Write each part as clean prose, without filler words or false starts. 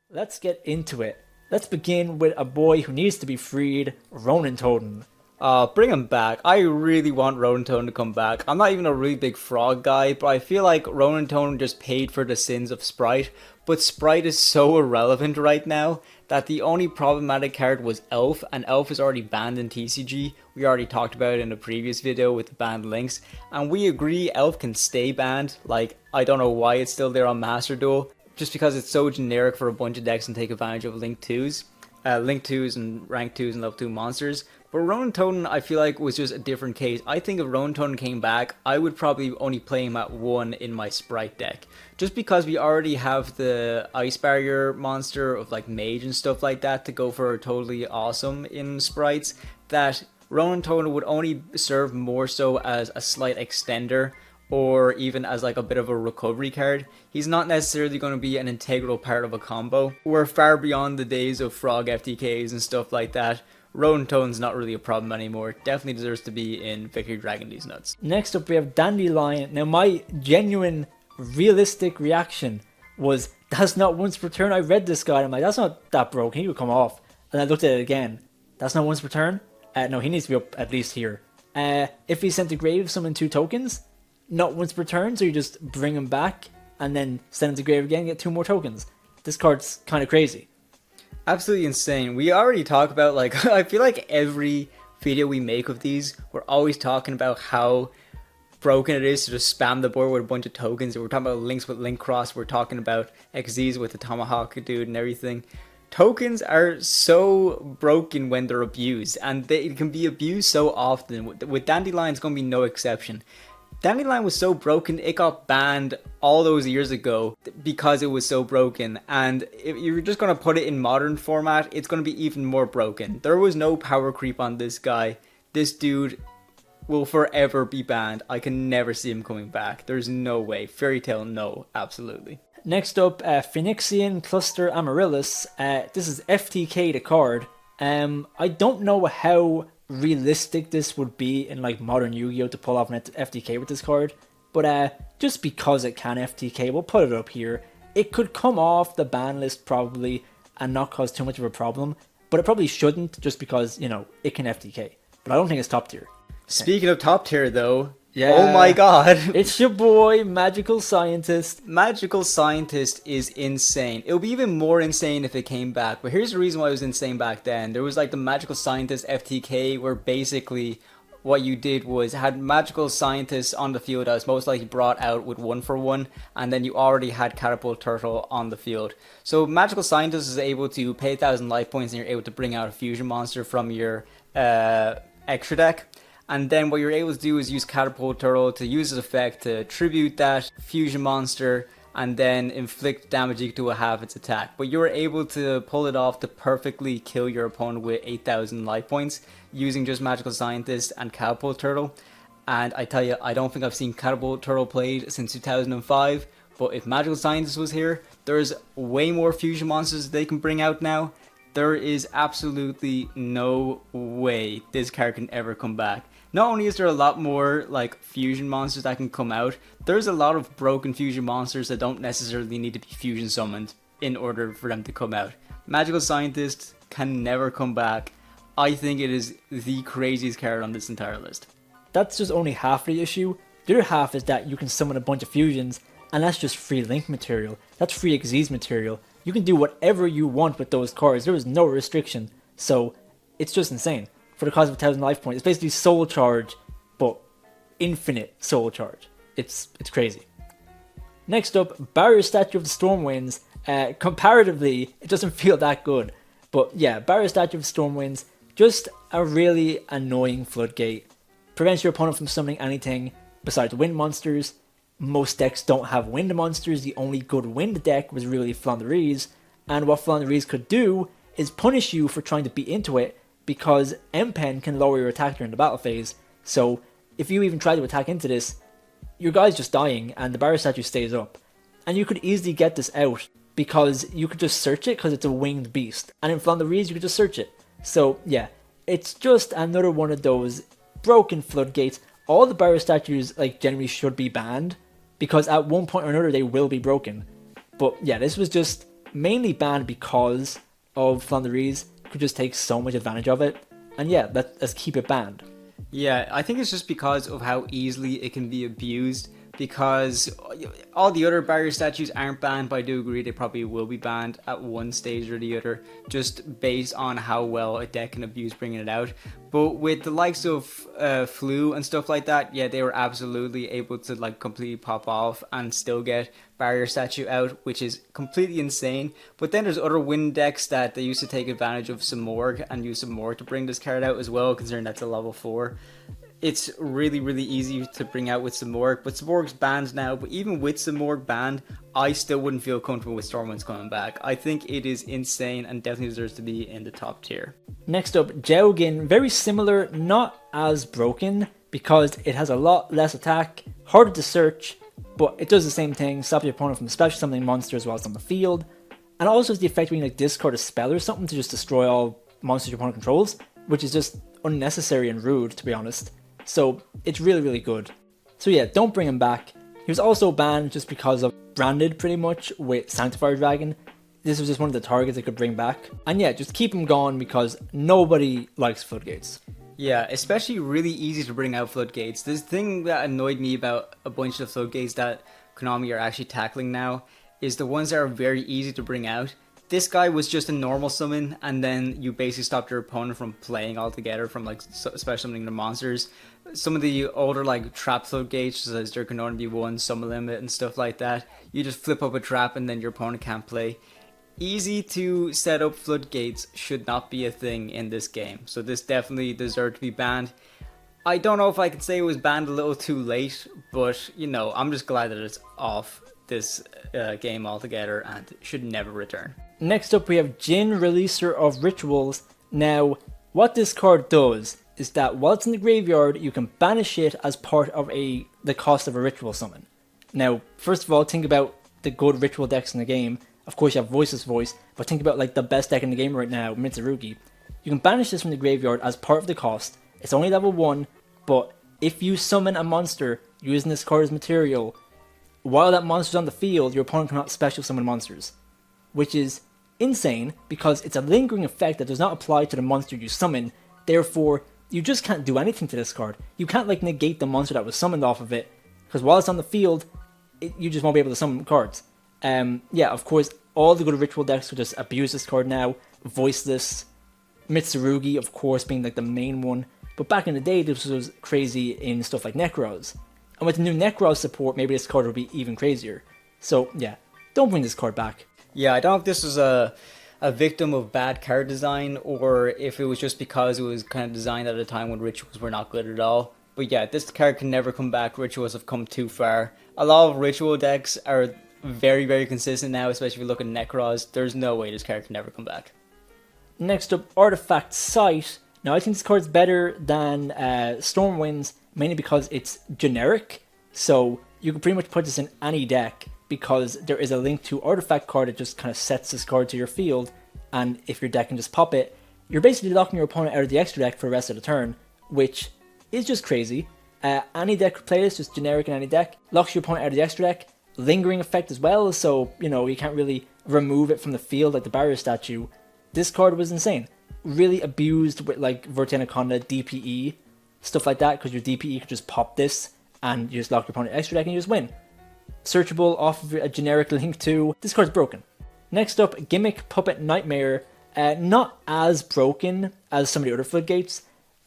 Let's get into it. Let's begin with a boy who needs to be freed, Ronan Toden. Bring him back. I really want Ronan Tone to come back. I'm not even a really big frog guy, but I feel like Ronan Tone just paid for the sins of Sprite. But Sprite is so irrelevant right now that the only problematic card was Elf, and Elf is already banned in TCG. We already talked about it in a previous video with the banned links, and we agree Elf can stay banned. Like, I don't know why it's still there on Master Duel, just because it's so generic for a bunch of decks and take advantage of Link 2s. Link 2s and Rank 2s and Level 2 monsters. But Ronan Toden, I feel like, was just a different case. I think if Ronan Toden came back, I would probably only play him at 1 in my Sprite deck. Just because we already have the Ice Barrier monster of like Mage and stuff like that to go for totally awesome in Sprites, that Ronan Toden would only serve more so as a slight extender or even as like a bit of a recovery card. He's not necessarily going to be an integral part of a combo. We're far beyond the days of Frog FTKs and stuff like that. Ronan Tone's not really a problem anymore. Definitely deserves to be in Victory Dragon these nuts. Next up we have Dandelion. Now my genuine, realistic reaction was, that's not once per turn. I read this guy and I'm like, that's not that broken. He would come off. And I looked at it again. That's not once per turn? No, he needs to be up at least here. If he sent to grave, summon 2 tokens, not once per turn, so you just bring him back and then send him to grave again and get 2 more tokens. This card's kind of crazy. Absolutely insane. We already talk about, like, I feel like every video we make of these, we're always talking about how broken it is to just spam the board with a bunch of tokens. We're talking about links with Link Cross, we're talking about XYZs with the Tomahawk dude and everything. Tokens are so broken when they're abused, and they can be abused so often. With Dandelion, it's going to be no exception. Dandelion was so broken, it got banned all those years ago because it was so broken. And if you're just going to put it in modern format, it's going to be even more broken. There was no power creep on this guy. This dude will forever be banned. I can never see him coming back. There's no way. Fairy Tail, no, absolutely. Next up, Phoenixian Cluster Amaryllis. This is FTK the card. I don't know how realistic this would be in like modern Yu-Gi-Oh to pull off an FTK with this card, but just because it can FTK, we'll put it up here. It could come off the ban list probably and not cause too much of a problem, but it probably shouldn't, just because, you know, it can FTK. But I don't think it's top tier. Speaking of top tier though, yeah, oh my god, it's your boy Magical Scientist. Magical Scientist is insane. It would be even more insane if it came back, but here's the reason why it was insane back then. There was like the Magical Scientist FTK, where basically what you did was had Magical Scientists on the field that was most likely brought out with 1-for-1, and then you already had Catapult Turtle on the field. So Magical Scientist is able to pay 1,000 life points and you're able to bring out a fusion monster from your extra deck. And then what you're able to do is use Catapult Turtle to use its effect to tribute that fusion monster and then inflict damage equal to a half its attack. But you're able to pull it off to perfectly kill your opponent with 8,000 life points using just Magical Scientist and Catapult Turtle. And I tell you, I don't think I've seen Catapult Turtle played since 2005. But if Magical Scientist was here, there's way more fusion monsters they can bring out now. There is absolutely no way this card can ever come back. Not only is there a lot more like fusion monsters that can come out, there's a lot of broken fusion monsters that don't necessarily need to be fusion summoned in order for them to come out. Magical Scientist can never come back. I think it is the craziest card on this entire list. That's just only half the issue. The other half is that you can summon a bunch of fusions, and that's just free Link material. That's free XYZ material. You can do whatever you want with those cards. There is no restriction. So it's just insane. For the cost of 1,000 life points, it's basically Soul Charge, but infinite Soul Charge. It's crazy. Next up, Barrier Statue of the Stormwinds. Comparatively, it doesn't feel that good. But yeah, Barrier Statue of the Stormwinds, just a really annoying floodgate. Prevents your opponent from summoning anything besides wind monsters. Most decks don't have wind monsters. The only good wind deck was really Flanderies. And what Flanderies could do is punish you for trying to beat into it, because M-Pen can lower your attack during the battle phase. So if you even try to attack into this, your guy's just dying and the Barrier Statue stays up. And you could easily get this out because you could just search it because it's a winged beast. And in Flanderies, you could just search it. So yeah, it's just another one of those broken floodgates. All the Barrier Statues like generally should be banned because at one point or another they will be broken. But yeah, this was just mainly banned because of Flandreese could just take so much advantage of it. And yeah, let's keep it banned. Yeah, I think it's just because of how easily it can be abused. Because all the other barrier statues aren't banned, but I do agree they probably will be banned at one stage or the other, just based on how well a deck can abuse bringing it out. But with the likes of Flu and stuff like that, yeah, they were absolutely able to like completely pop off and still get barrier statue out, which is completely insane. But then there's other win decks that they used to take advantage of Simorgh and use Simorgh to bring this card out as well, considering that's a level 4. It's really, really easy to bring out with Simorgh, but Simorgh's banned now. But even with Simorgh banned, I still wouldn't feel comfortable with Stormwind's coming back. I think it is insane and definitely deserves to be in the top tier. Next up, Jeogin, very similar, not as broken, because it has a lot less attack, harder to search, but it does the same thing, stop your opponent from special summoning monsters while it's on the field, and also has the effect when you like discard a spell or something to just destroy all monsters your opponent controls, which is just unnecessary and rude, to be honest. So it's really, really good. So yeah, don't bring him back. He was also banned just because of branded pretty much with Sanctifier Dragon. This was just one of the targets they could bring back. And yeah, just keep him gone because nobody likes Floodgates. Yeah, especially really easy to bring out Floodgates. This thing that annoyed me about a bunch of Floodgates that Konami are actually tackling now is the ones that are very easy to bring out. This guy was just a normal summon, and then you basically stopped your opponent from playing altogether, from like special summoning the monsters. Some of the older like trap Floodgates, such as there can only be one summon limit and stuff like that, you just flip up a trap and then your opponent can't play. Easy to set up Floodgates should not be a thing in this game, so this definitely deserved to be banned. I don't know if I could say it was banned a little too late, but you know, I'm just glad that it's off this game altogether and should never return. Next up, we have Jin, Releaser of Rituals. Now, what this card does is that while it's in the graveyard, you can banish it as part of the cost of a ritual summon. Now, first of all, think about the good ritual decks in the game. Of course, you have Voiceless Voice, but think about like the best deck in the game right now, Mitsurugi. You can banish this from the graveyard as part of the cost. It's only level 1, but if you summon a monster using this card as material, while that monster's on the field, your opponent cannot special summon monsters, which is insane because it's a lingering effect that does not apply to the monster you summon. Therefore, you just can't do anything to this card. You can't like negate the monster that was summoned off of it, because while it's on the field, you just won't be able to summon cards. Yeah, of course, all the good ritual decks will just abuse this card now. Voiceless, Mitsurugi, of course, being like the main one. But back in the day, this was crazy in stuff like Necros. And with the new Necros support, maybe this card will be even crazier. So yeah, don't bring this card back. Yeah, I don't know if this was a victim of bad card design or if it was just because it was kind of designed at a time when rituals were not good at all. But yeah, this card can never come back. Rituals have come too far. A lot of ritual decks are very, very consistent now, especially if you look at Necros. There's no way this card can never come back. Next up, Artifact Sight. Now, I think this card's better than Stormwind's, mainly because it's generic. So you can pretty much put this in any deck because there is a link to Artifact card that just kind of sets this card to your field. And if your deck can just pop it, you're basically locking your opponent out of the extra deck for the rest of the turn, which is just crazy. Any deck could play this, just generic in any deck. Locks your opponent out of the extra deck. Lingering effect as well, so, you know, you can't really remove it from the field like the barrier statue. This card was insane. Really abused with like Vertanaconda, DPE, stuff like that, because your DPE could just pop this and you just lock your opponent extra deck and you just win. Searchable off of a generic link too. This card's broken. Next up, Gimmick Puppet Nightmare. Not as broken as some of the other Floodgates.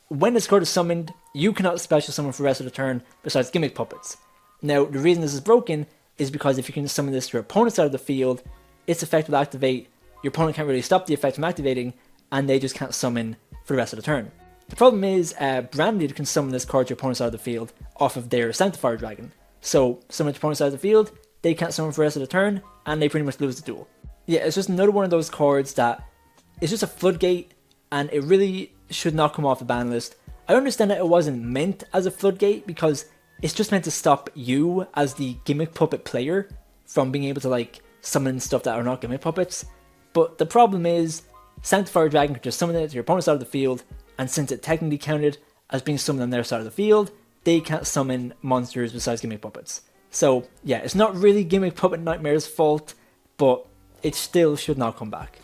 When this card is summoned, you cannot special summon for the rest of the turn besides Gimmick Puppets. Now, the reason this is broken is because if you can summon this to your opponent's side of the field, its effect will activate, your opponent can't really stop the effect from activating, and they just can't summon for the rest of the turn. The problem is, Branded can summon this card to your opponent's side of the field off of their Sanctifier Dragon. So, summon to your opponent's side of the field, they can't summon for the rest of the turn, and they pretty much lose the duel. Yeah, it's just another one of those cards that is just a Floodgate, and it really should not come off the ban list. I understand that it wasn't meant as a Floodgate, because it's just meant to stop you as the Gimmick Puppet player from being able to like summon stuff that are not Gimmick Puppets. But the problem is, Sanctifier Dragon could just summon it to your opponent's side of the field, and since it technically counted as being summoned on their side of the field, they can't summon monsters besides Gimmick Puppets. So yeah, it's not really Gimmick Puppet Nightmare's fault, but it still should not come back.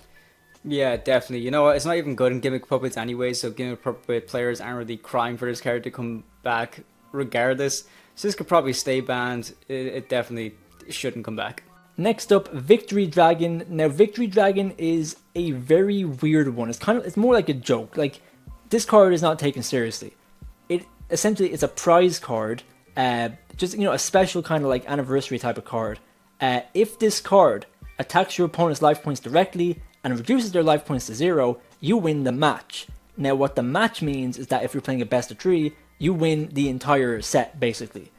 Yeah, definitely. You know what? It's not even good in gimmick puppets anyway, so gimmick puppet players aren't really crying for this card to come back regardless. So this could probably stay banned. It definitely shouldn't come back. Next up, Victory Dragon. Now, Victory Dragon is a very weird one. It's more like a joke. Like, this card is not taken seriously. Essentially, it's a prize card. Just, a special kind of like anniversary type of card. If this card attacks your opponent's life points directly and reduces their life points to 0, you win the match. Now, what the match means is that if you're playing a best of 3, you win the entire set, basically.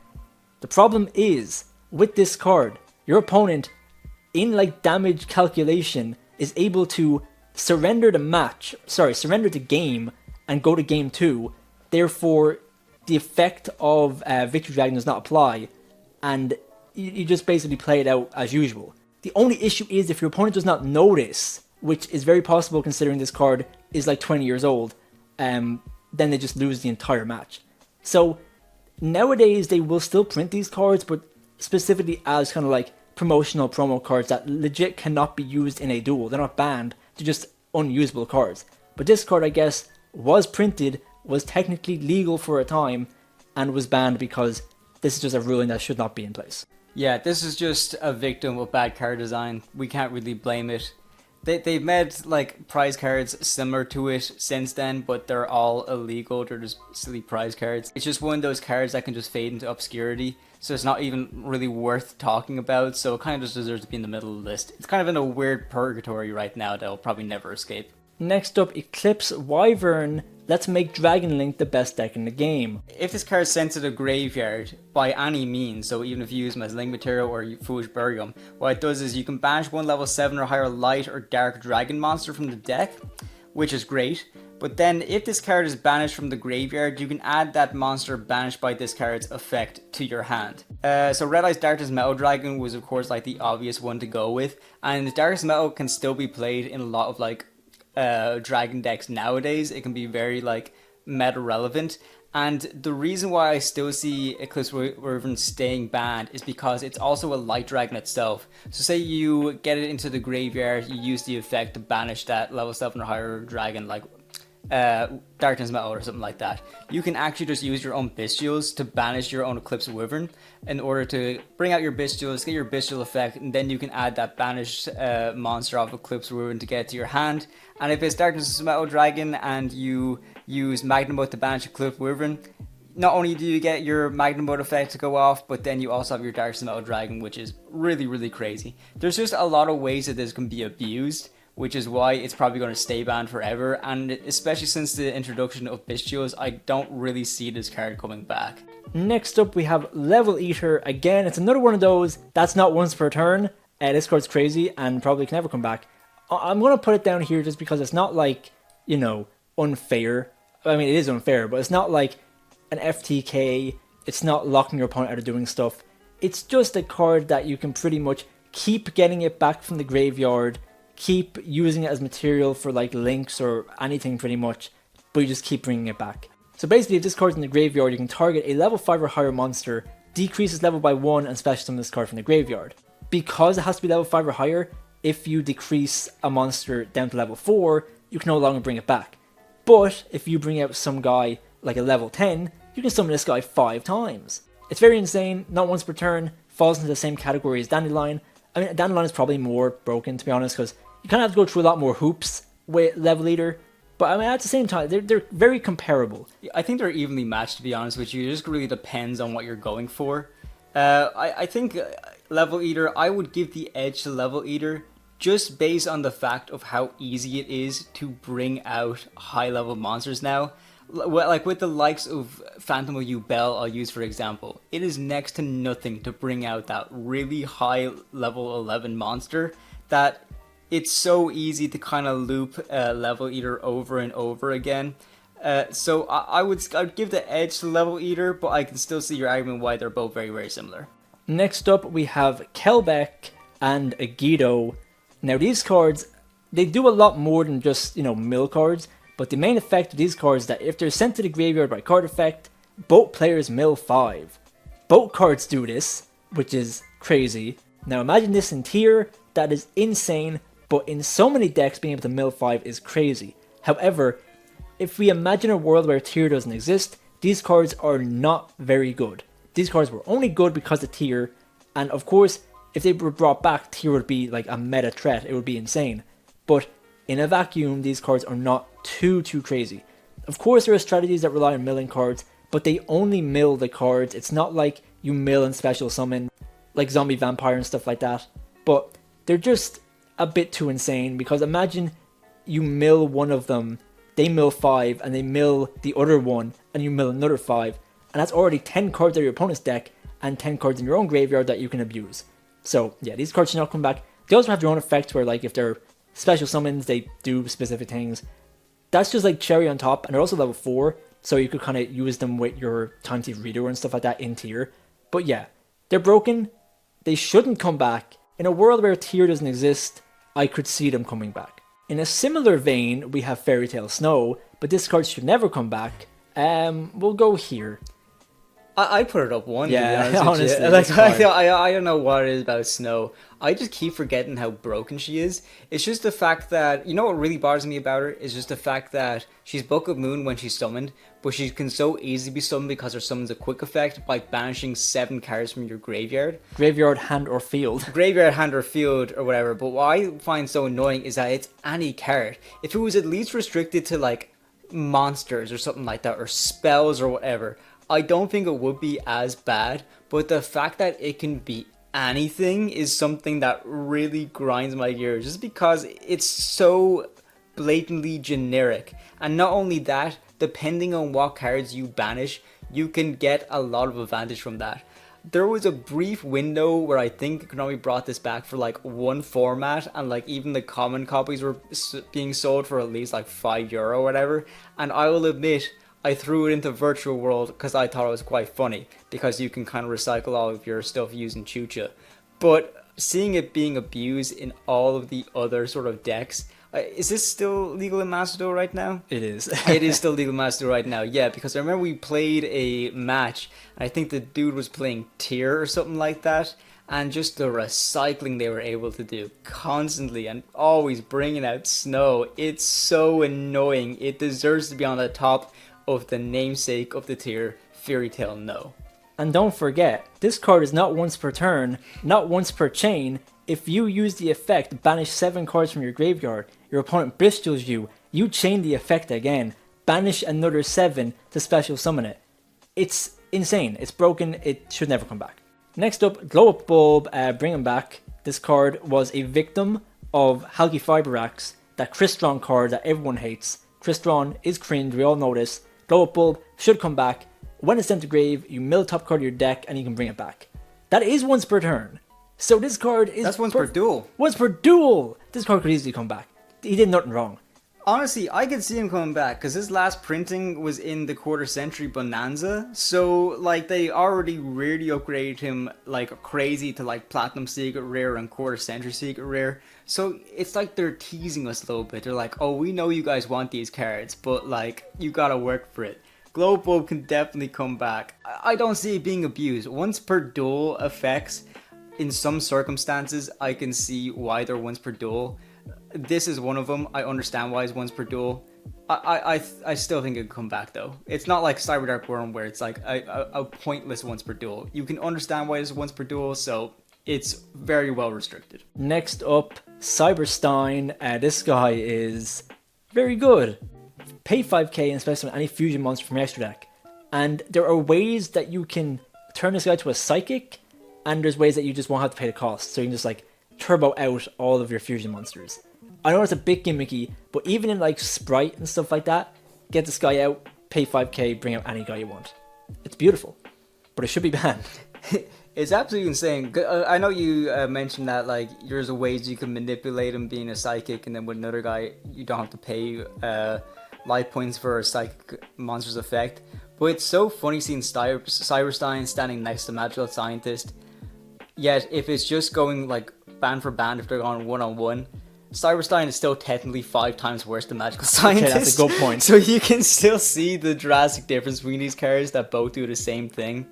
The problem is, with this card, your opponent, in like damage calculation, is able to surrender the game and go to game 2. Therefore, the effect of Victory Dragon does not apply, and you just basically play it out as usual. The only issue is if your opponent does not notice, which is very possible considering this card is like 20 years old, then they just lose the entire match. So nowadays they will still print these cards, but specifically as kind of like promotional promo cards that legit cannot be used in a duel. They're not banned, they're just unusable cards. But this card, I guess, was printed, was technically legal for a time, and was banned because this is just a ruling that should not be in place. Yeah, this is just a victim of bad card design. We can't really blame it. They've made like prize cards similar to it since then, but they're all illegal. They're just silly prize cards. It's just one of those cards that can just fade into obscurity, so it's not even really worth talking about. So it kind of just deserves to be in the middle of the list. It's kind of in a weird purgatory right now that will probably never escape. Next up, Eclipse Wyvern. Let's make Dragon Link the best deck in the game. If this card is sent to the graveyard by any means, so even if you use them as link material or you foolish bury them, what it does is you can banish one level 7 or higher light or dark dragon monster from the deck, which is great. But then if this card is banished from the graveyard, you can add that monster banished by this card's effect to your hand. So Red Eyes Darkness Metal Dragon was of course like the obvious one to go with, and Darkness Metal can still be played in a lot of like dragon decks nowadays. It can be very like meta relevant, and the reason why I still see Eclipse Wyvern staying banned is because it's also a light dragon itself. So say you get it into the graveyard, you use the effect to banish that level 7 or higher dragon like Darkness Metal or something like that. You can actually just use your own bestials to banish your own Eclipse Wyvern in order to bring out your bestials, get your bestial effect, and then you can add that banished monster of Eclipse Wyvern to get it to your hand. And if it's Darkness Metal Dragon and you use Magnum Mode to banish Eclipse Wyvern, not only do you get your Magnum Mode effect to go off, but then you also have your Darkness Metal Dragon, which is really, really crazy. There's just a lot of ways that this can be abused, which is why it's probably going to stay banned forever, and especially since the introduction of Bestials, I don't really see this card coming back. Next up we have Level Eater. Again, it's another one of those that's not once per turn. This card's crazy and probably can never come back. I'm going to put it down here just because it's not like, unfair. I mean, it is unfair, but it's not like an FTK. It's not locking your opponent out of doing stuff. It's just a card that you can pretty much keep getting it back from the graveyard, keep using it as material for like links or anything pretty much, but you just keep bringing it back. So basically, if this card's in the graveyard, you can target a level 5 or higher monster, decrease its level by 1, and special summon this card from the graveyard. Because it has to be level 5 or higher, if you decrease a monster down to level 4, you can no longer bring it back. But if you bring out some guy like a level 10, you can summon this guy 5 times. It's very insane, not once per turn, falls into the same category as Dandelion. I mean, Dandelion is probably more broken, to be honest, because you kind of have to go through a lot more hoops with Level Eater. But I mean, at the same time, they're very comparable. I think they're evenly matched, to be honest with you. It just really depends on what you're going for. I think Level Eater, I would give the edge to Level Eater just based on the fact of how easy it is to bring out high-level monsters now. Like with the likes of Phantom of Yubel, I'll use for example. It is next to nothing to bring out that really high level 11 monster that it's so easy to kind of loop Level Eater over and over again. So I'd give the edge to Level Eater, but I can still see your argument why they're both very, very similar. Next up, we have Kelbeck and yugioh. Now these cards, they do a lot more than just, mill cards, but the main effect of these cards is that if they're sent to the graveyard by card effect, both players mill 5. Both cards do this, which is crazy. Now imagine this in tier, That is insane, but in so many decks, being able to mill 5 is crazy. However, if we imagine a world where tier doesn't exist, these cards are not very good. These cards were only good because of tier, and of course, if they were brought back, tier would be like a meta threat. It would be insane. But in a vacuum, these cards are not too crazy. Of course, there are strategies that rely on milling cards, but they only mill the cards. It's not like you mill and special summon, like zombie vampire and stuff like that. But they're just a bit too insane, because imagine you mill one of them, they mill 5, and they mill the other one, and you mill another 5, and that's already 10 cards out of your opponent's deck, and 10 cards in your own graveyard that you can abuse. So yeah, these cards should not come back. They also have their own effects where, like, if they're special summons, they do specific things. That's just like cherry on top, and they're also level 4, so you could kind of use them with your Time Thief Reader and stuff like that in tier. But yeah, they're broken. They shouldn't come back. In a world where tier doesn't exist, I could see them coming back. In a similar vein, we have Fairy Tale Snow, but this card should never come back. We'll go here. I put it up 1, Yeah, to be honest honestly, with you. Like, I don't know what it is about Snow. I just keep forgetting how broken she is. It's just the fact that, you know what really bothers me about her? Is just the fact that she's Book of Moon when she's summoned, but she can so easily be summoned because her summon's a quick effect by banishing 7 cards from your graveyard. Graveyard, hand, or field. Graveyard, hand, or field, or whatever. But what I find so annoying is that it's any card. If it was at least restricted to, like, monsters or something like that, or spells or whatever, I don't think it would be as bad, but the fact that it can be anything is something that really grinds my gears, just because it's so blatantly generic. And not only that, depending on what cards you banish, you can get a lot of advantage from that. There was a brief window where I think Konami brought this back for like 1 format, and like even the common copies were being sold for at least like €5 or whatever, and I will admit, I threw it into Virtual World because I thought it was quite funny, because you can kind of recycle all of your stuff using Chucha. But seeing it being abused in all of the other sort of decks, is this still legal in Master Duel right now? It is. It is still legal in Master Duel right now, yeah, because I remember we played a match, and I think the dude was playing Tier or something like that, and just the recycling they were able to do constantly and always bringing out Snow. It's so annoying. It deserves to be on the top of the namesake of the tier, Fairy Tale No. And don't forget, this card is not once per turn, not once per chain. If you use the effect, banish 7 cards from your graveyard, your opponent Bristols you, you chain the effect again, banish another 7 to special summon it. It's insane, it's broken, it should never come back. Next up, Glow Up Bulb, bring him back. This card was a victim of Halki Fiberax, that Crystron card that everyone hates. Crystron is cringe, we all know this. Glow Up Bulb should come back. When it's sent to grave, you mill top card of your deck and you can bring it back. That is once per turn. So this card is... That's once per duel. Once per duel! This card could easily come back. He did nothing wrong. Honestly, I could see him coming back, because his last printing was in the quarter century Bonanza. So, like, they already really upgraded him like crazy to like Platinum Secret Rare and quarter century Secret Rare. So it's like they're teasing us a little bit. They're like, oh, we know you guys want these cards, but like, you gotta work for it. Glow Bulb can definitely come back. I don't see it being abused. Once per duel effects, in some circumstances, I can see why they're once per duel. This is one of them. I understand why it's once per duel. I still think it could come back though. It's not like Cyber Dark Worm where it's like a pointless once per duel. You can understand why it's once per duel, so it's very well restricted. Next up, Cyberstein. This guy is very good. Pay 5k and special any fusion monster from your extra deck. And there are ways that you can turn this guy to a psychic, and there's ways that you just won't have to pay the cost. So you can just like turbo out all of your fusion monsters. I know it's a bit gimmicky, but even in like Sprite and stuff like that, get this guy out, pay 5k, bring out any guy you want. It's beautiful, but it should be banned. It's absolutely insane. I know you mentioned that like there's ways you can manipulate him being a psychic, and then with another guy you don't have to pay life points for a psychic monster's effect. But it's so funny seeing Cyberstein standing next to Magical Scientist. Yet if it's just going like band for band, if they're going one-on-one, Cyberstein is still technically 5 times worse than Magical Scientist. Okay, that's a good point. So you can still see the drastic difference between these cards that both do the same thing.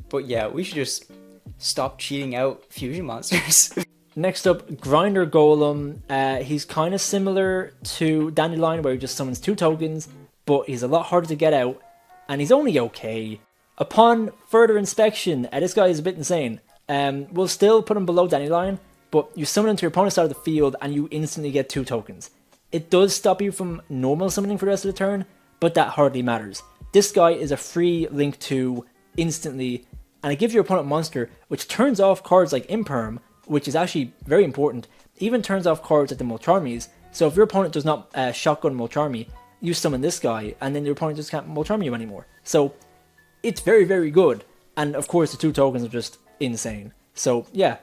But yeah, we should just stop cheating out fusion monsters. Next up, Grinder Golem. He's kind of similar to Dandelion, where he just summons 2 tokens, but he's a lot harder to get out, and he's only okay. Upon further inspection, this guy is a bit insane. We'll still put him below Dandelion, but you summon him to your opponent's side of the field, and you instantly get 2 tokens. It does stop you from normal summoning for the rest of the turn, but that hardly matters. This guy is a free link to instantly, and it gives your opponent monster, which turns off cards like Imperm, which is actually very important. It even turns off cards like the Molcharmies. So if your opponent does not shotgun Molcharmy, you summon this guy, and then your opponent just can't Molcharmy you anymore. So it's very, very good. And of course, the 2 tokens are just insane. So yeah,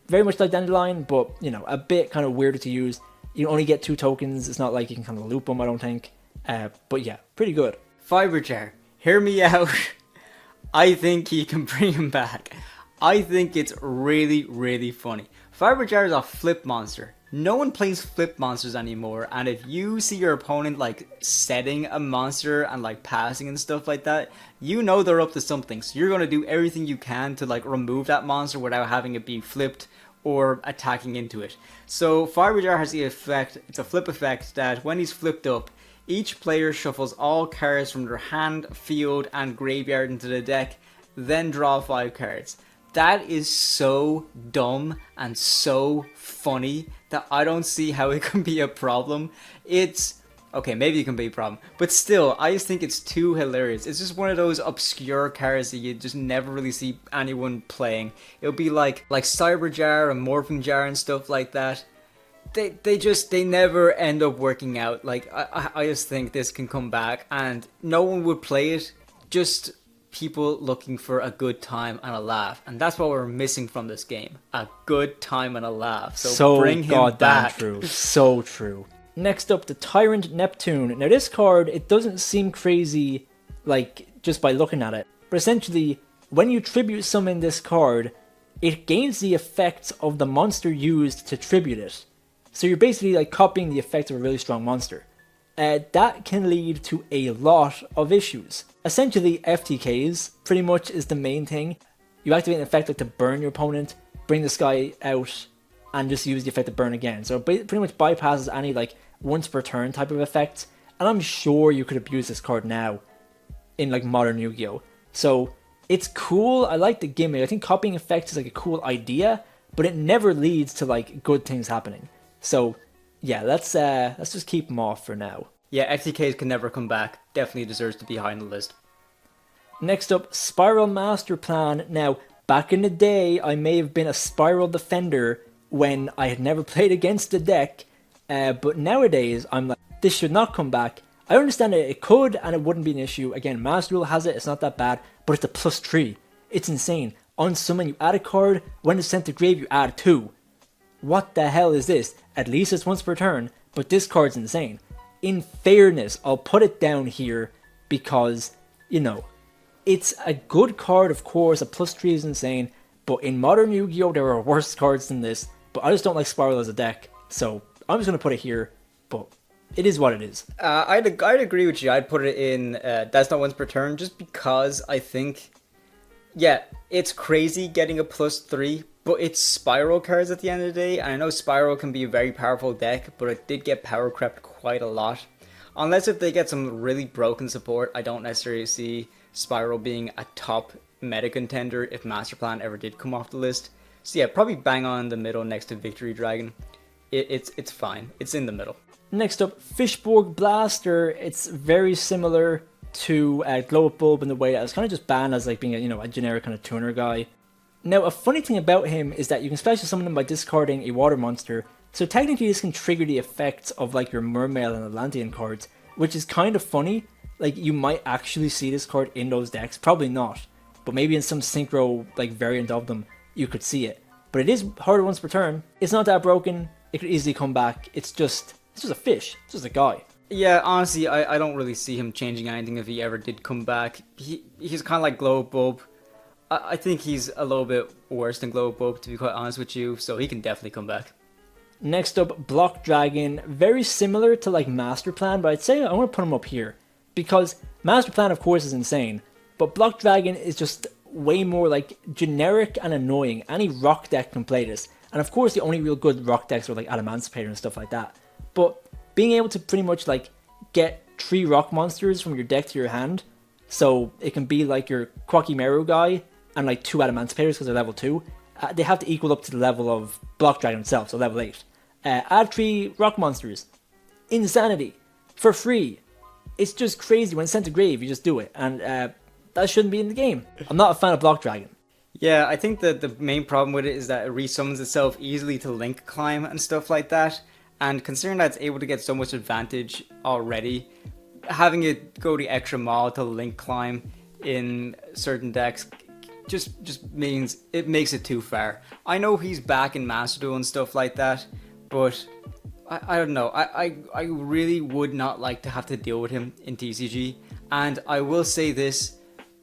very much like Dandelion, but you know, a bit kind of weirder to use. You only get 2 tokens. It's not like you can kind of loop them, I don't think. But yeah, pretty good. Fiber Jar, hear me out. I think you can bring him back. I think it's really, really funny. Fiber Jar is a flip monster. No one plays flip monsters anymore, and if you see your opponent like setting a monster and like passing and stuff like that, you know they're up to something. So you're going to do everything you can to like remove that monster without having it be flipped or attacking into it. So Fiber Jar has the effect, it's a flip effect, that when he's flipped up, each player shuffles all cards from their hand, field, and graveyard into the deck, then draw 5 cards. That is so dumb and so funny that I don't see how it can be a problem. It's okay, maybe it can be a problem, but still, I just think it's too hilarious. It's just one of those obscure cards that you just never really see anyone playing. It'll be like Cyber Jar and Morphing Jar and stuff like that. They never end up working out. Like I just think this can come back and no one would play it. Just people looking for a good time and a laugh, and that's what we're missing from this game: a good time and a laugh. So bring him back. True. So true. Next up, the Tyrant Neptune. Now this card, it doesn't seem crazy like just by looking at it, but essentially when you tribute summon this card, it gains the effects of the monster used to tribute it. So you're basically like copying the effects of a really strong monster. That can lead to a lot of issues. Essentially, FTKs pretty much is the main thing. You activate an effect like to burn your opponent, bring this guy out, and just use the effect to burn again. So it pretty much bypasses any like once per turn type of effects. And I'm sure you could abuse this card now in like modern Yu-Gi-Oh! So it's cool. I like the gimmick. I think copying effects is like a cool idea, but it never leads to like good things happening. So yeah, let's just keep them off for now. Yeah, FTKs can never come back. Definitely deserves to be high on the list. Next up, Spiral Master Plan. Now, back in the day, I may have been a Spiral Defender when I had never played against the deck, but nowadays, I'm like, this should not come back. I understand that it could, and it wouldn't be an issue. Again, Master Rule has it, it's not that bad, but it's a +3. It's insane. On summon, you add a card. When it's sent to grave, you add 2. What the hell is this? At least it's once per turn, but this card's insane. In fairness, I'll put it down here because, you know, it's a good card, of course. A +3 is insane, but in modern Yu-Gi-Oh! There are worse cards than this. But I just don't like Spiral as a deck, so I'm just going to put it here, but it is what it is. I'd agree with you. I'd put it in that's not once per turn, just because I think, yeah, it's crazy getting a +3, but it's Spiral cards at the end of the day, and I know Spiral can be a very powerful deck, but it did get power crept quite a lot. Unless if they get some really broken support, I don't necessarily see Spiral being a top meta contender if Master Plan ever did come off the list. So yeah, probably bang on the middle next to Victory Dragon. It's fine. It's in the middle. Next up, Fishborg Blaster. It's very similar to Glow Up Bulb in the way that it's kind of just banned as like being a generic kind of tuner guy. Now, a funny thing about him is that you can special summon him by discarding a water monster, so technically this can trigger the effects of like your Mermail and Atlantean cards, which is kind of funny. Like, you might actually see this card in those decks, probably not, but maybe in some synchro like variant of them, you could see it. But it is harder once per turn. It's not that broken, it could easily come back. It's just a fish, it's just a guy. Yeah, honestly, I don't really see him changing anything if he ever did come back. He's kind of like Glow Up Bulb. I think he's a little bit worse than Glow Up Bulb, to be quite honest with you, so he can definitely come back. Next up, Block Dragon. Very similar to like Master Plan, but I'd say I want to put him up here. Because Master Plan, of course, is insane, but Block Dragon is just way more like generic and annoying. Any rock deck can play this. And of course, the only real good rock decks are like Adamancipator and stuff like that. But being able to pretty much like get 3 rock monsters from your deck to your hand, so it can be like your Quakimeru guy and like 2 Adamancipators because they're level 2. They have to equal up to the level of Block Dragon itself, so level 8. Add 3 rock monsters. Insanity. For free. It's just crazy. When it's sent to grave, you just do it. And that shouldn't be in the game. I'm not a fan of Block Dragon. Yeah, I think that the main problem with it is that it resummons itself easily to Link Climb and stuff like that. And considering that it's able to get so much advantage already, having it go the extra mile to Link Climb in certain decks just means it makes it too far. I know he's back in Master Duel and stuff like that, but I don't know. I really would not like to have to deal with him in TCG. And I will say this,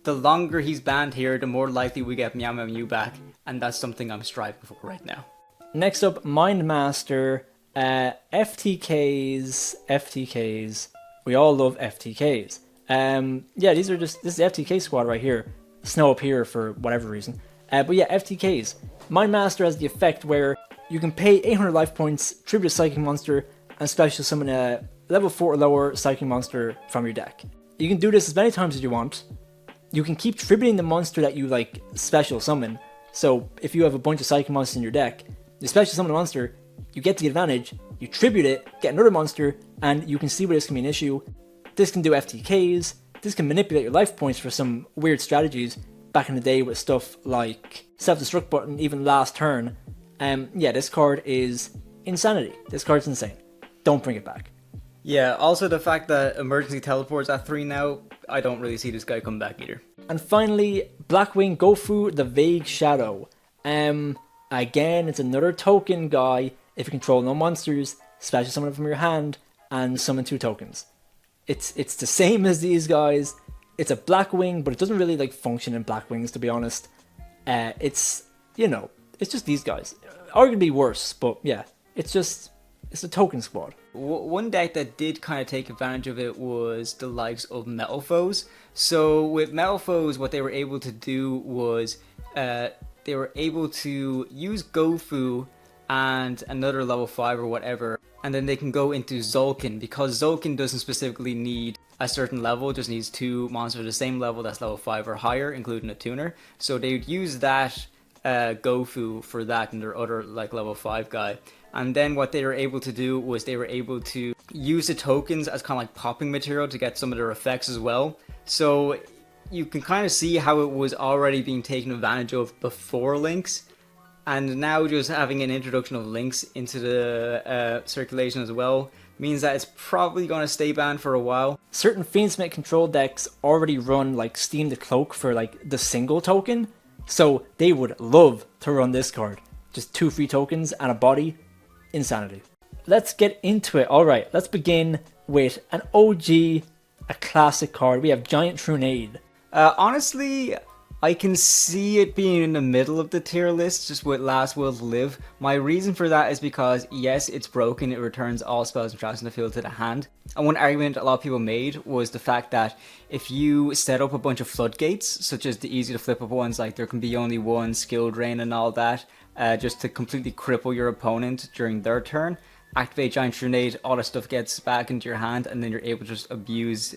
the longer he's banned here, the more likely we get Meow Meow Mew back. And that's something I'm striving for right now. Next up, Mind Master. FTKs. We all love FTKs. Yeah, this is the FTK squad right here. Snow up here for whatever reason. But yeah, FTKs. Mind Master has the effect where you can pay 800 life points, tribute a Psychic Monster, and special summon a level 4 or lower Psychic Monster from your deck. You can do this as many times as you want. You can keep tributing the monster that you like special summon. So if you have a bunch of Psychic Monsters in your deck, you special summon a monster, you get the advantage, you tribute it, get another monster, and you can see where this can be an issue. This can do FTKs, this can manipulate your life points for some weird strategies back in the day with stuff like self-destruct button, even last turn. Yeah, this card is insanity. This card's insane. Don't bring it back. Yeah, also the fact that emergency teleports at 3 now, I don't really see this guy come back either. And finally, Blackwing Gofu, the Vague Shadow. Again, it's another token guy. If you control no monsters, special summon it from your hand, and summon 2 tokens. It's the same as these guys. It's a Blackwing, but it doesn't really like function in Blackwings, to be honest. It's, you know, it's just these guys. Arguably worse, but yeah, it's a token squad. One deck that did kind of take advantage of it was the likes of Metal Foes. So with Metal Foes, what they were able to do was they were able to use Gofu and another level 5 or whatever, and then they can go into Zulkin, because Zulkin doesn't specifically need a certain level, just needs 2 monsters of the same level that's level 5 or higher, including a tuner. So they'd use that Gofu for that and their other like level 5 guy. And then what they were able to do was they were able to use the tokens as kind of like popping material to get some of their effects as well. So you can kind of see how it was already being taken advantage of before Links. And now just having an introduction of Links into the circulation as well means that it's probably going to stay banned for a while. Certain Fiendsmith control decks already run like Steam the Cloak for like the single token. So they would love to run this card. Just 2 free tokens and a body. Insanity. Let's get into it. Alright, let's begin with an OG, a classic card. We have Giant Trunade. Honestly, I can see it being in the middle of the tier list, just with Last Will to Live. My reason for that is because, yes, it's broken, it returns all spells and traps in the field to the hand. And one argument a lot of people made was the fact that if you set up a bunch of floodgates, such as the easy to flip up ones, like there can be only 1 skill drain and all that, just to completely cripple your opponent during their turn, activate Giant Trunade, all that stuff gets back into your hand, and then you're able to just abuse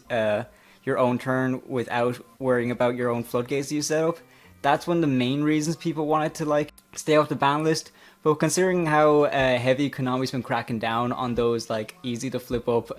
your own turn without worrying about your own floodgates you set up. That's one of the main reasons people wanted to like stay off the ban list. But considering how heavy Konami's been cracking down on those like easy to flip up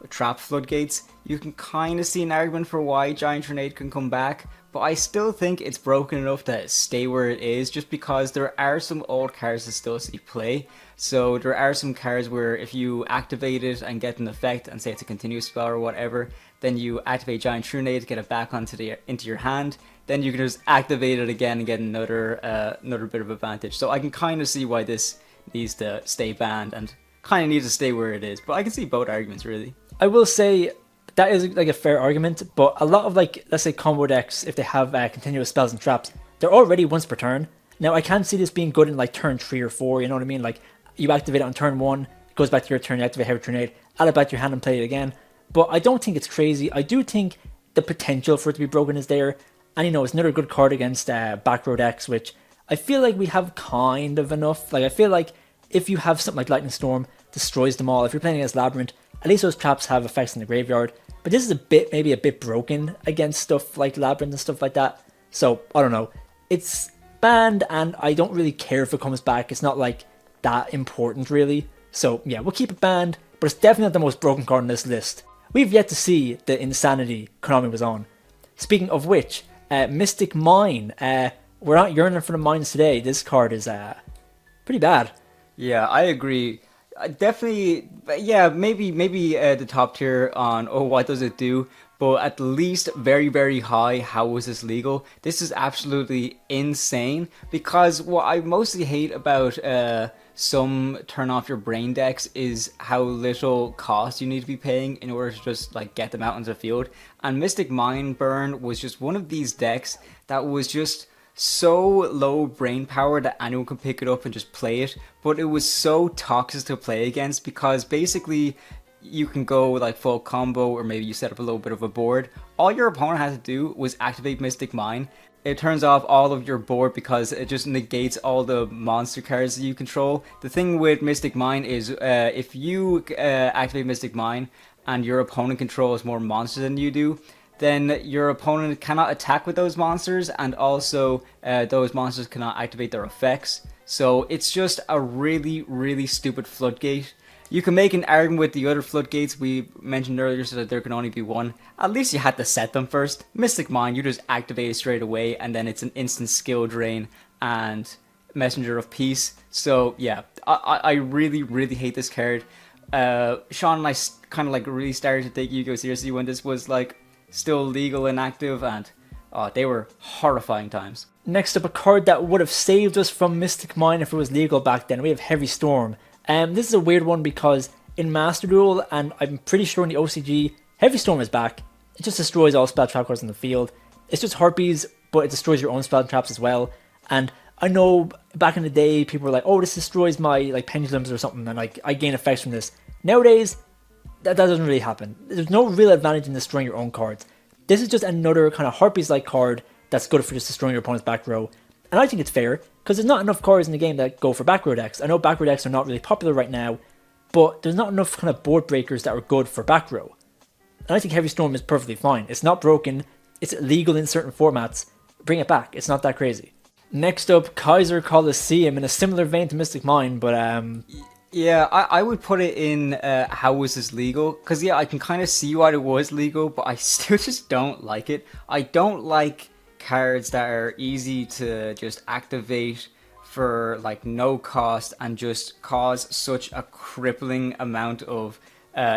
trap floodgates, you can kind of see an argument for why Giant Trunade can come back. But I still think it's broken enough to stay where it is, just because there are some old cards that still see play. So there are some cards where if you activate it and get an effect, and say it's a continuous spell or whatever, then you activate Giant Trunade to get it back into your hand. Then you can just activate it again and get another bit of advantage. So I can kind of see why this needs to stay banned and kind of needs to stay where it is. But I can see both arguments really. I will say that is like a fair argument, but a lot of like, let's say combo decks, if they have continuous spells and traps, they're already once per turn. Now I can't see this being good in like turn 3 or 4, you know what I mean? Like you activate it on turn 1, it goes back to your turn, you activate Heavy Trunade, add it back to your hand and play it again. But I don't think it's crazy. I do think the potential for it to be broken is there. And you know, it's another good card against back row decks, which I feel like we have kind of enough. Like, I feel like if you have something like Lightning Storm, destroys them all. If you're playing against Labyrinth, at least those traps have effects in the graveyard. But this is maybe a bit broken against stuff like Labyrinth and stuff like that. So, I don't know. It's banned, and I don't really care if it comes back. It's not like that important, really. So, yeah, we'll keep it banned, but it's definitely not the most broken card on this list. We've yet to see the insanity Konami was on. Speaking of which, Mystic Mine. We're not yearning for the mines today. This card is pretty bad. Yeah, I agree. Definitely, yeah, maybe the top tier on, oh, what does it do? But at least very, very high, how was this legal? This is absolutely insane, because what I mostly hate about some turn off your brain decks is how little cost you need to be paying in order to just like get them out into the field. And Mystic Mind Burn was just one of these decks that was just so low brain power that anyone could pick it up and just play it, but it was so toxic to play against, because basically you can go like full combo, or maybe you set up a little bit of a board. All your opponent had to do was activate Mystic Mine. It turns off all of your board because it just negates all the monster cards that you control. The thing with Mystic Mine is if you activate Mystic Mine and your opponent controls more monsters than you do, then your opponent cannot attack with those monsters, and also those monsters cannot activate their effects. So it's just a really, really stupid floodgate. You can make an argument with the other floodgates we mentioned earlier, so that there can only be one. At least you had to set them first. Mystic Mine, you just activate it straight away, and then it's an instant skill drain and Messenger of Peace. So yeah, I really, really hate this card. Sean and I kind of like really started to take Yu-Gi-Oh seriously when this was like still legal and active, and they were horrifying times. Next up, a card that would have saved us from Mystic Mine if it was legal back then. We have Heavy Storm. This is a weird one because in Master Duel, and I'm pretty sure in the OCG, Heavy Storm is back. It just destroys all spell trap cards in the field. It's just Harpies, but it destroys your own spell traps as well. And I know back in the day, people were like, oh, this destroys my like pendulums or something, and like I gain effects from this. Nowadays, that doesn't really happen. There's no real advantage in destroying your own cards. This is just another kind of Harpies-like card that's good for just destroying your opponent's back row. And I think it's fair, because there's not enough cards in the game that go for back row decks. I know back row decks are not really popular right now, but there's not enough kind of board breakers that are good for back row. And I think Heavy Storm is perfectly fine. It's not broken, it's legal in certain formats. Bring it back, it's not that crazy. Next up, Kaiser Coliseum, in a similar vein to Mystic Mine, but yeah, I would put it in how was this legal? Because yeah, I can kind of see why it was legal, but I still just don't like it. I don't like cards that are easy to just activate for like no cost and just cause such a crippling amount of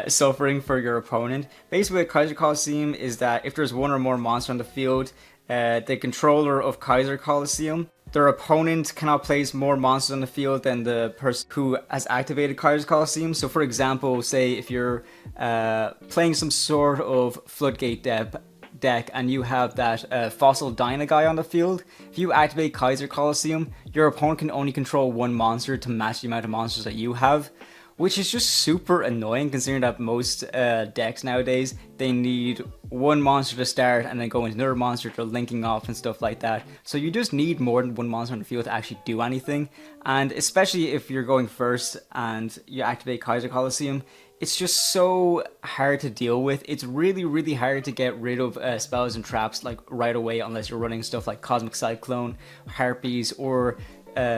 suffering for your opponent. Basically, what Kaiser Coliseum is that if there's one or more monsters on the field, the controller of Kaiser Coliseum, their opponent cannot place more monsters on the field than the person who has activated Kaiser Coliseum. So for example, say if you're playing some sort of Floodgate deck and you have that Fossil Dyna guy on the field, if you activate Kaiser Coliseum, your opponent can only control one monster to match the amount of monsters that you have, which is just super annoying considering that most decks nowadays, they need one monster to start and then go into another monster to linking off and stuff like that. So you just need more than one monster on the field to actually do anything. And especially if you're going first and you activate Kaiser Coliseum, it's just so hard to deal with. It's really, really hard to get rid of spells and traps like right away unless you're running stuff like Cosmic Cyclone, Harpies, or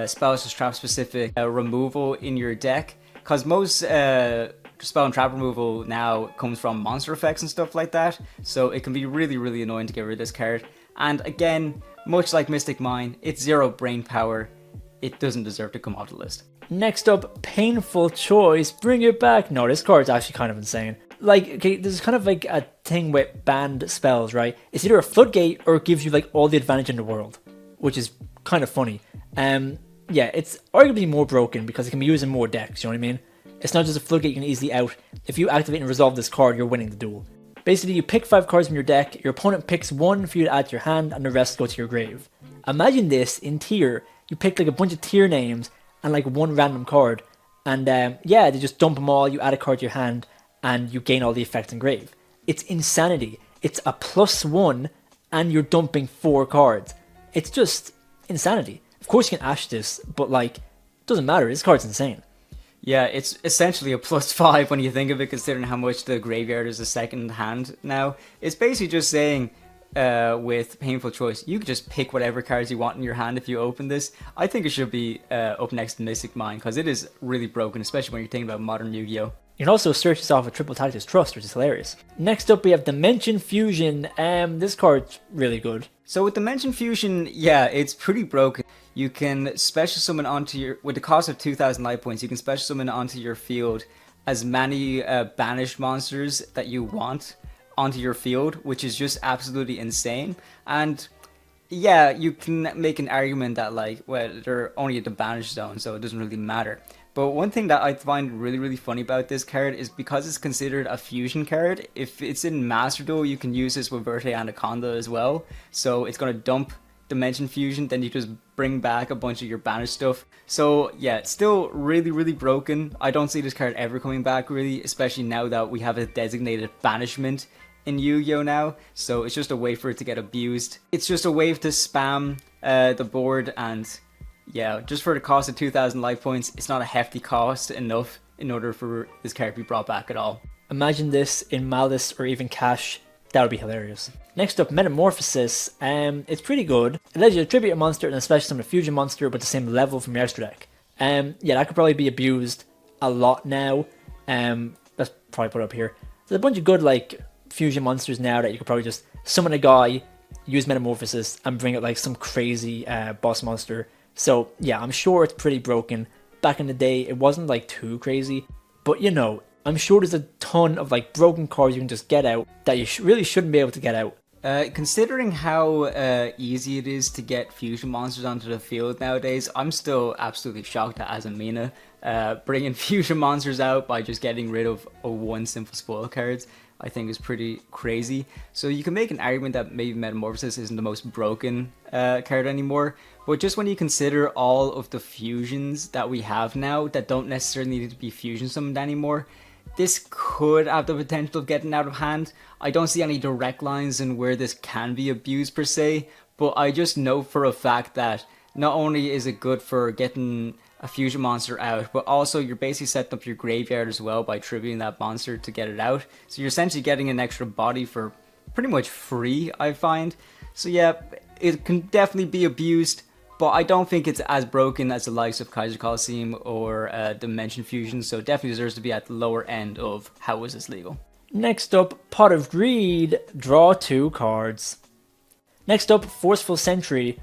spells and trap specific removal in your deck. Because most spell and trap removal now comes from monster effects and stuff like that, so it can be really, really annoying to get rid of this card. And again, much like Mystic Mine, it's zero brain power. It doesn't deserve to come off the list. Next up, Painful Choice, bring it back. No, this card's actually kind of insane. Like, okay, there's kind of like a thing with banned spells, right? It's either a floodgate or it gives you like all the advantage in the world, which is kind of funny. Yeah, it's arguably more broken because it can be used in more decks, you know what I mean? It's not just a floodgate you can easily out. If you activate and resolve this card, you're winning the duel. Basically, you pick 5 cards from your deck, your opponent picks 1 for you to add to your hand, and the rest go to your grave. Imagine this in tier. You pick like a bunch of tier names and like 1 random card, and yeah, they just dump them all, you add a card to your hand, and you gain all the effects in grave. It's insanity. It's a +1, and you're dumping 4 cards. It's just insanity. Of course you can Ash this, but like, it doesn't matter. This card's insane. Yeah, it's essentially a +5 when you think of it, considering how much the graveyard is a second hand now. It's basically just saying, with Painful Choice, you can just pick whatever cards you want in your hand if you open this. I think it should be up next to Mystic Mind, because it is really broken, especially when you're thinking about modern Yu-Gi-Oh! You can also search this off with Triple Tactics Trust, which is hilarious. Next up, we have Dimension Fusion. This card's really good. So with Dimension Fusion, yeah, it's pretty broken. You can special summon onto your, with the cost of 2,000 life points, you can special summon onto your field as many banished monsters that you want onto your field, which is just absolutely insane. And yeah, you can make an argument that like, well, they're only at the banished zone, so it doesn't really matter. But one thing that I find really funny about this card is because it's considered a fusion card, if it's in Master Duel, you can use this with Verte Anaconda as well. So it's going to dump Dimension Fusion, then you just bring back a bunch of your banished stuff. So yeah, it's still really broken. I don't see this card ever coming back really, especially now that we have a designated banishment in Yu-Gi-Oh! Now. So it's just a way for it to get abused. It's just a way to spam the board, and yeah, just for the cost of 2,000 life points, it's not a hefty cost enough in order for this card to be brought back at all. Imagine this in Malice or even Cash. That would be hilarious. Next up, Metamorphosis. It's pretty good. It allows you to tribute a monster and especially summon a fusion monster with the same level from your extra deck. Yeah, that could probably be abused a lot now. Let's probably put it up here. There's a bunch of good like fusion monsters now that you could probably just summon a guy, use Metamorphosis, and bring out like some crazy boss monster. So yeah, I'm sure it's pretty broken. Back in the day, it wasn't like too crazy, but you know, I'm sure there's a ton of like broken cards you can just get out that you really shouldn't be able to get out. Considering how easy it is to get fusion monsters onto the field nowadays, I'm still absolutely shocked at Azamina bringing fusion monsters out by just getting rid of one simple spoil cards. I think is pretty crazy. So you can make an argument that maybe Metamorphosis isn't the most broken card anymore, but just when you consider all of the fusions that we have now that don't necessarily need to be fusion summoned anymore, this could have the potential of getting out of hand. I don't see any direct lines in where this can be abused per se, but I just know for a fact that not only is it good for getting a fusion monster out, but also you're basically setting up your graveyard as well by tributing that monster to get it out. So you're essentially getting an extra body for pretty much free, I find. So yeah, it can definitely be abused, but I don't think it's as broken as the likes of Kaiser Coliseum or Dimension Fusion, so it definitely deserves to be at the lower end of how is this legal. Next up, Pot of Greed. Draw 2 cards. Next up, Forceful Sentry.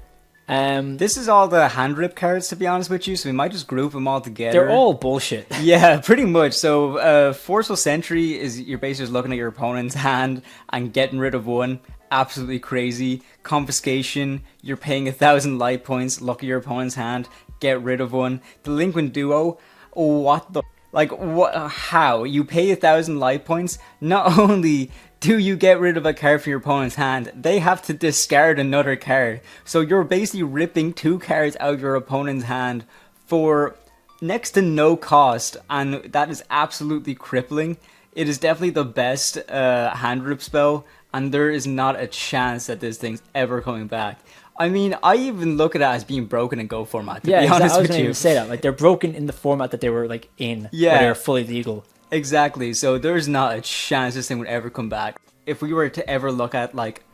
This is all the hand rip cards, to be honest with you, so we might just group them all together. They're all bullshit. Yeah, pretty much. So Forceful Sentry is you're basically just looking at your opponent's hand and getting rid of one. Absolutely crazy. Confiscation, you're paying 1,000 life points, look at your opponent's hand, get rid of one. Delinquent Duo, what the... Like, what? How? You pay 1,000 life points, not only do you get rid of a card from your opponent's hand, they have to discard another card. So you're basically ripping 2 cards out of your opponent's hand for next to no cost, and that is absolutely crippling. It is definitely the best hand rip spell, and there is not a chance that this thing's ever coming back. I mean, I even look at it as being broken in Go format, to be honest with you. I was going to even say that. Like, they're broken in the format that they were, like, in. Yeah. Where they're fully legal. Exactly. So there's not a chance this thing would ever come back. If we were to ever look at, like,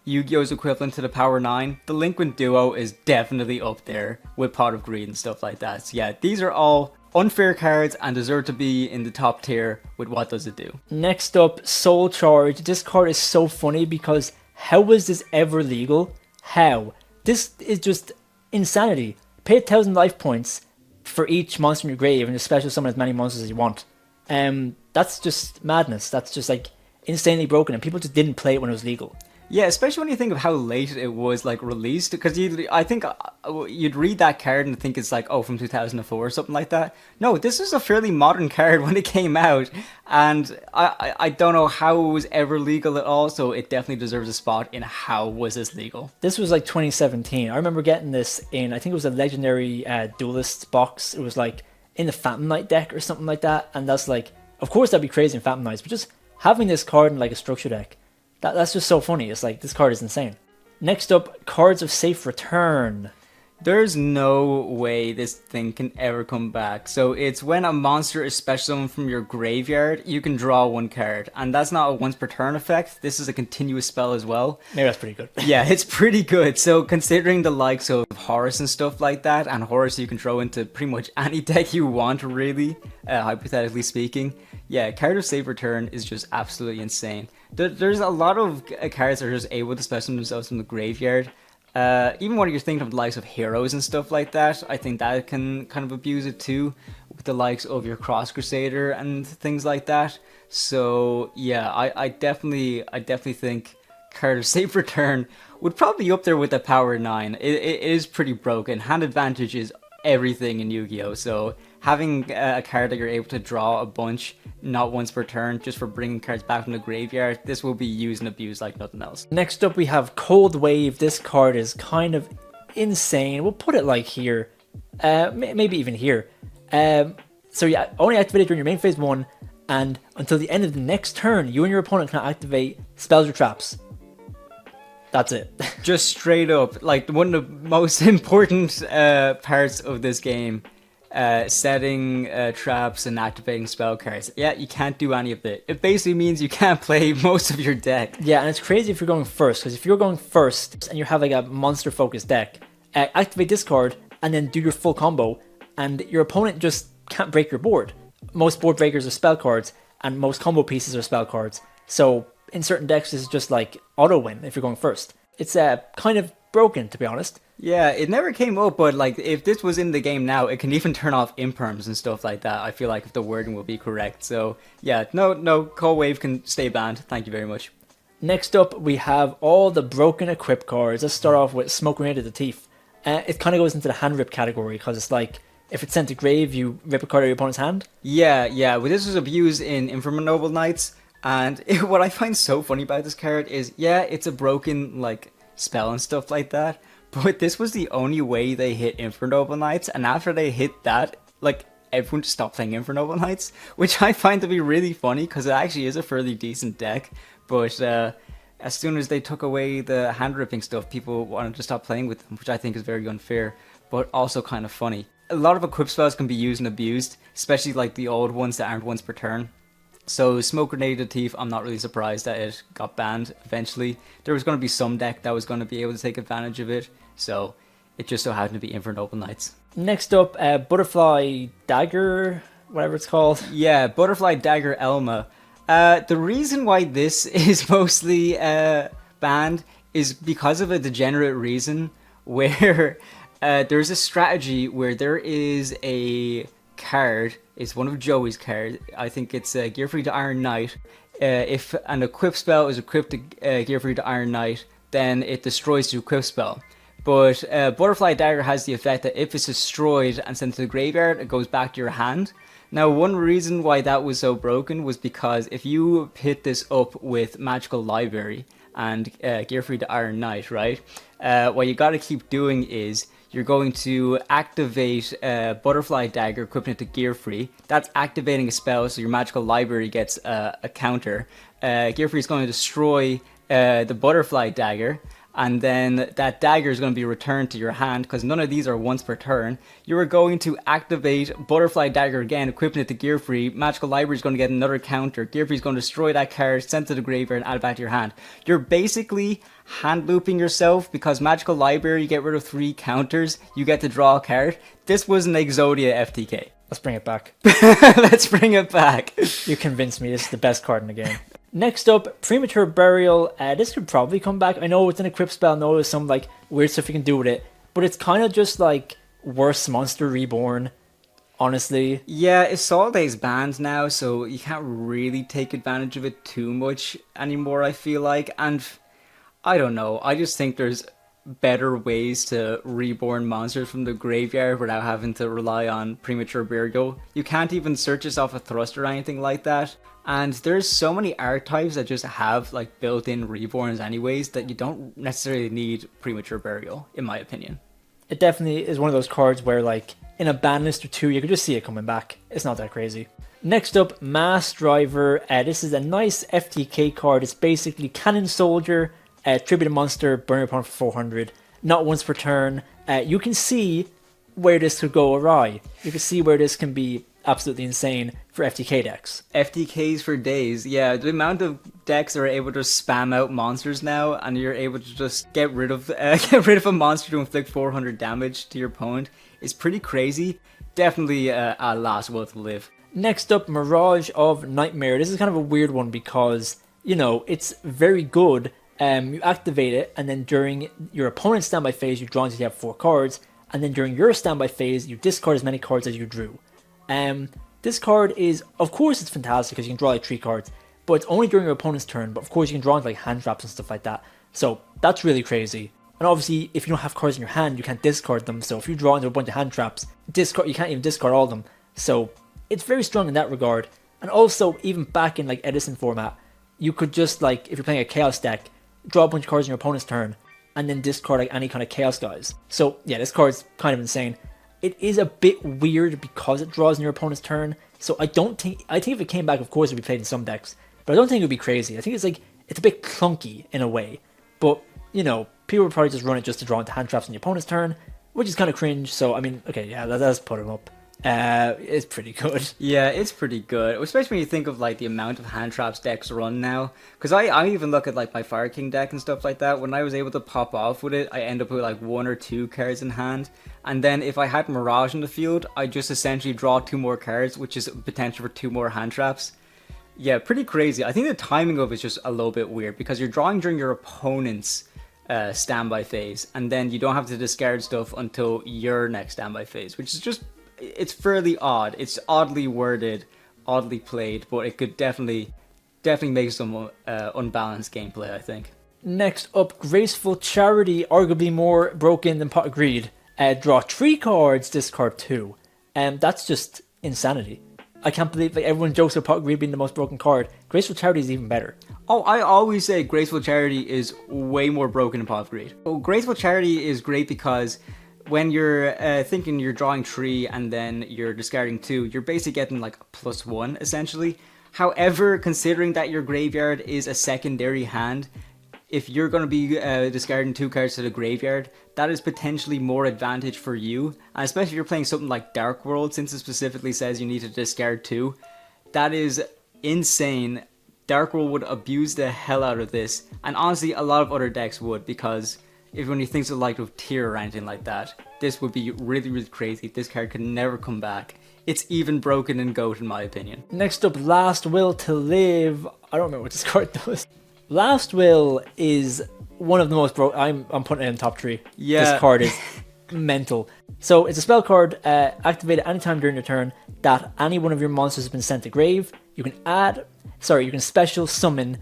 Yu-Gi-Oh's equivalent to the Power 9, Delinquent Duo is definitely up there with Pot of Greed and stuff like that. So yeah, these are all unfair cards and deserve to be in the top tier with what does it do. Next up, Soul Charge. This card is so funny because how was this ever legal? How? This is just insanity. Pay 1,000 life points for each monster in your grave and just special summon as many monsters as you want. That's just madness. That's just like insanely broken, and people just didn't play it when it was legal. Yeah, especially when you think of how late it was like released, because I think you'd read that card and think it's like, oh, from 2004 or something like that. No, this is a fairly modern card when it came out, and I don't know how it was ever legal at all, so it definitely deserves a spot in how was this legal. This was like 2017. I remember getting this in, I think it was a Legendary Duelist box. It was like in the Phantom Knight deck or something like that, and that's like, of course that'd be crazy in Phantom Knights, but just having this card in like a structure deck, that's just so funny. It's like, this card is insane. Next up, Cards of Safe Return. There's no way this thing can ever come back. So it's when a monster is special summoned from your graveyard, you can draw 1 card. And that's not a once per turn effect. This is a continuous spell as well. Maybe that's pretty good. Yeah, it's pretty good. So considering the likes of Horus and stuff like that, and Horus you can throw into pretty much any deck you want, really, hypothetically speaking. Yeah, Card of Safe Return is just absolutely insane. There's a lot of cards that are just able to special themselves from the graveyard. Even when you're thinking of the likes of heroes and stuff like that, I think that can kind of abuse it too, with the likes of your Cross Crusader and things like that. So yeah, I definitely think Card of Safe Return would probably be up there with the Power 9. It is pretty broken. Hand advantage is everything in Yu-Gi-Oh! So having a card that you're able to draw a bunch, not once per turn, just for bringing cards back from the graveyard, this will be used and abused like nothing else. Next up we have Cold Wave. This card is kind of insane. We'll put it like here, maybe even here. So yeah, only activated during your main phase 1, and until the end of the next turn, you and your opponent can activate spells or traps. That's it. Just straight up, like one of the most important parts of this game. Setting traps and activating spell cards. Yeah, you can't do any of it. It basically means you can't play most of your deck. Yeah, and it's crazy if you're going first, because if you're going first and you have like a monster focused deck, activate this card and then do your full combo, and your opponent just can't break your board. Most board breakers are spell cards, and most combo pieces are spell cards. So in certain decks, this is just like auto win if you're going first. It's kind of broken, to be honest. Yeah, it never came up, but like if this was in the game now, it can even turn off imperms and stuff like that. I feel like if the wording will be correct. So yeah, no, Cold Wave can stay banned. Thank you very much. Next up, we have all the broken equip cards. Let's start off with Smoke Grenade of the Teeth. It kind of goes into the hand rip category, because it's like, if it's sent to grave, you rip a card out of your opponent's hand. Yeah, well, this was abused in Infernal Knights, and what I find so funny about this card is, yeah, it's a broken like spell and stuff like that, but this was the only way they hit Infernal Knights, and after they hit that, like, everyone just stopped playing Infernal Knights, which I find to be really funny, because it actually is a fairly decent deck, but as soon as they took away the hand ripping stuff, people wanted to stop playing with them, which I think is very unfair, but also kind of funny. A lot of equip spells can be used and abused, especially like the old ones that aren't once per turn. So Smoke Grenade of the Teeth, I'm not really surprised that it got banned eventually. There was going to be some deck that was going to be able to take advantage of it, so it just so happened to be Infernal Knights. Next up, Butterfly Dagger, whatever it's called. Yeah, Butterfly Dagger Elma. The reason why this is mostly banned is because of a degenerate reason where there's a strategy where there is a card, it's one of Joey's cards, I think it's Gear Free to Iron Knight. If an equip spell is equipped to Gear Free to Iron Knight, then it destroys the equip spell. But Butterfly Dagger has the effect that if it's destroyed and sent to the graveyard, it goes back to your hand. Now, one reason why that was so broken was because if you pit this up with Magical Library and Gear Free to Iron Knight, right? What you gotta keep doing is you're going to activate Butterfly Dagger, equipping it to Gear Free. That's activating a spell, so your Magical Library gets a counter. Gear Free is going to destroy the Butterfly Dagger, and then that dagger is going to be returned to your hand, because none of these are once per turn. You are going to activate Butterfly Dagger again, equipping it to Gear Free. Magical Library is going to get another counter. Gear Free is going to destroy that card, send it to the graveyard, and add it back to your hand. You're basically hand looping yourself, because Magical Library, you get rid of 3 counters, you get to draw a card. This was an Exodia FTK. Let's bring it back. Let's bring it back. You convinced me, this is the best card in the game. Next up, Premature Burial. This could probably come back. I know it's an equip spell, I know there's some like weird stuff you can do with it, but it's kind of just like worse Monster Reborn, honestly. Yeah, Assault Day's banned now, so you can't really take advantage of it too much anymore, I feel like. And I don't know, I just think there's better ways to reborn monsters from the graveyard without having to rely on Premature Burial. You can't even search this off a thrust or anything like that. And there's so many archetypes that just have like built-in reborns anyways that you don't necessarily need Premature Burial, in my opinion. It definitely is one of those cards where like in a ban list or two you could just see it coming back. It's not that crazy. Next up, Mass Driver. This is a nice FTK card. It's basically Cannon Soldier, tribute a monster, burn your opponent for 400. Not once per turn. you can see where this could go awry. You can see where this can be absolutely insane for FTK decks. FTKs for days, yeah. The amount of decks that are able to spam out monsters now, and you're able to just get rid of a monster to inflict 400 damage to your opponent is pretty crazy. Definitely a last will to live. Next up, Mirage of Nightmare. This is kind of a weird one because, you know, it's very good. You activate it, and then during your opponent's standby phase, you draw until you have 4 cards, and then during your standby phase, you discard as many cards as you drew. This card is, of course, it's fantastic because you can draw like 3 cards, but it's only during your opponent's turn. But of course, you can draw into like hand traps and stuff like that. So that's really crazy. And obviously, if you don't have cards in your hand, you can't discard them. So if you draw into a bunch of hand traps, you can't even discard all of them. So it's very strong in that regard. And also, even back in like Edison format, you could just like, if you're playing a Chaos deck, draw a bunch of cards in your opponent's turn, and then discard like any kind of Chaos guys. So yeah, this card's kind of insane. It is a bit weird because it draws in your opponent's turn. So I think if it came back, of course, it would be played in some decks. But I don't think it would be crazy. I think it's a bit clunky in a way. But, you know, people would probably just run it just to draw into hand traps in your opponent's turn, which is kind of cringe. So, I mean, okay, yeah, let's put him up. It's pretty good. Yeah, it's pretty good, especially when you think of like the amount of hand traps decks run now. Because I even look at like my Fire King deck and stuff like that. When I was able to pop off with it, I end up with like 1 or 2 cards in hand. And then if I had Mirage in the field, I just essentially draw 2 more cards, which is potential for 2 more hand traps. Yeah, pretty crazy. I think the timing of it is just a little bit weird because you're drawing during your opponent's standby phase, and then you don't have to discard stuff until your next standby phase, which is just, it's fairly odd. It's oddly worded, oddly played, but it could definitely make some unbalanced gameplay, I think. Next up, Graceful Charity, arguably more broken than Pot of Greed. Draw 3 cards, discard 2. That's just insanity. I can't believe, like, everyone jokes about Pot of Greed being the most broken card. Graceful Charity is even better. Oh, I always say Graceful Charity is way more broken than Pot of Greed. Well, Graceful Charity is great because when you're thinking you're drawing 3 and then you're discarding 2, you're basically getting like a +1 essentially. However, considering that your graveyard is a secondary hand, if you're going to be discarding 2 cards to the graveyard, that is potentially more advantage for you. And especially if you're playing something like Dark World, since it specifically says you need to discard 2. That is insane. Dark World would abuse the hell out of this. And honestly, a lot of other decks would, because if when you think of like of tier or anything like that, this would be really, really crazy. This card could never come back. It's even broken in GOAT in my opinion. Next up, Last Will to Live. I don't remember what this card does. Last Will is one of the most broken. I'm putting it in top 3. Yeah. This card is mental. So it's a spell card, activated anytime during your turn that any one of your monsters has been sent to grave. You can special summon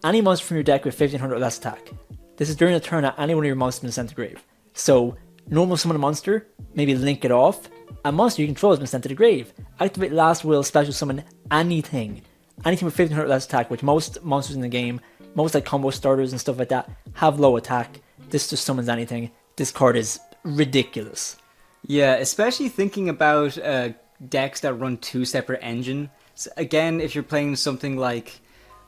any monster from your deck with 1500 or less attack. This is during the turn that any one of your monsters has been sent to grave. So normal summon a monster, maybe link it off. A monster you control has been sent to the grave. Activate Last Will, special summon anything. Anything with 1500 or less attack, which most monsters in the game, most like combo starters and stuff like that, have low attack. This just summons anything. This card is ridiculous. Yeah, especially thinking about decks that run 2 separate engines. Again, if you're playing something like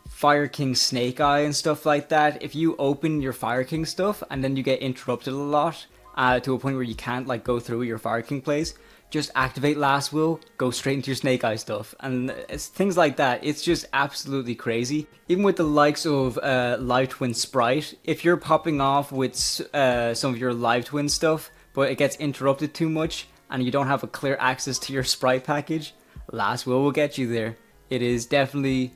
Fire King Snake Eye and stuff like that, if you open your Fire King stuff and then you get interrupted a lot to a point where you can't like go through your Fire King plays, just activate Last Will, go straight into your Snake Eye stuff, and it's things like that. It's just absolutely crazy. Even with the likes of Live Twin Sprite, if you're popping off with some of your Live Twin stuff, but it gets interrupted too much and you don't have a clear access to your Sprite package, Last Will get you there. It is definitely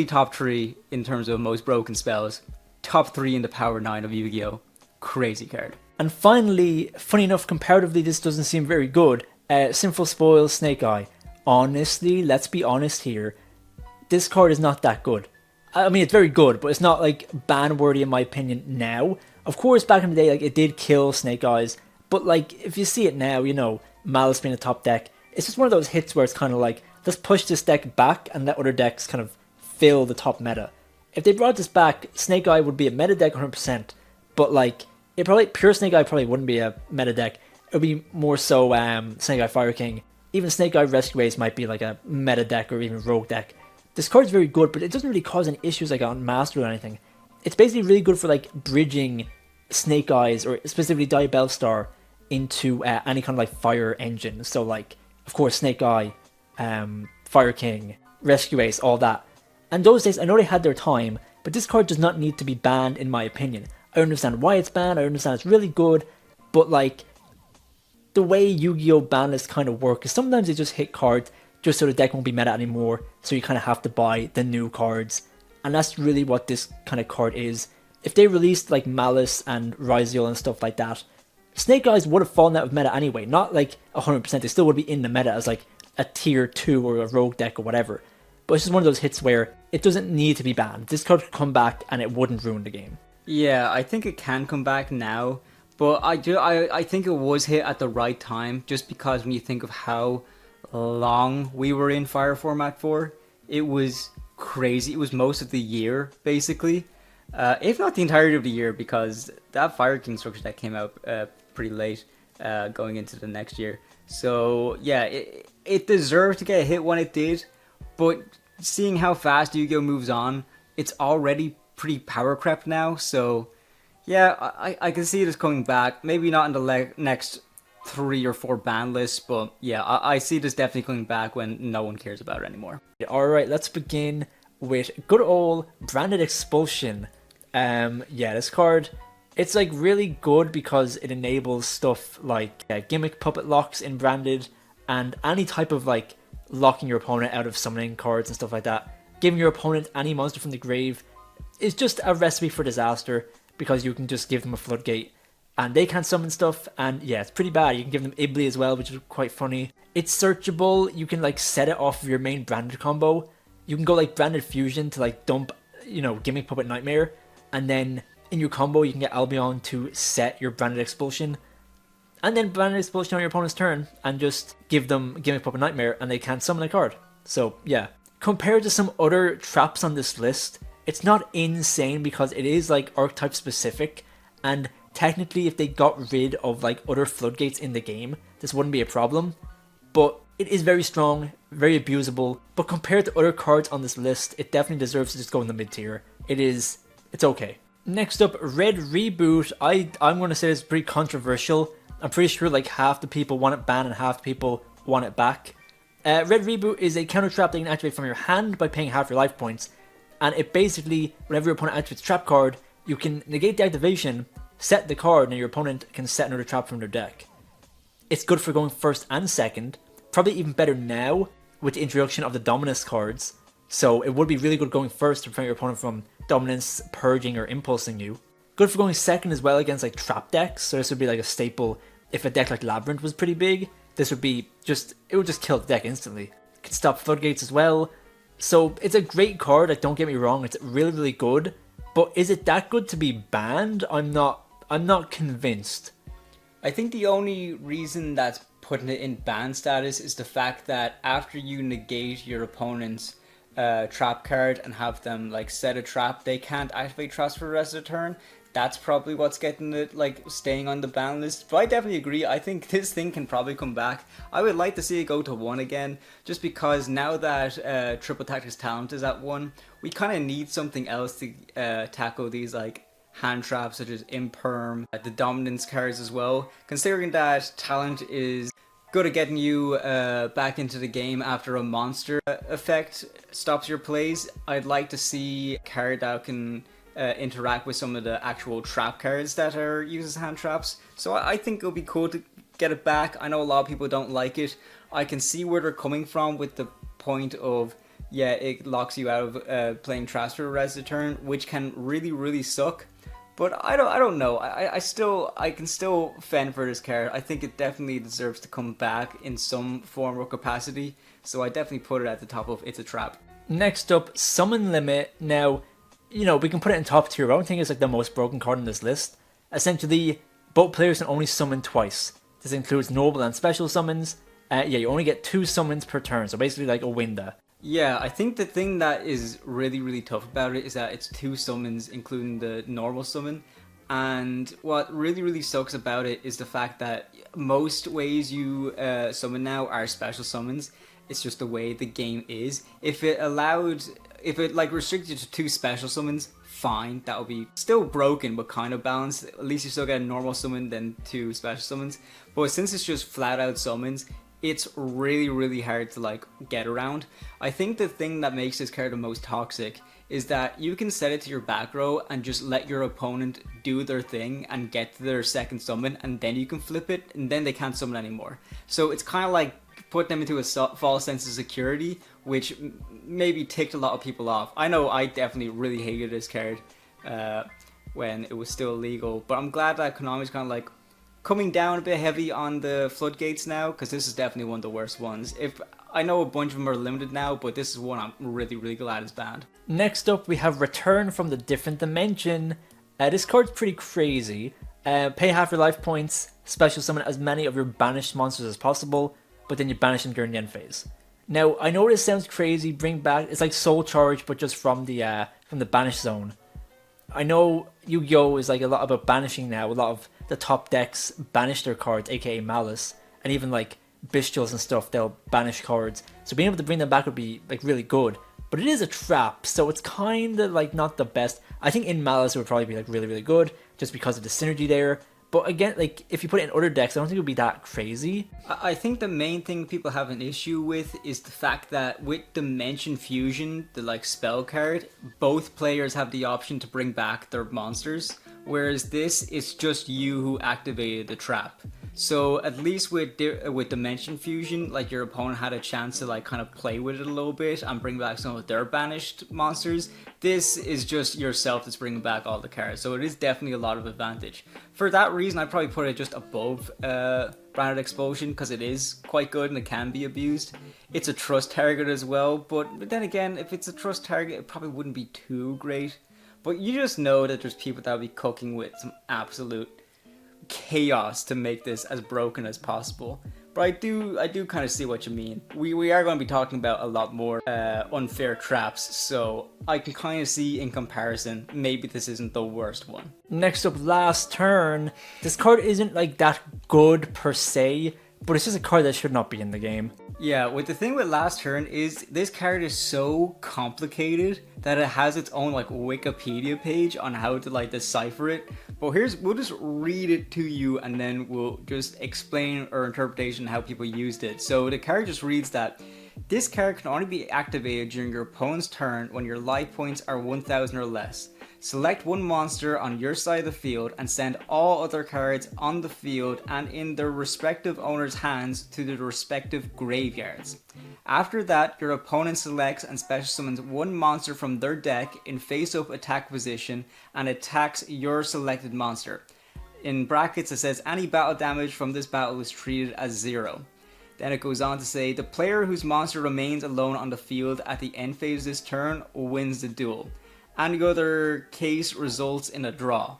top 3 in terms of most broken spells. Top 3 in the Power 9 of Yu-Gi-Oh! Crazy card. And finally, funny enough, comparatively this doesn't seem very good. Sinful Spoil, Snake Eye. Honestly, let's be honest here. This card is not that good. I mean, it's very good, but it's not like ban-worthy in my opinion now. Of course, back in the day, like it did kill Snake Eyes. But like, if you see it now, you know, Malice being a top deck, it's just one of those hits where it's kind of like, let's push this deck back and let other decks kind of fill the top meta. If they brought this back, Snake Eye would be a meta deck 100%. But like, pure Snake Eye probably wouldn't be a meta deck. It would be more so Snake Eye Fire King. Even Snake Eye Rescue Ace might be like a meta deck or even rogue deck. This card's very good, but it doesn't really cause any issues like on Master or anything. It's basically really good for like bridging Snake Eyes, or specifically Diabellstar, into any kind of like fire engine. So like, of course, Snake Eye, Fire King, Rescue Ace, all that. And those days, I know they had their time, but this card does not need to be banned in my opinion. I understand why it's banned, I understand it's really good, but like, the way Yu-Gi-Oh! Ban lists kind of work is sometimes they just hit cards just so the deck won't be meta anymore, so you kind of have to buy the new cards. And that's really what this kind of card is. If they released like Malice and Ryziel and stuff like that, Snake Eyes would have fallen out of meta anyway. Not like 100%, they still would be in the meta as like a tier 2 or a rogue deck or whatever. But it's just one of those hits where it doesn't need to be banned. This card could come back and it wouldn't ruin the game. Yeah, I think it can come back now, but I think it was hit at the right time, just because when you think of how long we were in Fire format for, it was crazy. It was most of the year, basically, if not the entirety of the year, because that Fire King structure that came out pretty late, going into the next year. So yeah, it deserved to get a hit when it did, but seeing how fast Yu-Gi-Oh moves on, it's already pretty power crept now. So yeah, I can see this coming back. Maybe not in the next 3 or 4 ban lists, but yeah, I see this definitely coming back when no one cares about it anymore. Alright, let's begin with good old Branded Expulsion. Yeah, this card, it's like really good because it enables stuff like gimmick puppet locks in Branded, and any type of like locking your opponent out of summoning cards and stuff like that. Giving your opponent any monster from the grave is just a recipe for disaster, because you can just give them a floodgate and they can't summon stuff, and yeah, it's pretty bad. You can give them Ibli as well, which is quite funny. It's searchable. You can like set it off of your main Branded combo. You can go like Branded Fusion to like dump, Gimmick Puppet Nightmare, and then in your combo you can get Albion to set your Branded Expulsion, and then Branded Expulsion on your opponent's turn and just give them Gimmick Puppet Nightmare and they can't summon a card. So yeah, compared to some other traps on this list, it's not insane because it is like archetype specific, and technically if they got rid of like other floodgates in the game, this wouldn't be a problem. But it is very strong, very abusable, but compared to other cards on this list, it definitely deserves to just go in the mid tier. It's okay. Next up, Red Reboot. I'm going to say it's pretty controversial. I'm pretty sure like half the people want it banned and half the people want it back. Red Reboot is a counter trap that you can activate from your hand by paying half your life points. And it basically, whenever your opponent activates a trap card, you can negate the activation, set the card, and your opponent can set another trap from their deck. It's good for going first and second, probably even better now with the introduction of the Dominance cards. So it would be really good going first to prevent your opponent from Dominance, Purging, or Impulsing you. Good for going second as well against like trap decks, so this would be like a staple. If a deck like Labyrinth was pretty big, this would be it would just kill the deck instantly. It can stop floodgates as well. So it's a great card, like don't get me wrong, it's really, really good. But is it that good to be banned? I'm not convinced. I think the only reason that's putting it in ban status is the fact that after you negate your opponent's trap card and have them like set a trap, they can't activate traps for the rest of the turn. That's probably what's getting it like staying on the ban list. But I definitely agree. I think this thing can probably come back. I would like to see it go to 1 again, just because now that Triple Tactics Talent is at 1, we kind of need something else to tackle these like hand traps such as Imperm, the Dominance cards as well. Considering that Talent is good at getting you back into the game after a monster effect stops your plays, I'd like to see a card that can interact with some of the actual trap cards that are used as hand traps. So I think it'll be cool to get it back. I know a lot of people don't like it. I can see where they're coming from with the point of, yeah, it locks you out of playing traps for the rest of the turn, which can really, really suck. But I don't know. I can still fend for this card. I think it definitely deserves to come back in some form or capacity. So I definitely put it at the top of It's a Trap. Next up, Summon Limit. Now, we can put it in top tier, but I don't think it's like the most broken card on this list. Essentially, both players can only summon twice. This includes normal and special summons. Yeah, you only get 2 summons per turn, so basically like a Winda. Yeah, I think the thing that is really, really tough about it is that it's 2 summons, including the normal summon. And what really, really sucks about it is the fact that most ways you summon now are special summons. It's just the way the game is. If it allowed if it like restricted to 2 special summons, fine, that would be still broken but kind of balanced. At least you still get a normal summon than 2 special summons. But since it's just flat out summons, it's really hard to like get around. I think the thing that makes this card the most toxic is that you can set it to your back row and just let your opponent do their thing and get to their second summon, and then you can flip it and then they can't summon anymore. So it's kind of like put them into a false sense of security, which maybe ticked a lot of people off. I know I definitely really hated this card when it was still illegal, but I'm glad that Konami's kind of like coming down a bit heavy on the floodgates now, because this is definitely one of the worst ones. If I know a bunch of them are limited now, but this is one I'm really glad is banned. Next up, we have Return from the Different Dimension. This card's pretty crazy. Pay half your life points, special summon as many of your banished monsters as possible, but then you banish them during the end phase. Now, I know this sounds crazy, bring back, it's like Soul Charge, but just from the banish zone. I know Yu-Gi-Oh! Is like a lot about banishing now. A lot of the top decks banish their cards, aka Malice, and even like Bestials and stuff, they'll banish cards. So being able to bring them back would be like really good. But it is a trap, so it's kind of like not the best. I think in Malice it would probably be like really good, just because of the synergy there. But again, like if you put it in other decks, I don't think it would be that crazy. I think the main thing people have an issue with is the fact that with Dimension Fusion, the like spell card, both players have the option to bring back their monsters. Whereas this, it's just you who activated the trap. So at least with Dimension Fusion, like your opponent had a chance to like kind of play with it a little bit and bring back some of their banished monsters. This is just yourself that's bringing back all the cards, so it is definitely a lot of advantage. For that reason, I'd probably put it just above Branded Explosion, because it is quite good and it can be abused. It's a trust target as well, but then again, if it's a trust target, it probably wouldn't be too great. But you just know that there's people that will be cooking with some absolute chaos to make this as broken as possible. But I do kind of see what you mean. We are going to be talking about a lot more unfair traps, so I can kind of see in comparison, maybe this isn't the worst one. Next up, Last Turn. This card isn't like that good per se, but it's just a card that should not be in the game. Yeah, with the thing with Last Turn is this card is so complicated that it has its own like Wikipedia page on how to like decipher it. But we'll just read it to you and then we'll just explain our interpretation how people used it. So the card just reads that this card can only be activated during your opponent's turn when your life points are 1000 or less. Select one monster on your side of the field and send all other cards on the field and in their respective owner's hands to the respective graveyards. After that, your opponent selects and special summons one monster from their deck in face-up attack position and attacks your selected monster. In brackets it says any battle damage from this battle is treated as 0. Then it goes on to say the player whose monster remains alone on the field at the end phase of this turn wins the duel. Any other case results in a draw.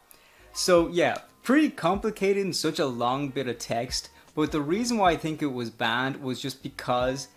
So yeah, pretty complicated and such a long bit of text, but the reason why I think it was banned was just because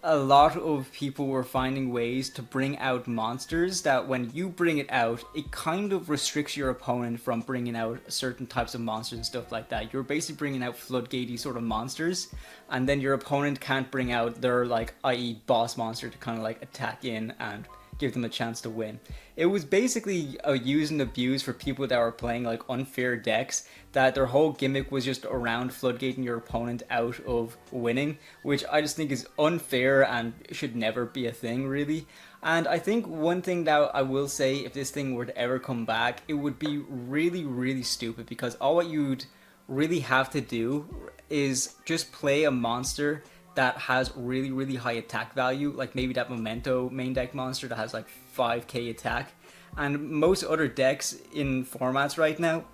a lot of people were finding ways to bring out monsters that when you bring it out, it kind of restricts your opponent from bringing out certain types of monsters and stuff like that. You're basically bringing out floodgatey sort of monsters, and then your opponent can't bring out their like, i.e. boss monster to kind of like attack in and give them a chance to win. It was basically a use and abuse for people that were playing like unfair decks, that their whole gimmick was just around floodgating your opponent out of winning, which I just think is unfair and should never be a thing really. And I think one thing that I will say, if this thing were to ever come back, it would be really stupid, because all what you'd really have to do is just play a monster that has really high attack value, like maybe that Memento main deck monster that has like 5k attack. And most other decks in formats right now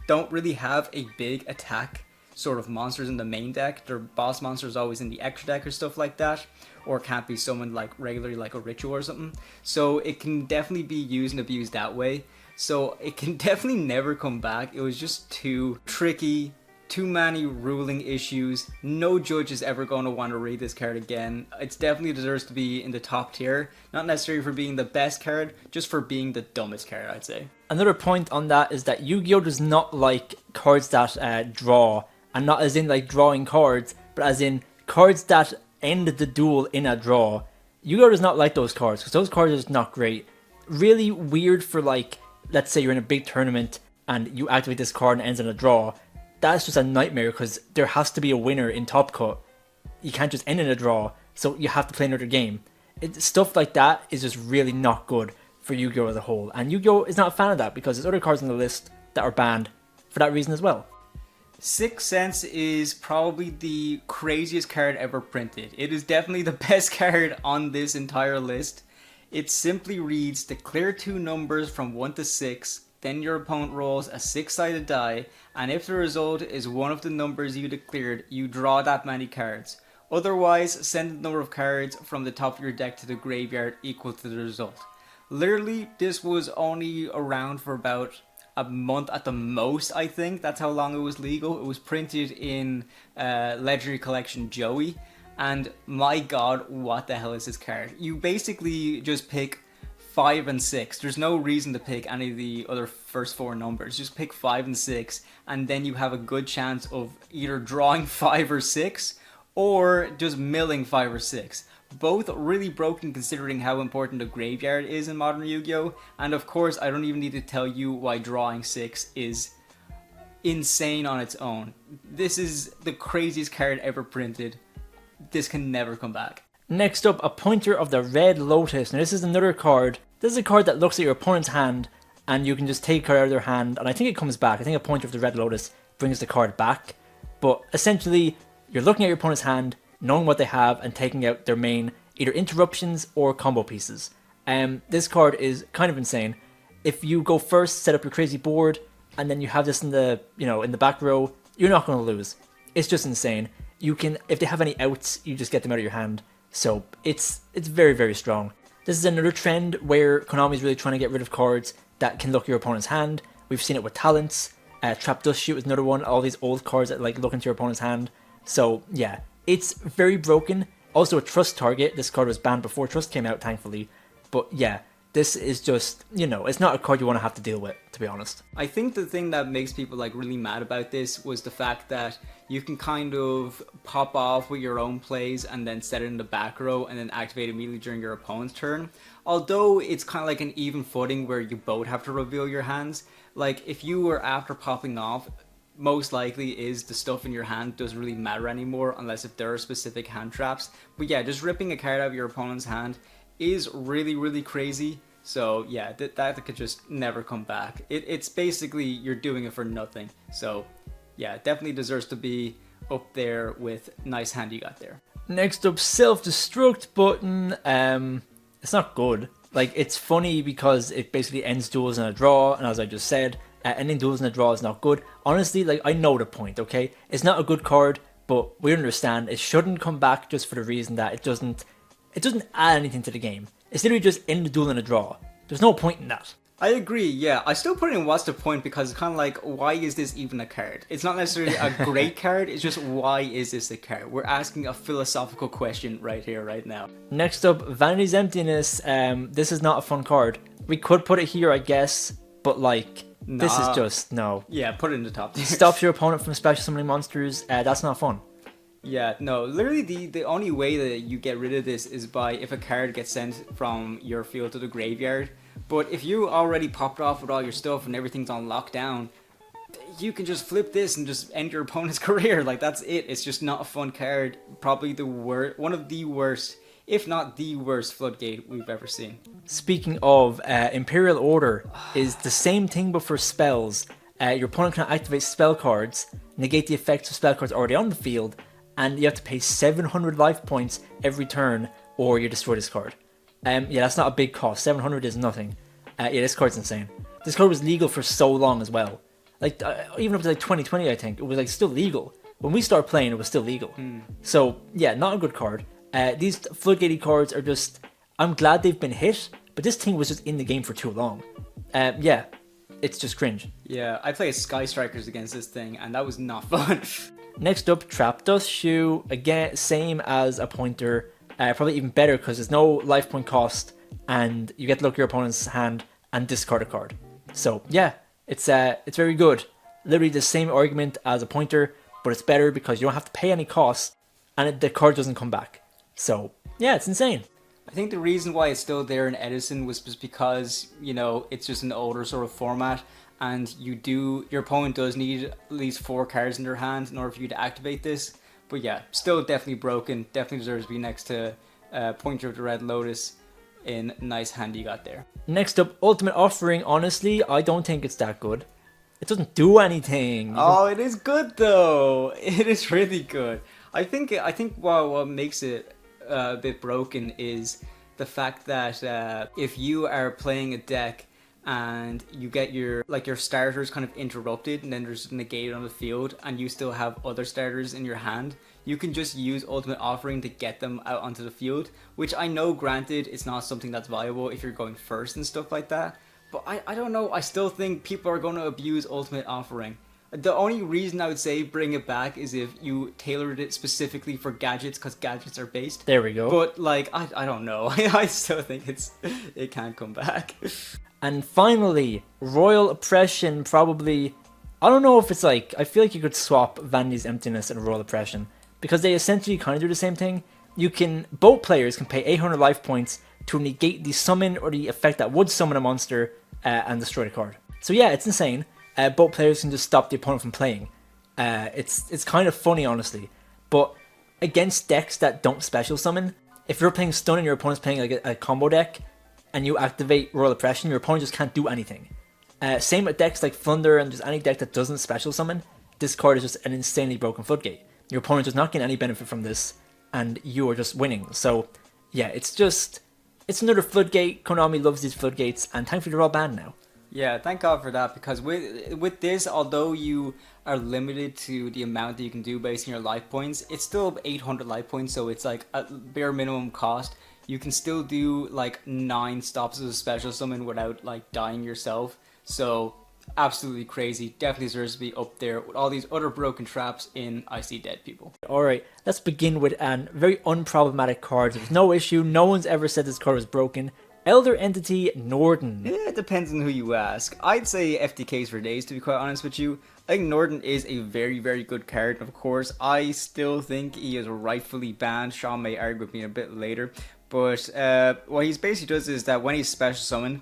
don't really have a big attack sort of monsters in the main deck. Their boss monster is always in the extra deck or stuff like that, or can't be summoned like regularly like a ritual or something. So it can definitely be used and abused that way. So it can definitely never come back. It was just too tricky, too many ruling issues. No judge is ever going to want to read this card again. It definitely deserves to be in the top tier, not necessarily for being the best card, just for being the dumbest card, I'd say. Another point on that is that Yu-Gi-Oh! Does not like cards that draw, and not as in like drawing cards, but as in cards that end the duel in a draw. Yu-Gi-Oh does not like those cards because those cards are just not great. Really weird for like, let's say you're in a big tournament and you activate this card and it ends in a draw. That's just a nightmare because there has to be a winner in Top Cut. You can't just end in a draw, so you have to play another game. Stuff like that is just really not good for Yu-Gi-Oh as a whole, and Yu-Gi-Oh is not a fan of that because there's other cards on the list that are banned for that reason as well. Sixth Sense is probably the craziest card ever printed. It is definitely the best card on this entire list. It simply reads, declare 2 numbers from 1 to 6, then your opponent rolls a 6-sided die, and if the result is one of the numbers you declared, you draw that many cards. Otherwise, send the number of cards from the top of your deck to the graveyard equal to the result. Literally, this was only around for about a month at the most, I think. That's how long it was legal. It was printed in Legendary Collection Joey. And my god, what the hell is this card? You basically just pick 5 and 6. There's no reason to pick any of the other first 4 numbers. Just pick 5 and 6, and then you have a good chance of either drawing 5 or 6, or just milling 5 or 6. Both really broken considering how important the graveyard is in modern Yu-Gi-Oh! And of course, I don't even need to tell you why drawing 6 is insane on its own. This is the craziest card ever printed. This can never come back. Next up, a pointer of the Red Lotus. Now this is another card. This is a card that looks at your opponent's hand and you can just take a card out of their hand, and I think it comes back. I think a pointer of the Red Lotus brings the card back. But essentially, you're looking at your opponent's hand, knowing what they have, and taking out their main either interruptions or combo pieces. This card is kind of insane. If you go first, set up your crazy board, and then you have this in the in the back row, you're not going to lose. It's just insane. You can, if they have any outs, you just get them out of your hand. So it's very, very strong. This is another trend where Konami's really trying to get rid of cards that can look at your opponent's hand. We've seen it with talents. Trap Dust Shoot is another one. All these old cards that like look into your opponent's hand. So yeah, it's very broken. Also a Trust target. This card was banned before Trust came out, thankfully. But yeah, this is just, it's not a card you want to have to deal with, to be honest. I think the thing that makes people like really mad about this was the fact that you can kind of pop off with your own plays and then set it in the back row and then activate immediately during your opponent's turn. Although it's kind of like an even footing where you both have to reveal your hands. Like if you were after popping off, most likely is the stuff in your hand doesn't really matter anymore unless if there are specific hand traps. But yeah, just ripping a card out of your opponent's hand is really, really crazy. So yeah, that could just never come back. It's basically you're doing it for nothing. So yeah, definitely deserves to be up there with nice hand you got there. Next up, self-destruct button. It's not good. Like, it's funny because it basically ends duels in a draw, and as I just said, ending duels in a draw is not good. Honestly, like, I know the point, okay? It's not a good card, but we understand it shouldn't come back just for the reason that it doesn't add anything to the game. It's literally just end the duel in a draw. There's no point in that. I agree, yeah. I still put in what's the point because it's kind of like, why is this even a card? It's not necessarily a great card, it's just why is this a card? We're asking a philosophical question right here, right now. Next up, Vanity's Emptiness. This is not a fun card. We could put it here, I guess, but like, this is just, no. Yeah, put it in the top tier. Stops your opponent from special summoning monsters. That's not fun. Yeah, no, literally the only way that you get rid of this is by if a card gets sent from your field to the graveyard. But if you already popped off with all your stuff and everything's on lockdown, you can just flip this and just end your opponent's career. Like, that's it. It's just not a fun card. Probably the worst, one of the worst, if not the worst floodgate we've ever seen. Speaking of, Imperial Order is the same thing but for spells. Your opponent can activate spell cards, negate the effects of spell cards already on the field, and you have to pay 700 life points every turn or you destroy this card. Yeah, that's not a big cost. 700 is nothing. Yeah, this card's insane. This card was legal for so long as well. Like, even up to like 2020, I think, it was like still legal. When we started playing, it was still legal. So, yeah, not a good card. These floodgatey cards are just, I'm glad they've been hit, but this thing was just in the game for too long. Yeah, it's just cringe. Yeah, I played Sky Strikers against this thing, and that was not fun. Next up, Trap Dust Shoe. Again, same as a pointer. Probably even better because there's no life point cost and you get to look at your opponent's hand and discard a card. So yeah, it's very good. Literally the same argument as a pointer, but it's better because you don't have to pay any cost and the card doesn't come back. So yeah, it's insane. I think the reason why it's still there in Edison was just because, you know, it's just an older sort of format, and your opponent does need at least 4 cards in their hand in order for you to activate this. But yeah, still definitely broken. Definitely deserves to be next to Pointer of the Red Lotus in nice hand you got there. Next up, Ultimate Offering. Honestly, I don't think it's that good. It doesn't do anything. Oh, it is good though. It is really good. I think what makes it a bit broken is the fact that if you are playing a deck and you get your starters kind of interrupted and then there's negated on the field and you still have other starters in your hand, you can just use Ultimate Offering to get them out onto the field, which I know, granted, it's not something that's viable if you're going first and stuff like that, but I don't know, I still think people are going to abuse Ultimate Offering. The only reason I would say bring it back is if you tailored it specifically for gadgets, because gadgets are based. There we go. But like, I don't know. I still think it can't come back. And finally, Royal Oppression. Probably, I don't know if it's like, I feel like you could swap Vanity's Emptiness and Royal Oppression, because they essentially kind of do the same thing. Both players can pay 800 life points to negate the summon or the effect that would summon a monster and destroy the card. So yeah, it's insane. Both players can just stop the opponent from playing. It's kind of funny, honestly. But against decks that don't special summon, if you're playing Stun and your opponent's playing like a combo deck, and you activate Royal Oppression, your opponent just can't do anything. Same with decks like Thunder and just any deck that doesn't special summon, this card is just an insanely broken floodgate. Your opponent does not get any benefit from this, and you are just winning. So yeah, it's another floodgate. Konami loves these floodgates, and thankfully they're all banned now. Yeah, thank God for that, because with this, although you are limited to the amount that you can do based on your life points, it's still 800 life points, so it's like a bare minimum cost. You can still do like 9 stops as a special summon without like dying yourself. So absolutely crazy. Definitely deserves to be up there with all these other broken traps in I See Dead People. Alright, let's begin with a very unproblematic card. There's no issue. No one's ever said this card was broken. Elder Entity Norden. Yeah, it depends on who you ask. I'd say FTKs for days, to be quite honest with you. I think Norden is a very, very good card. Of course, I still think he is rightfully banned. Sean may argue with me a bit later. But what he basically does is that when he's special summoned,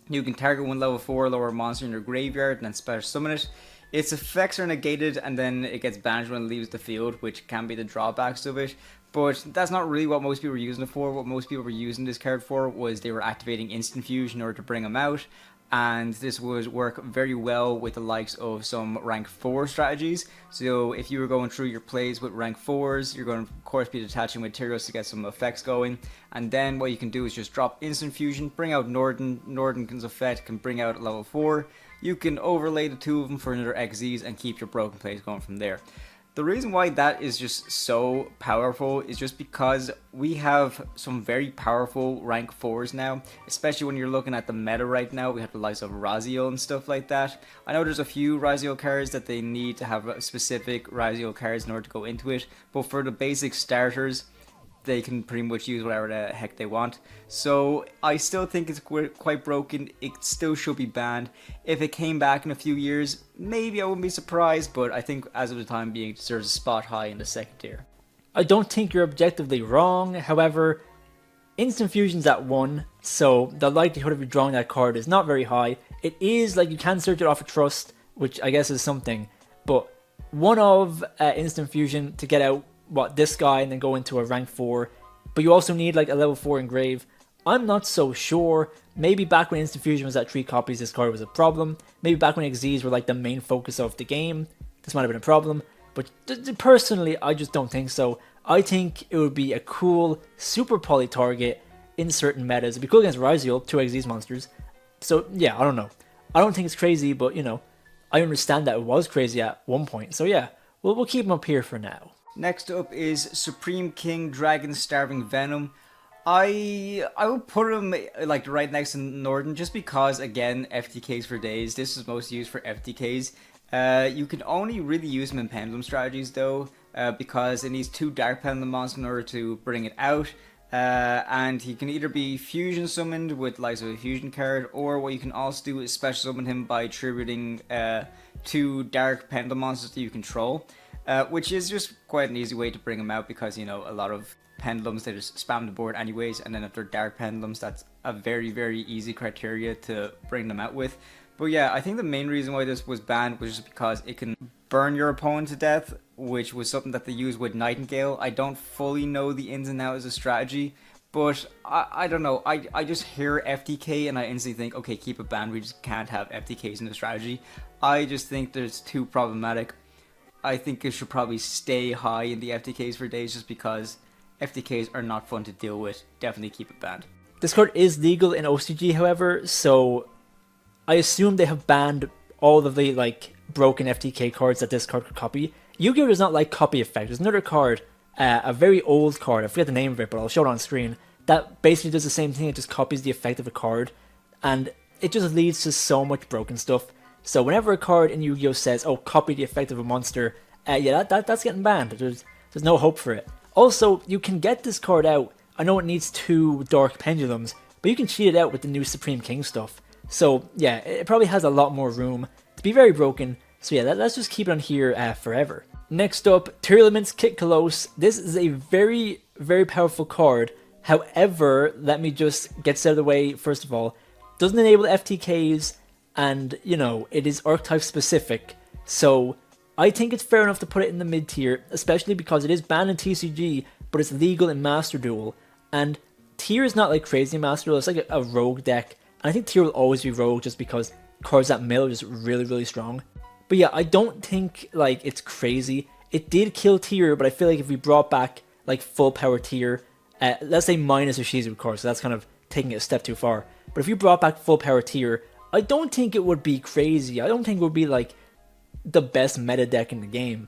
you can target one level 4 lower monster in your graveyard and then special summon it. Its effects are negated and then it gets banished when it leaves the field, which can be the drawbacks of it. But that's not really what most people were using it for. What most people were using this card for was they were activating Instant Fusion in order to bring him out. And this would work very well with the likes of some rank 4 strategies. So if you were going through your plays with rank 4s, you're going to of course be detaching materials to get some effects going. And then what you can do is just drop Instant Fusion, bring out Norden. Norden's effect can bring out level 4. You can overlay the 2 of them for another XYZs and keep your broken plays going from there. The reason why that is just so powerful is just because we have some very powerful rank 4s now, especially when you're looking at the meta right now. We have the likes of Raziel and stuff like that. I know there's a few Raziel cards that they need to have specific Raziel cards in order to go into it, but for the basic starters, they can pretty much use whatever the heck they want. So I still think it's quite broken. It still should be banned. If it came back in a few years, maybe I wouldn't be surprised, but I think as of the time being, it deserves a spot high in the second tier. I don't think you're objectively wrong. However, Instant Fusion's at 1, so the likelihood of you drawing that card is not very high. It is like you can search it off a trust, which I guess is something, but 1 of Instant Fusion to get out this guy and then go into a rank 4, but you also need like a level 4 engrave. I'm not so sure. Maybe back when Instant Fusion was at 3 copies, this card was a problem. Maybe back when XYZs were like the main focus of the game, this might have been a problem. But personally, I just don't think so. I think it would be a cool super poly target in certain metas. It'd be cool against Raziel, 2 XYZ monsters. So yeah, I don't know. I don't think it's crazy, but you know, I understand that it was crazy at one point. So yeah, we'll keep him up here for now. Next up is Supreme King Dragon Starving Venom. I would put him like right next to Norden just because, again, FTKs for days. This is mostly used for FTKs. You can only really use him in Pendulum strategies though, because it needs 2 Dark Pendulum monsters in order to bring it out. And he can either be fusion summoned with like a fusion card, or what you can also do is special summon him by attributing 2 Dark Pendulum monsters that you control. which is just quite an easy way to bring them out because, you know, a lot of pendulums, they just spam the board anyways, and then if they're dark pendulums, that's a very, very easy criteria to bring them out with. But yeah, I think the main reason why this was banned was just because it can burn your opponent to death, which was something that they used with Nightingale. I don't fully know the ins and outs of strategy, but I don't know. I just hear FTK and I instantly think, okay, keep it banned. We just can't have FTKs in the strategy. I just think there's too problematic. I think it should probably stay high in the FTKs for days just because FTKs are not fun to deal with. Definitely keep it banned. This card is legal in OCG, however, so I assume they have banned all of the like broken FTK cards that this card could copy. Yu-Gi-Oh does not like copy effect. There's another card, a very old card, I forget the name of it, but I'll show it on screen, that basically does the same thing. It just copies the effect of a card, and it just leads to so much broken stuff. So whenever a card in Yu-Gi-Oh says, oh, copy the effect of a monster, yeah, that's getting banned. There's no hope for it. Also, you can get this card out. I know it needs 2 Dark Pendulums, but you can cheat it out with the new Supreme King stuff. So yeah, it probably has a lot more room to be very broken. So yeah, let's just keep it on here forever. Next up, Tearlament's Kitkalos. This is a very, very powerful card. However, let me just get this out of the way first of all. Doesn't enable FTKs, and you know, it is archetype specific. So I think it's fair enough to put it in the mid tier, especially because it is banned in TCG, but it's legal in Master Duel. And tier is not like crazy in Master Duel, it's like a rogue deck. And I think tier will always be rogue just because cards that mill are just really, really strong. But yeah, I don't think like it's crazy. It did kill tier, but I feel like if we brought back like full power tier, let's say minus Ushizu of course, so that's kind of taking it a step too far. But if you brought back full power tier, I don't think it would be crazy. I don't think it would be like the best meta deck in the game.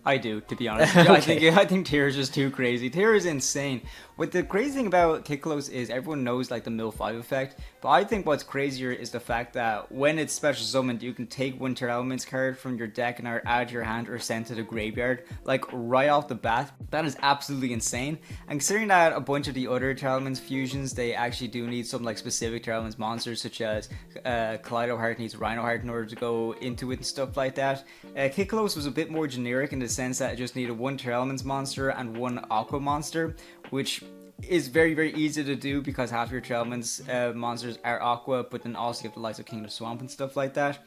I do, to be honest. Okay. I think tier is just too crazy. Tier is insane. What the crazy thing about Kitkalos is everyone knows like the mill 5 effect, but I think what's crazier is the fact that when it's special summoned, you can take Winter Elements card from your deck and add to your hand or send to the graveyard, like right off the bat. That is absolutely insane. And considering that a bunch of the other Tear Elements fusions, they actually do need some like specific Tear Elements monsters, such as Kaleido Heart needs Rhino Heart in order to go into it and stuff like that. Kitkalos was a bit more generic in the sense that it just needed 1 Tear Elements monster and 1 Aqua monster, which is very, very easy to do because half your Tear Elements monsters are Aqua, but then also you have the likes of Kingdom Swamp and stuff like that.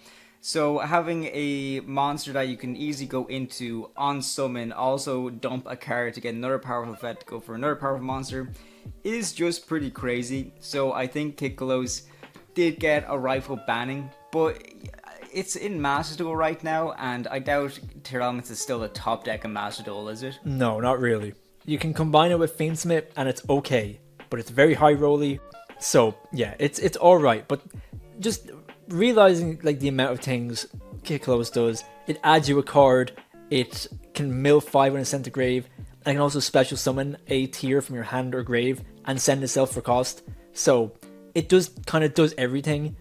So having a monster that you can easily go into on summon, also dump a card to get another powerful effect to go for another powerful monster, is just pretty crazy. So I think Kitkalos did get a rightful banning, but it's in Master Duel right now, and I doubt Tear Elements is still the top deck in Master Duel, is it? No, not really. You can combine it with Fiendsmith and it's okay, but it's very high rolly. So yeah, it's alright, but just realizing like the amount of things Kitkalos does, it adds you a card, it can mill 5 when it's sent to grave, and it can also special summon a tier from your hand or grave and send itself for cost. So it just kind of does everything,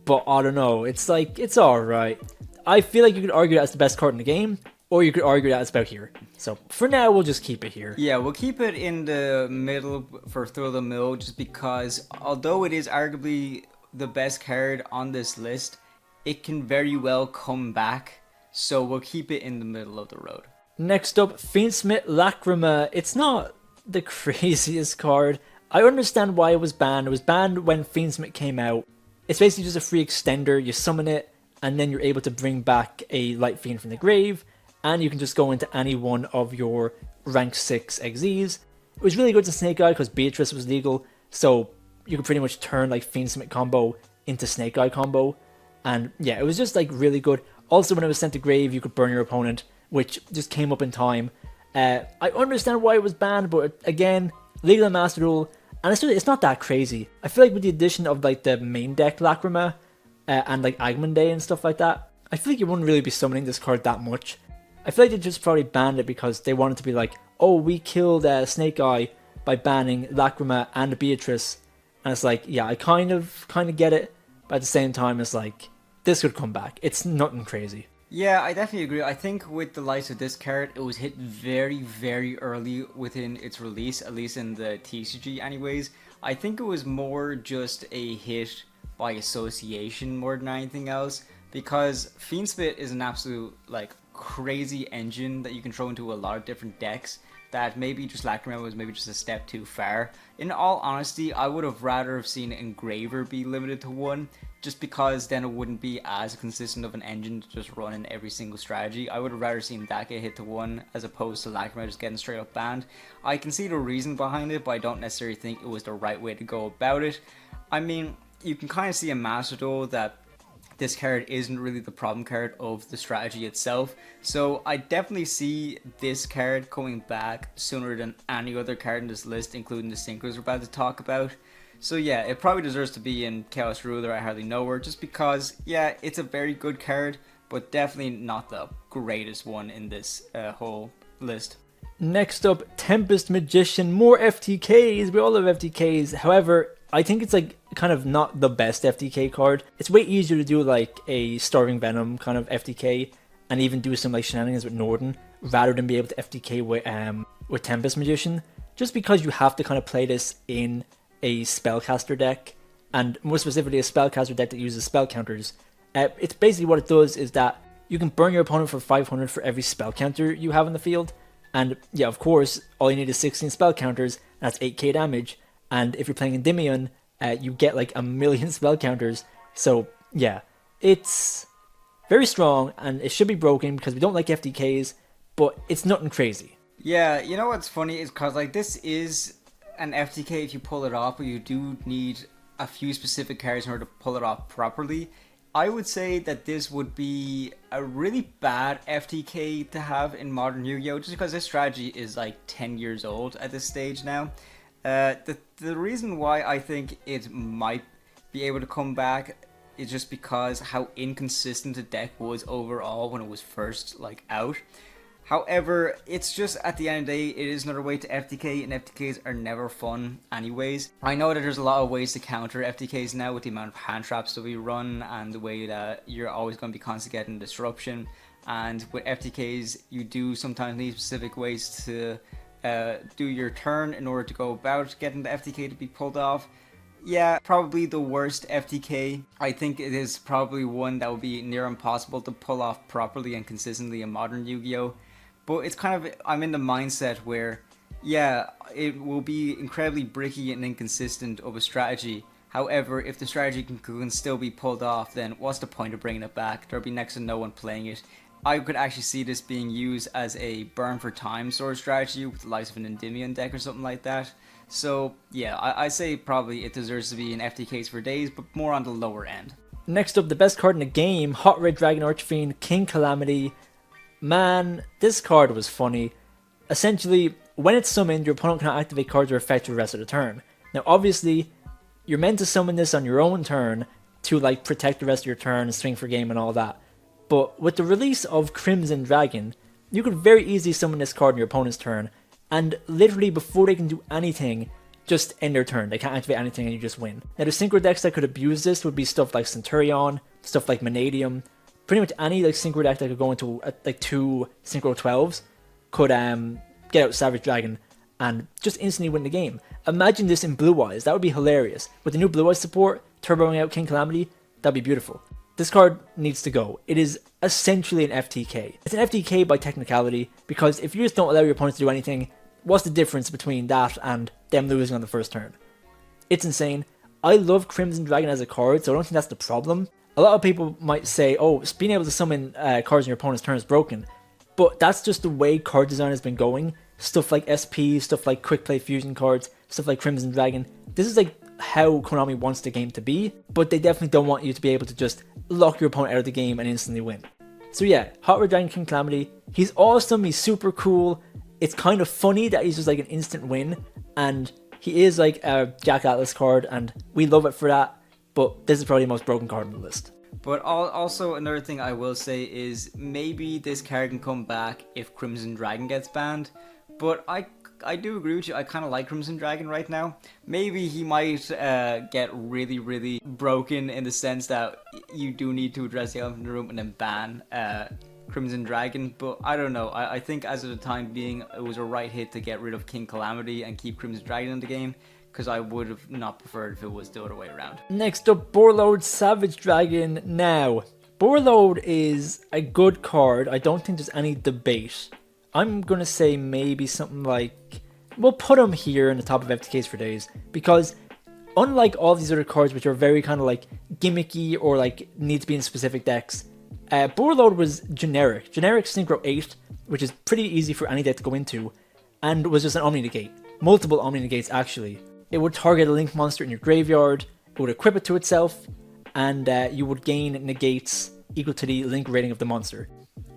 but I don't know, it's like, it's alright. I feel like you could argue that's the best card in the game, or you could argue that it's about here. So for now, we'll just keep it here. Yeah, we'll keep it in the middle for Throw the Mill, just because although it is arguably the best card on this list, it can very well come back. So we'll keep it in the middle of the road. Next up, Fiendsmith Lacrima. It's not the craziest card. I understand why it was banned. It was banned when Fiendsmith came out. It's basically just a free extender. You summon it, and then you're able to bring back a Light Fiend from the grave, and you can just go into any one of your rank 6 XYZs. It was really good to Snake Eye because Beatrice was legal, so you could pretty much turn like Fiendsmith combo into Snake Eye combo. And yeah, it was just like really good. Also, when it was sent to grave, you could burn your opponent, which just came up in time. I understand why it was banned, but again, legal in Master Duel, and it's not that crazy. I feel like with the addition of like the main deck Lacrima and like Agman Day and stuff like that, I feel like you wouldn't really be summoning this card that much. I feel like they just probably banned it because they wanted to be like, oh, we killed Snake Eye by banning Lacrima and Beatrice. And it's like, yeah, I kind of get it, but at the same time, it's like, this could come back. It's nothing crazy. Yeah, I definitely agree. I think with the likes of this card, it was hit very, very early within its release, at least in the TCG anyways. I think it was more just a hit by association more than anything else, because Fiendsmith is an absolute, like, crazy engine that you can throw into a lot of different decks that maybe just Lacrima was maybe just a step too far. In all honesty, I would have rather have seen Engraver be limited to 1, just because then it wouldn't be as consistent of an engine to just run in every single strategy. I would have rather seen that get hit to 1 as opposed to Lacrima just getting straight up banned. I can see the reason behind it, but I don't necessarily think it was the right way to go about it. I mean, you can kind of see in Master Duel that this card isn't really the problem card of the strategy itself. So I definitely see this card coming back sooner than any other card in this list, including the Synchros we're about to talk about. So yeah, it probably deserves to be in Chaos Ruler, I hardly know her, just because, yeah, it's a very good card, but definitely not the greatest one in this whole list. Next up, Tempest Magician, more FTKs. We all love FTKs. However, I think it's like kind of not the best FTK card. It's way easier to do like a Starving Venom kind of FTK and even do some like shenanigans with Norden rather than be able to FTK with Tempest Magician, just because you have to kind of play this in a spellcaster deck, and more specifically a spellcaster deck that uses spell counters. It's basically what it does is that you can burn your opponent for 500 for every spell counter you have in the field, and yeah, of course, all you need is 16 spell counters, that's 8k damage. And if you're playing Endymion, you get like a million spell counters. So yeah, it's very strong and it should be broken because we don't like FTKs, but it's nothing crazy. Yeah, you know what's funny is because like this is an FTK if you pull it off, but you do need a few specific cards in order to pull it off properly. I would say that this would be a really bad FTK to have in modern Yu-Gi-Oh! Just because this strategy is like 10 years old at this stage now. The reason why I think it might be able to come back is just because how inconsistent the deck was overall when it was first like out. However, it's just at the end of the day, it is another way to FTK, and FTKs are never fun anyways. I know that there's a lot of ways to counter FTKs now with the amount of hand traps that we run and the way that you're always going to be constantly getting disruption. And with FTKs, you do sometimes need specific ways to do your turn in order to go about getting the FTK to be pulled off. Yeah, probably the worst FTK. I think it is probably one that would be near impossible to pull off properly and consistently in modern Yu-Gi-Oh! But it's kind of, I'm in the mindset where, yeah, it will be incredibly bricky and inconsistent of a strategy. However, if the strategy can still be pulled off, then what's the point of bringing it back? There'll be next to no one playing it. I could actually see this being used as a burn for time sort of strategy with the likes of an Endymion deck or something like that. So yeah, I say probably it deserves to be in FTKs for days, but more on the lower end. Next up, the best card in the game, Hot Red Dragon Archfiend, King Calamity. Man, this card was funny. Essentially, when it's summoned, your opponent cannot activate cards or effects for the rest of the turn. Now obviously, you're meant to summon this on your own turn to like protect the rest of your turn, swing for game and all that. But with the release of Crimson Dragon, you could very easily summon this card on your opponent's turn, and literally before they can do anything, just end their turn. They can't activate anything and you just win. Now the Synchro decks that could abuse this would be stuff like Centurion, stuff like Manadium. Pretty much any like Synchro deck that could go into like 2 Synchro 12s could get out Savage Dragon and just instantly win the game. Imagine this in Blue Eyes, that would be hilarious. With the new Blue Eyes support, turboing out King Calamity, that'd be beautiful. This card needs to go. It is essentially an FTK. It's an FTK by technicality, because if you just don't allow your opponents to do anything, what's the difference between that and them losing on the first turn? It's insane. I love Crimson Dragon as a card, so I don't think that's the problem. A lot of people might say, oh, being able to summon cards in your opponent's turn is broken. But that's just the way card design has been going. Stuff like SP, stuff like Quick Play Fusion cards, stuff like Crimson Dragon. This is like how Konami wants the game to be, but they definitely don't want you to be able to just lock your opponent out of the game and instantly win. So yeah, Hot Red Dragon King Calamity, he's awesome, he's super cool. It's kind of funny that he's just like an instant win, and he is like a Jack Atlas card, and we love it for that, but this is probably the most broken card on the list. But also another thing I will say is maybe this card can come back if Crimson Dragon gets banned, but I do agree with you. I kind of like Crimson Dragon right now. Maybe he might get really broken in the sense that you do need to address the elephant in the room and then ban Crimson Dragon. But I don't know. I think as of the time being, it was a right hit to get rid of King Calamity and keep Crimson Dragon in the game, because I would have not preferred if it was the other way around. Next up, Borlord Savage Dragon. Now, Boarload is a good card. I don't think there's any debate. I'm gonna say maybe something like, we'll put him here in the top of FTKs for days, because unlike all these other cards which are very kind of like gimmicky or like need to be in specific decks, Boarload was generic Synchro 8, which is pretty easy for any deck to go into, and was just an Omni Negate. Multiple Omni Negates actually. It would target a Link monster in your graveyard, it would equip it to itself, and you would gain negates equal to the Link rating of the monster.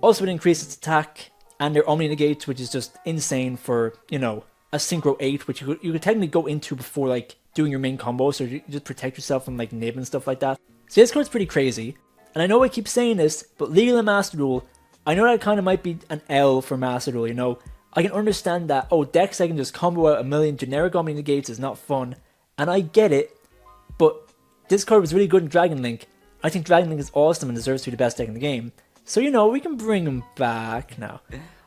Also, it increased its attack, and their Omni Negates, which is just insane for, you know, a Synchro 8, which you could technically go into before like doing your main combo, so you just protect yourself from like Nib and stuff like that. So this card's pretty crazy, and I know I keep saying this, but Legal and Master Duel, I know that kind of might be an L for Master Duel, you know. I can understand that, oh, decks I can just combo out a million generic Omni Negates is not fun, and I get it, but this card was really good in Dragon Link. I think Dragon Link is awesome and deserves to be the best deck in the game. So, you know, we can bring him back now.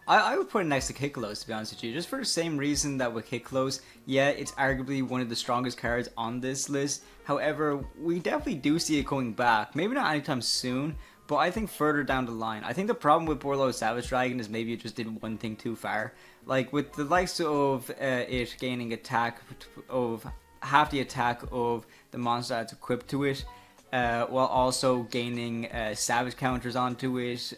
I would put it next to Kiklos, to be honest with you, just for the same reason that with Kiklos, yeah, it's arguably one of the strongest cards on this list. However, we definitely do see it coming back. Maybe not anytime soon, but I think further down the line. I think the problem with Boarload Savage Dragon is maybe it just did one thing too far. Like, with the likes of it gaining attack of half the attack of the monster that's equipped to it, while also gaining savage counters onto it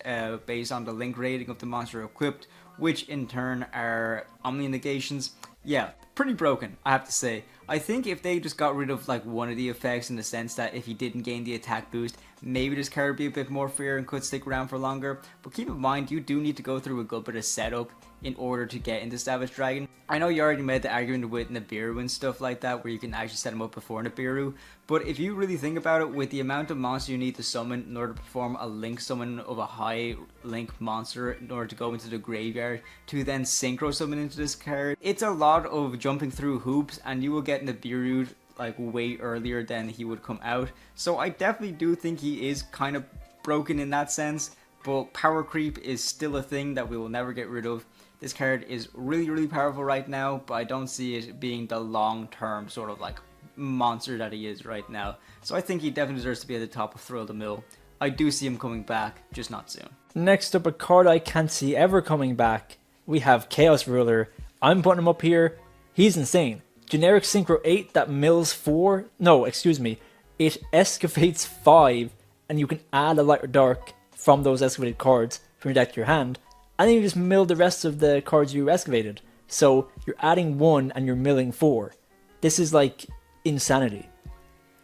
based on the Link rating of the monster equipped, which in turn are Omni Negations. Yeah, pretty broken, I have to say. I think if they just got rid of like one of the effects, in the sense that if he didn't gain the attack boost, maybe this card would be a bit more fair and could stick around for longer. But keep in mind, you do need to go through a good bit of setup in order to get into Savage Dragon. I know you already made the argument with Nibiru and stuff like that, where you can actually set him up before Nibiru, but if you really think about it, with the amount of monster you need to summon in order to perform a Link summon of a high Link monster in order to go into the graveyard to then Synchro summon into this card, it's a lot of jumping through hoops, and you will get Nibiru like way earlier than he would come out. So I definitely do think he is kind of broken in that sense, but power creep is still a thing that we will never get rid of. This card is really, really powerful right now, but I don't see it being the long-term sort of like monster that he is right now. So I think he definitely deserves to be at the top of Thrill the Mill. I do see him coming back, just not soon. Next up, a card I can't see ever coming back. We have Chaos Ruler. I'm putting him up here. He's insane. Generic Synchro 8 that mills 4. No, excuse me. It excavates 5, and you can add a light or dark from those excavated cards from your deck to your hand. And then you just mill the rest of the cards you excavated. So you're adding 1 and you're milling 4. This is like insanity.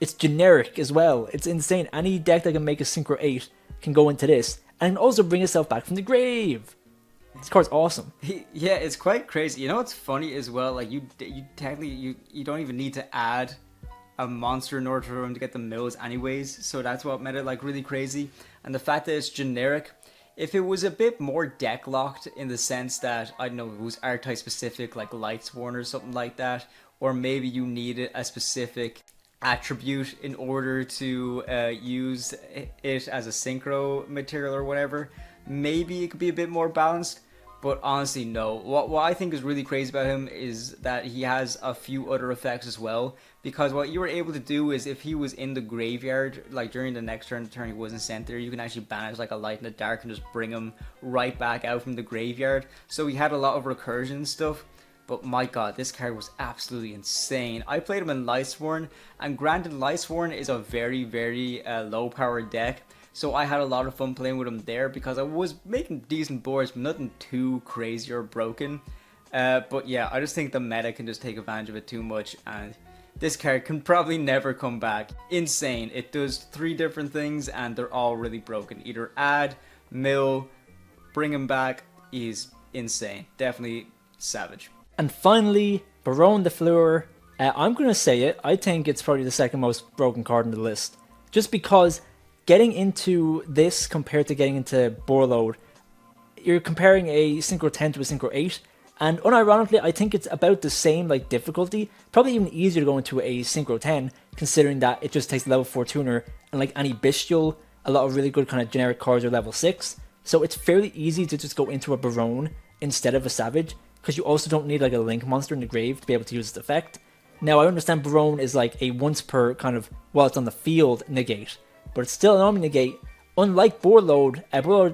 It's generic as well. It's insane. Any deck that can make a Synchro 8 can go into this and also bring itself back from the grave. This card's awesome. Yeah, it's quite crazy. You know what's funny as well? Like, you technically you don't even need to add a monster in order for him to get the mills anyways. So that's what made it like really crazy. And the fact that it's generic. If it was a bit more deck locked, in the sense that, I don't know, it was archetype specific, like Lightsworn or something like that, or maybe you needed a specific attribute in order to use it as a synchro material or whatever, maybe it could be a bit more balanced. But honestly, no. What I think is really crazy about him is that he has a few other effects as well. Because what you were able to do is, if he was in the graveyard, like during the next turn, the turn he wasn't sent there, you can actually banish like a light in the dark and just bring him right back out from the graveyard. So he had a lot of recursion stuff. But my god, this card was absolutely insane. I played him in Lightsworn, and granted, Lightsworn is a very, very low power deck. So I had a lot of fun playing with him there, because I was making decent boards, but nothing too crazy or broken. But yeah, I just think the meta can just take advantage of it too much, and this card can probably never come back. Insane. It does 3 different things, and they're all really broken. Either add, mill, bring him back. Is insane. Definitely savage. And finally, Baronne de Fleur. I'm going to say it. I think it's probably the second most broken card on the list. Just because getting into this compared to getting into Boarload, you're comparing a Synchro 10 to a Synchro 8, and unironically, I think it's about the same like difficulty. Probably even easier to go into a Synchro 10, considering that it just takes level 4 tuner, and like any Bestial, a lot of really good kind of generic cards are level 6. So it's fairly easy to just go into a Baronne instead of a Savage, because you also don't need like a Link monster in the grave to be able to use its effect. Now, I understand Baronne is like a once per kind of, while it's on the field, negate, but it's still an Omni Negate. Unlike Board Load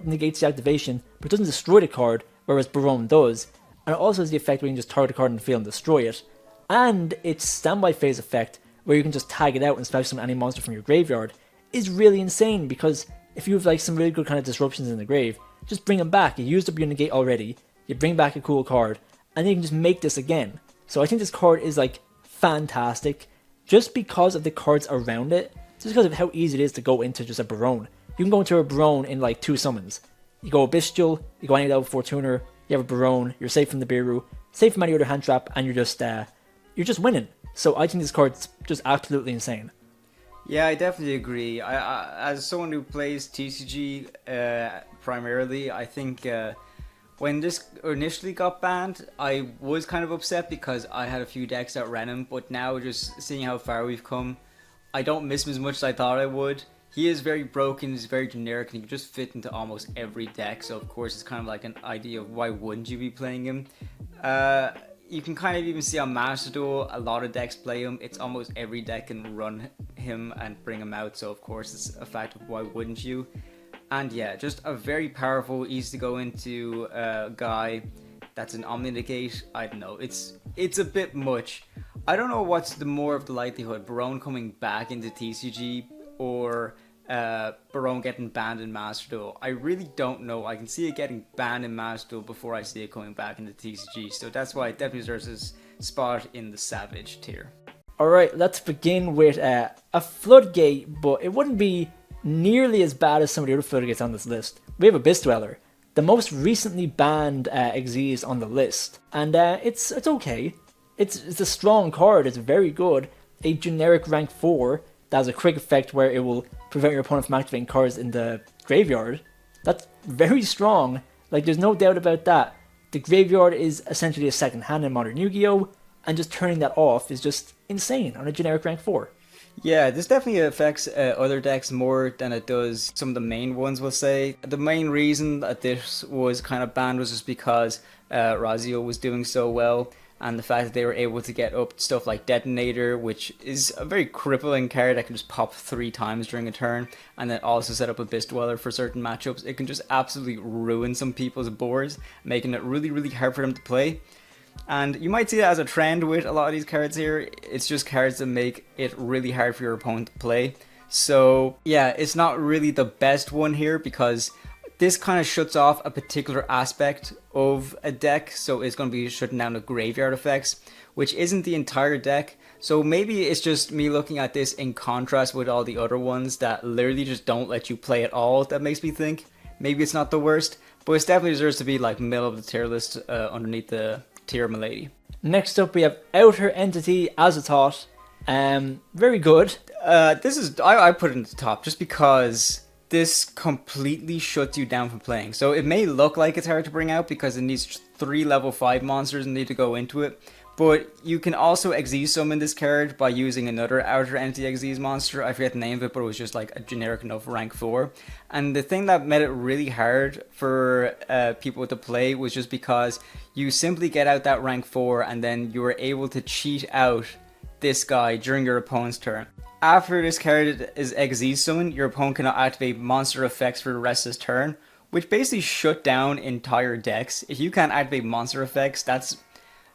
negates the activation, but doesn't destroy the card, whereas Barone does. And it also has the effect where you can just target the card in the field and destroy it. And its standby phase effect, where you can just tag it out and special summon any monster from your graveyard, is really insane, because if you have like some really good kind of disruptions in the grave, just bring them back. You used up your negate already, you bring back a cool card, and then you can just make this again. So I think this card is like fantastic, just because of the cards around it, just because of how easy it is to go into just a Barone. You can go into a Barone in like 2 summons. You go a Bestial, you go any level 4 tuner, you have a Barone, you're safe from the Biru, safe from any other hand trap, and you're just winning. So I think this card's just absolutely insane. Yeah, I definitely agree. I as someone who plays TCG primarily, I think when this initially got banned, I was kind of upset because I had a few decks that ran him, but now just seeing how far we've come, I don't miss him as much as I thought I would. He is very broken, he's very generic, and he can just fit into almost every deck, so of course it's kind of like an idea of why wouldn't you be playing him. You can kind of even see on Master Duel, a lot of decks play him. It's almost every deck can run him and bring him out, so of course it's a fact of why wouldn't you. And yeah, just a very powerful, easy to go into guy that's an Omni Negate. I don't know, it's a bit much. I don't know what's the more of the likelihood, Barone coming back into TCG or Barone getting banned in Master Duel. I really don't know. I can see it getting banned in Master Duel before I see it coming back into TCG, so that's why it definitely deserves his spot in the Savage tier. Alright, let's begin with a Floodgate, but it wouldn't be nearly as bad as some of the other Floodgates on this list. We have Abyss Dweller, the most recently banned XYZs on the list, and it's okay. It's a strong card, it's very good. A generic rank 4 that has a quick effect where it will prevent your opponent from activating cards in the graveyard. That's very strong, like there's no doubt about that. The graveyard is essentially a second hand in Modern Yu-Gi-Oh! And just turning that off is just insane on a generic rank 4. Yeah, this definitely affects other decks more than it does some of the main ones, we'll say. The main reason that this was kind of banned was just because Razio was doing so well, and the fact that they were able to get up stuff like Detonator, which is a very crippling card that can just pop 3 times during a turn, and then also set up Abyss Dweller for certain matchups. It can just absolutely ruin some people's boards, making it really, really hard for them to play. And you might see that as a trend with a lot of these cards here. It's just cards that make it really hard for your opponent to play. So yeah, it's not really the best one here because this kind of shuts off a particular aspect of a deck. So it's going to be shutting down the graveyard effects, which isn't the entire deck. So maybe it's just me looking at this in contrast with all the other ones that literally just don't let you play at all. That makes me think maybe it's not the worst, but it definitely deserves to be like middle of the tier list underneath the tier Milady. Next up we have Outer Entity Azathoth. Very good. This is I put it in the top just because this completely shuts you down from playing. So it may look like it's hard to bring out because it needs 3 level 5 monsters and need to go into it, but you can also XYZ summon this card by using another Outer Entity XYZ monster. I forget the name of it, but it was just like a generic enough rank 4. And the thing that made it really hard for people to play was just because you simply get out that rank 4 and then you were able to cheat out this guy during your opponent's turn. After this card is XYZ summoned, your opponent cannot activate monster effects for the rest of his turn, which basically shut down entire decks. If you can't activate monster effects, that's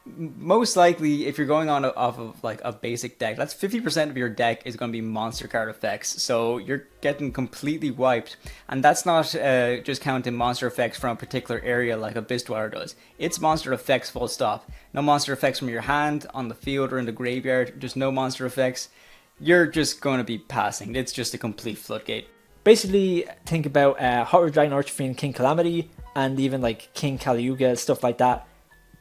most likely, if you're going on off of like a basic deck, that's 50% of your deck is going to be monster card effects. So you're getting completely wiped, and that's not just counting monster effects from a particular area like Abyss Dweller does. It's monster effects full stop. No monster effects from your hand, on the field, or in the graveyard. Just no monster effects. You're just going to be passing. It's just a complete floodgate. Basically, think about Hot Rod Dragon Archfiend, King Calamity, and even like King Kaliuga, stuff like that.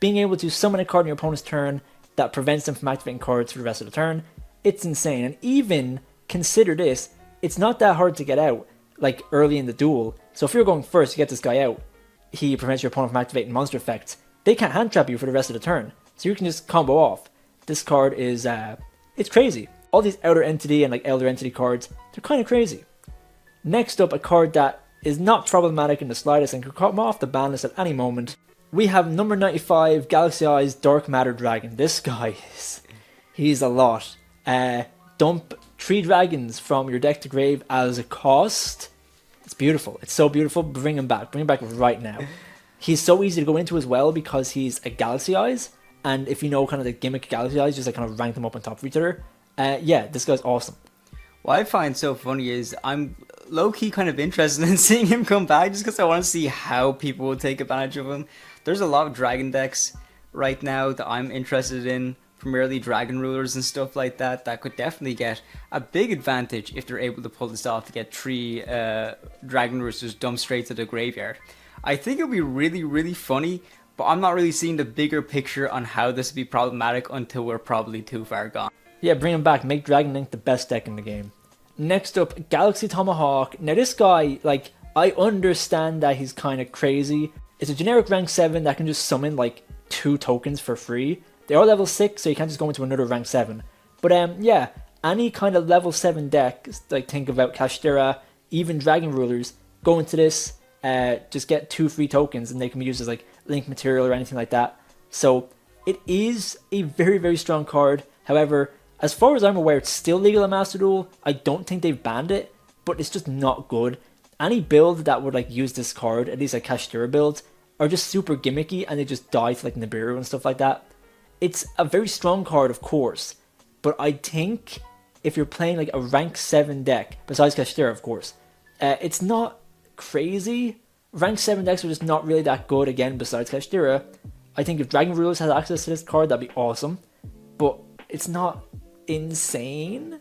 Being able to summon a card in your opponent's turn that prevents them from activating cards for the rest of the turn, it's insane. And even consider this, it's not that hard to get out, like early in the duel. So if you're going first to get this guy out, he prevents your opponent from activating monster effects. They can't hand trap you for the rest of the turn, so you can just combo off. This card is, it's crazy. All these Outer Entity and like Elder Entity cards, they're kind of crazy. Next up, a card that is not problematic in the slightest and could come off the ban list at any moment. We have number 95, Galaxy Eyes Dark Matter Dragon. This guy he's a lot. Dump 3 dragons from your deck to grave as a cost. It's beautiful. It's so beautiful. Bring him back. Bring him back right now. He's so easy to go into as well because he's a Galaxy Eyes. And if you know kind of the gimmick Galaxy Eyes, just like kind of rank them up on top of each other. Yeah, this guy's awesome. What I find so funny is I'm low-key kind of interested in seeing him come back just because I want to see how people will take advantage of him. There's a lot of dragon decks right now that I'm interested in, primarily dragon rulers and stuff like that, that could definitely get a big advantage if they're able to pull this off to get 3 dragon rulers just dumped straight to the graveyard. I think it'll be really, really funny, but I'm not really seeing the bigger picture on how this will be problematic until we're probably too far gone. Yeah, bring him back. Make Dragon Link the best deck in the game. Next up, Galaxy Tomahawk. Now this guy, like, I understand that he's kind of crazy. It's a generic rank 7 that can just summon like 2 tokens for free. They are level 6, so you can't just go into another rank 7. But yeah, any kind of level 7 deck, like think about Kashtira, even Dragon Rulers, go into this, just get 2 free tokens and they can be used as like link material or anything like that. So it is a very, very strong card. However, as far as I'm aware, it's still legal in Master Duel. I don't think they've banned it, but it's just not good. Any build that would like use this card, at least like Kashtira builds, are just super gimmicky and they just die to like Nibiru and stuff like that. It's a very strong card, of course, but I think if you're playing like a rank 7 deck, besides Kashtira, of course, it's not crazy. Rank 7 decks are just not really that good, again, besides Kashtira. I think if Dragon Rulers has access to this card, that'd be awesome, but it's not insane.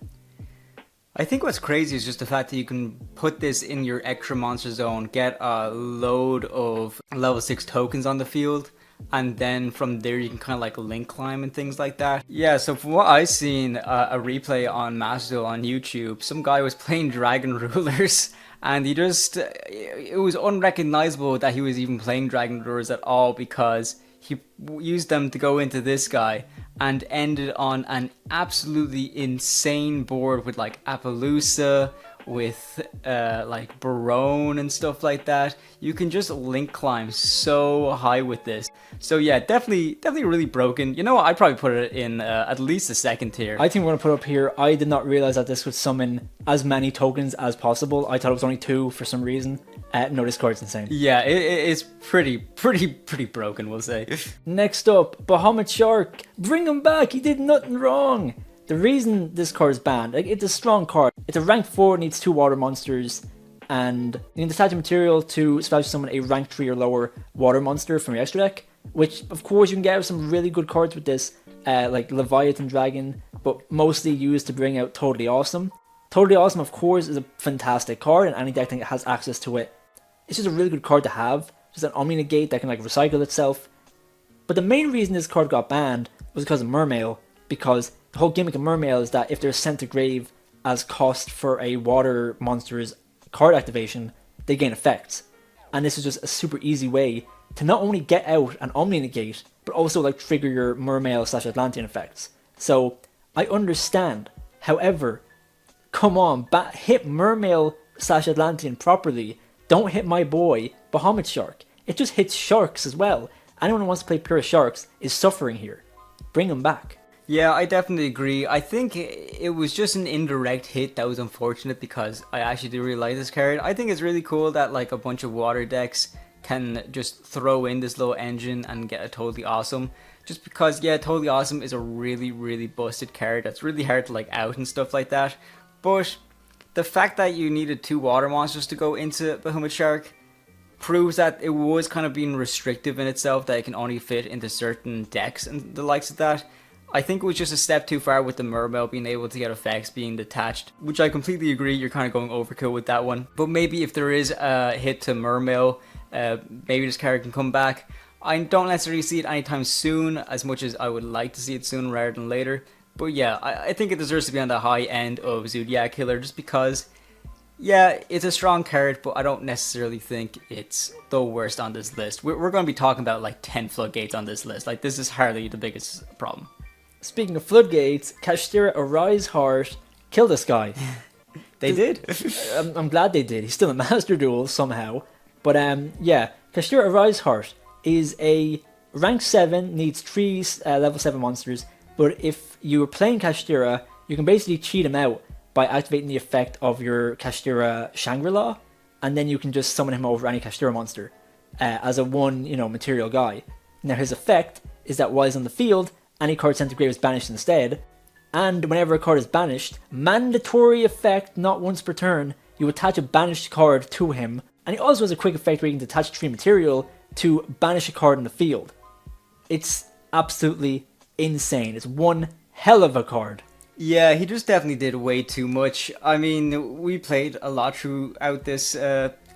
I think what's crazy is just the fact that you can put this in your extra monster zone, get a load of level 6 tokens on the field, and then from there you can kind of like link climb and things like that. Yeah, so from what I've seen, a replay on Master Duel on YouTube, some guy was playing Dragon Rulers and he just, it was unrecognizable that he was even playing Dragon Rulers at all because he used them to go into this guy and ended on an absolutely insane board with like Appaloosa, with like Barone and stuff like that. You can just link climb so high with this. So yeah, definitely really broken. You know what, I'd probably put it in at least a second tier. I think we're going to put up here, I did not realize that this would summon as many tokens as possible. I thought it was only 2 for some reason. No, this card's insane. Yeah, it's pretty broken, we'll say. Next up, Bahamut Shark. Bring him back, he did nothing wrong. The reason this card is banned, like, it's a strong card. It's a rank 4, needs 2 water monsters, and you need to attach a material to special summon a rank 3 or lower water monster from your extra deck, which of course you can get out some really good cards with this, like Leviathan Dragon, but mostly used to bring out Totally Awesome. Totally Awesome, of course, is a fantastic card, and any deck that has access to it, it's just a really good card to have. Just an Omni Negate that can like recycle itself. But the main reason this card got banned was because of Mermail, because the whole gimmick of Mermail is that if they're sent to grave as cost for a water monster's card activation, they gain effects. And this is just a super easy way to not only get out an Omni Negate, but also like trigger your Mermail / Atlantean effects. So I understand. However, come on, hit Mermail / Atlantean properly. Don't hit my boy, Bahamut Shark. It just hits sharks as well. Anyone who wants to play pure sharks is suffering here. Bring him back. Yeah, I definitely agree. I think it was just an indirect hit that was unfortunate because I actually do really like this card. I think it's really cool that like a bunch of water decks can just throw in this little engine and get a Totally Awesome. Just because, yeah, Totally Awesome is a really busted card that's really hard to like out and stuff like that. But the fact that you needed 2 water monsters to go into Bahamut Shark proves that it was kind of being restrictive in itself, that it can only fit into certain decks and the likes of that. I think it was just a step too far with the Mermail being able to get effects being detached, which I completely agree, you're kind of going overkill with that one. But maybe if there is a hit to Mermail, maybe this card can come back. I don't necessarily see it anytime soon, as much as I would like to see it soon rather than later. But yeah, I think it deserves to be on the high end of Zodiac Killer just because, yeah, it's a strong card, but I don't necessarily think it's the worst on this list. We're going to be talking about like 10 floodgates on this list. Like, this is hardly the biggest problem. Speaking of floodgates, Kashtira Arise Heart killed this guy. They did. I'm glad they did. He's still a Master Duel somehow. But yeah, Kashtira Arise Heart is a rank 7, needs 3 level 7 monsters. But if you were playing Kashtira, you can basically cheat him out by activating the effect of your Kashtira Shangri-La. and then you can just summon him over any Kashtira monster as a one, material guy. Now his effect is that while he's on the field, any card sent to grave is banished instead, and whenever a card is banished, mandatory effect, not once per turn, you attach a banished card to him, and he also has a quick effect where you can detach 3 material to banish a card in the field. It's absolutely insane. It's one hell of a card. Yeah, he just definitely did way too much. I mean, we played a lot throughout this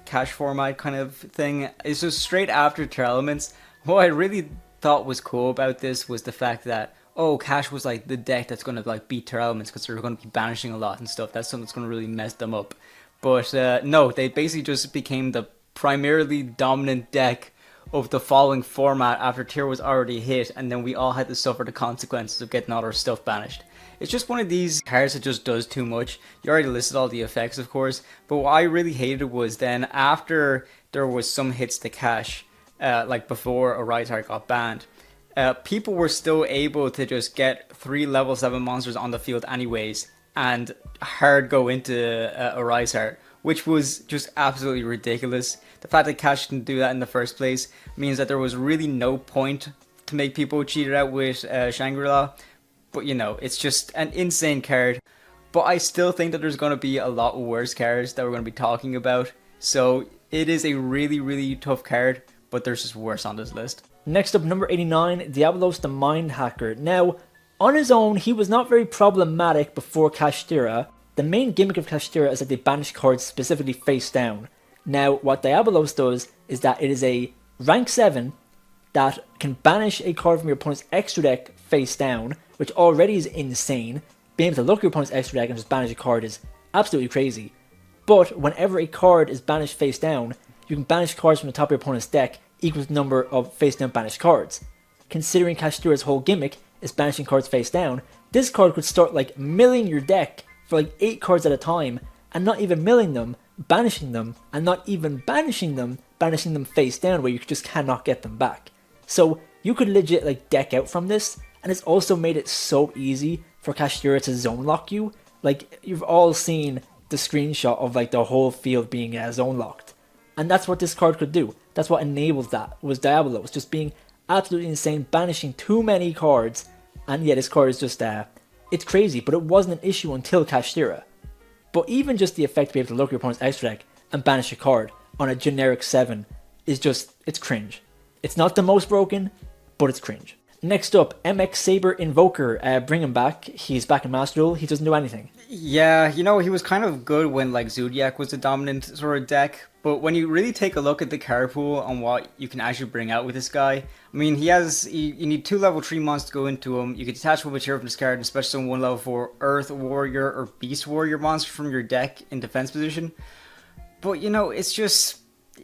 cash format kind of thing. It's just straight after Terra Elements. What I really thought was cool about this was the fact that, oh, cash was like the deck that's going to like beat Terra Elements because they're going to be banishing a lot and stuff. That's something that's going to really mess them up. But no, they basically just became the primarily dominant deck of the following format after tier was already hit, and then we all had to suffer the consequences of getting all our stuff banished. It's just one of these cards that just does too much. You already listed all the effects, of course, but what I really hated was then after there was some hits to cash, like before Arise Heart got banned, people were still able to just get 3 level 7 monsters on the field anyways, and hard go into Arise Heart, which was just absolutely ridiculous. The fact that Cash didn't do that in the first place means that there was really no point to make people cheat it out with Shangri-La. But it's just an insane card. But I still think that there's going to be a lot worse cards that we're going to be talking about. So it is a really, really tough card, but there's just worse on this list. Next up, number 89, Diabolos the Mind Hacker. Now, on his own, he was not very problematic before Kashtira. The main gimmick of Kashtira is that they banish cards specifically face down. Now, what Diabolos does is that it is a rank 7 that can banish a card from your opponent's extra deck face down, which already is insane. Being able to look at your opponent's extra deck and just banish a card is absolutely crazy. But whenever a card is banished face down, you can banish cards from the top of your opponent's deck equal to the number of face down banished cards. Considering Kashtira's whole gimmick is banishing cards face down, this card could start like milling your deck for like 8 cards at a time, and not even milling them, banishing them, and not even banishing them face down where you just cannot get them back. So you could legit like deck out from this, and it's also made it so easy for Kashtira to zone lock you. Like, you've all seen the screenshot of like the whole field being zone locked, and that's what this card could do. That's what enables that, was Diabolos just being absolutely insane, banishing too many cards. And yeah, this card is just it's crazy, but it wasn't an issue until Kashtira. But even just the effect to be able to look at your opponent's extra deck and banish a card on a generic 7 is just, it's cringe. It's not the most broken, but it's cringe. Next up, MX Saber Invoker. Bring him back. He's back in Master Duel. He doesn't do anything. Yeah, he was kind of good when like Zodiac was the dominant sort of deck. But when you really take a look at the card pool and what you can actually bring out with this guy, I mean, you need 2 level 3 monsters to go into him. You can detach one material from this card and especially some 1 level 4 Earth Warrior or Beast Warrior monster from your deck in defense position. But it's just,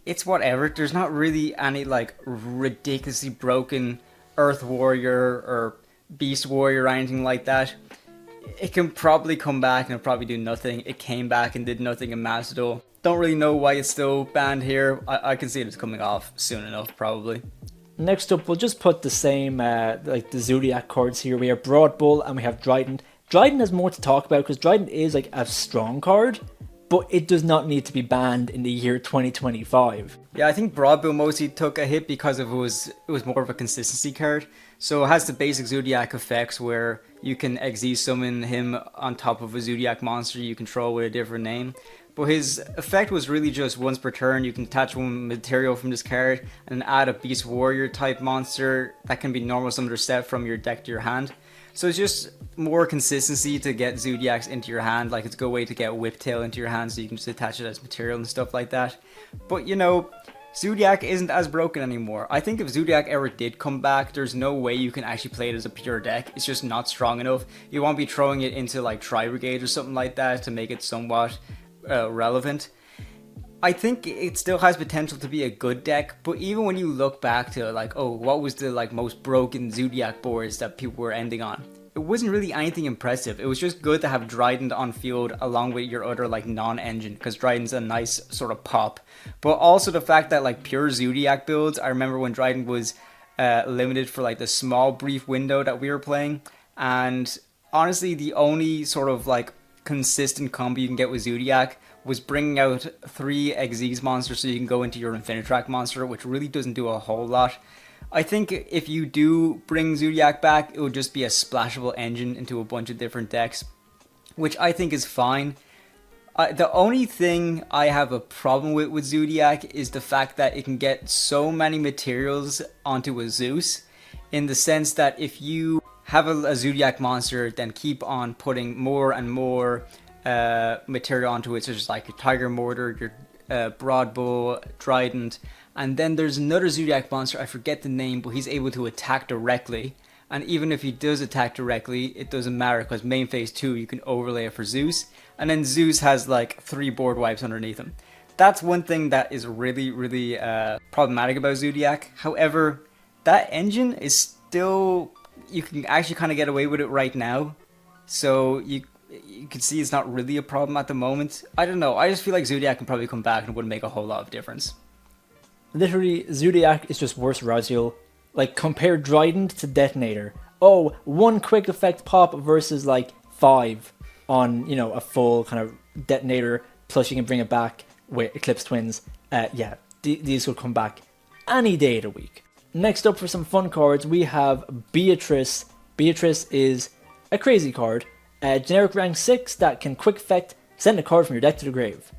it's whatever. There's not really any like ridiculously broken Earth Warrior or Beast Warrior or anything like that. It can probably come back and it'll probably do nothing. It came back and did nothing in Master Duel. Don't really know why it's still banned here. I can see it's coming off soon enough, probably. Next up, we'll just put the same, like the Zodiac cards here. We have Broad Bull and we have Dryden. Dryden has more to talk about because Dryden is like a strong card, but it does not need to be banned in the year 2025. Yeah, I think Broad Bull mostly took a hit because it was more of a consistency card. So it has the basic Zodiac effects where you can XZ summon him on top of a Zodiac monster you control with a different name. But his effect was really just once per turn. You can attach 1 material from this card and add a Beast Warrior type monster that can be normal summoned or set from your deck to your hand. So it's just more consistency to get Zodiacs into your hand. Like, it's a good way to get Whiptail into your hand so you can just attach it as material and stuff like that. But Zodiac isn't as broken anymore. I think if Zodiac ever did come back, there's no way you can actually play it as a pure deck. It's just not strong enough. You won't be throwing it into like Tri-Brigade or something like that to make it somewhat relevant. I think it still has potential to be a good deck, but even when you look back to like, oh, what was the like most broken Zodiac boards that people were ending on? It wasn't really anything impressive. It was just good to have Dryden on field along with your other like non-engine, because Dryden's a nice sort of pop. But also the fact that like pure Zodiac builds, I remember when Dryden was limited for like the small brief window that we were playing, and honestly the only sort of like consistent combo you can get with Zodiac was bringing out 3 XYZs monsters so you can go into your Infinitrack monster, which really doesn't do a whole lot. I think if you do bring Zodiac back, it would just be a splashable engine into a bunch of different decks, which I think is fine. The only thing I have a problem with Zodiac is the fact that it can get so many materials onto a Zeus, in the sense that if you have a Zodiac monster, then keep on putting more and more material onto it, such as like your Tiger Mortar, your Broadbow, Trident, and then there's another Zodiac monster, I forget the name, but he's able to attack directly. And even if he does attack directly, it doesn't matter, because main phase 2 you can overlay it for Zeus, and then Zeus has like 3 board wipes underneath him. That's one thing that is really, really problematic about Zodiac. However, that engine is still, you can actually kind of get away with it right now. So you can see it's not really a problem at the moment. I don't know, I just feel like Zodiac can probably come back and it wouldn't make a whole lot of difference. Literally, Zodiac is just worse Raziel. Like, compare Trident to Detonator. Oh, 1 quick effect pop versus like 5 on, you know, a full kind of Detonator, plus you can bring it back with Eclipse Twins. Yeah, these will come back any day of the week. Next up for some fun cards, we have Beatrice. Beatrice is a crazy card. A generic rank 6 that can quick effect send a card from your deck to the grave.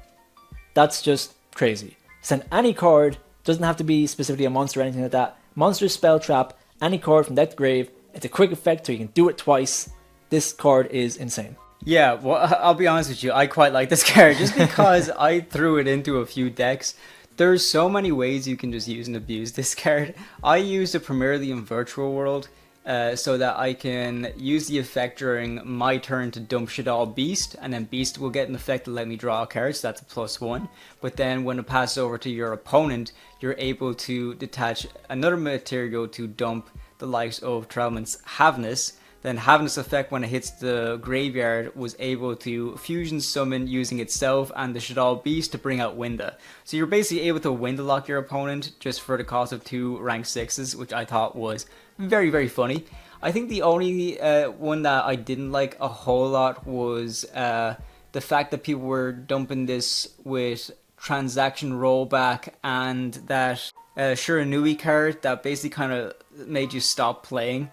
That's just crazy. Send any card, doesn't have to be specifically a monster or anything like that. Monster, spell, trap, any card from deck to grave. It's a quick effect so you can do it twice. This card is insane. Yeah, well, I'll be honest with you, I quite like this card just because I threw it into a few decks. There's so many ways you can just use and abuse this card. I used it primarily in Virtual World, so that I can use the effect during my turn to dump Shaddoll Beast, and then Beast will get an effect to let me draw a card, so that's a +1. But then when it passes over to your opponent, you're able to detach another material to dump the likes of Trellman's Havness. Then Havness effect, when it hits the graveyard, was able to fusion summon using itself and the Shaddoll Beast to bring out Winda. So you're basically able to Winda lock your opponent just for the cost of 2 rank 6s, which I thought was very, very funny. I think the only one that I didn't like a whole lot was the fact that people were dumping this with transaction rollback and that Shiranui card that basically kind of made you stop playing.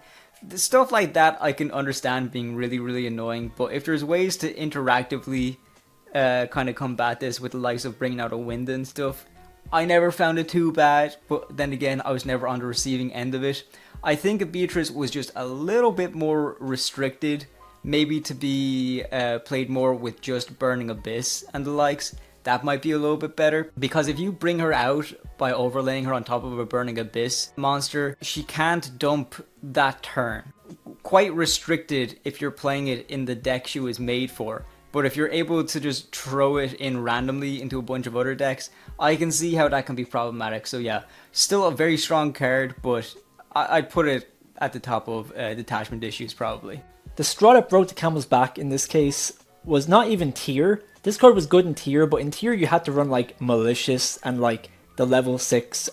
Stuff like that I can understand being really, really annoying, but if there's ways to interactively kind of combat this with the likes of bringing out a wind and stuff, I never found it too bad, but then again, I was never on the receiving end of it. I think Beatrice was just a little bit more restricted, maybe to be played more with just Burning Abyss and the likes. That might be a little bit better, because if you bring her out by overlaying her on top of a Burning Abyss monster, she can't dump that turn. Quite restricted if you're playing it in the deck she was made for. But if you're able to just throw it in randomly into a bunch of other decks, I can see how that can be problematic. So yeah, still a very strong card, but I'd put it at the top of detachment issues probably. The straw that broke the camel's back in this case was not even tier. This card was good in tier, but in tier you had to run like Malicious and like the level 6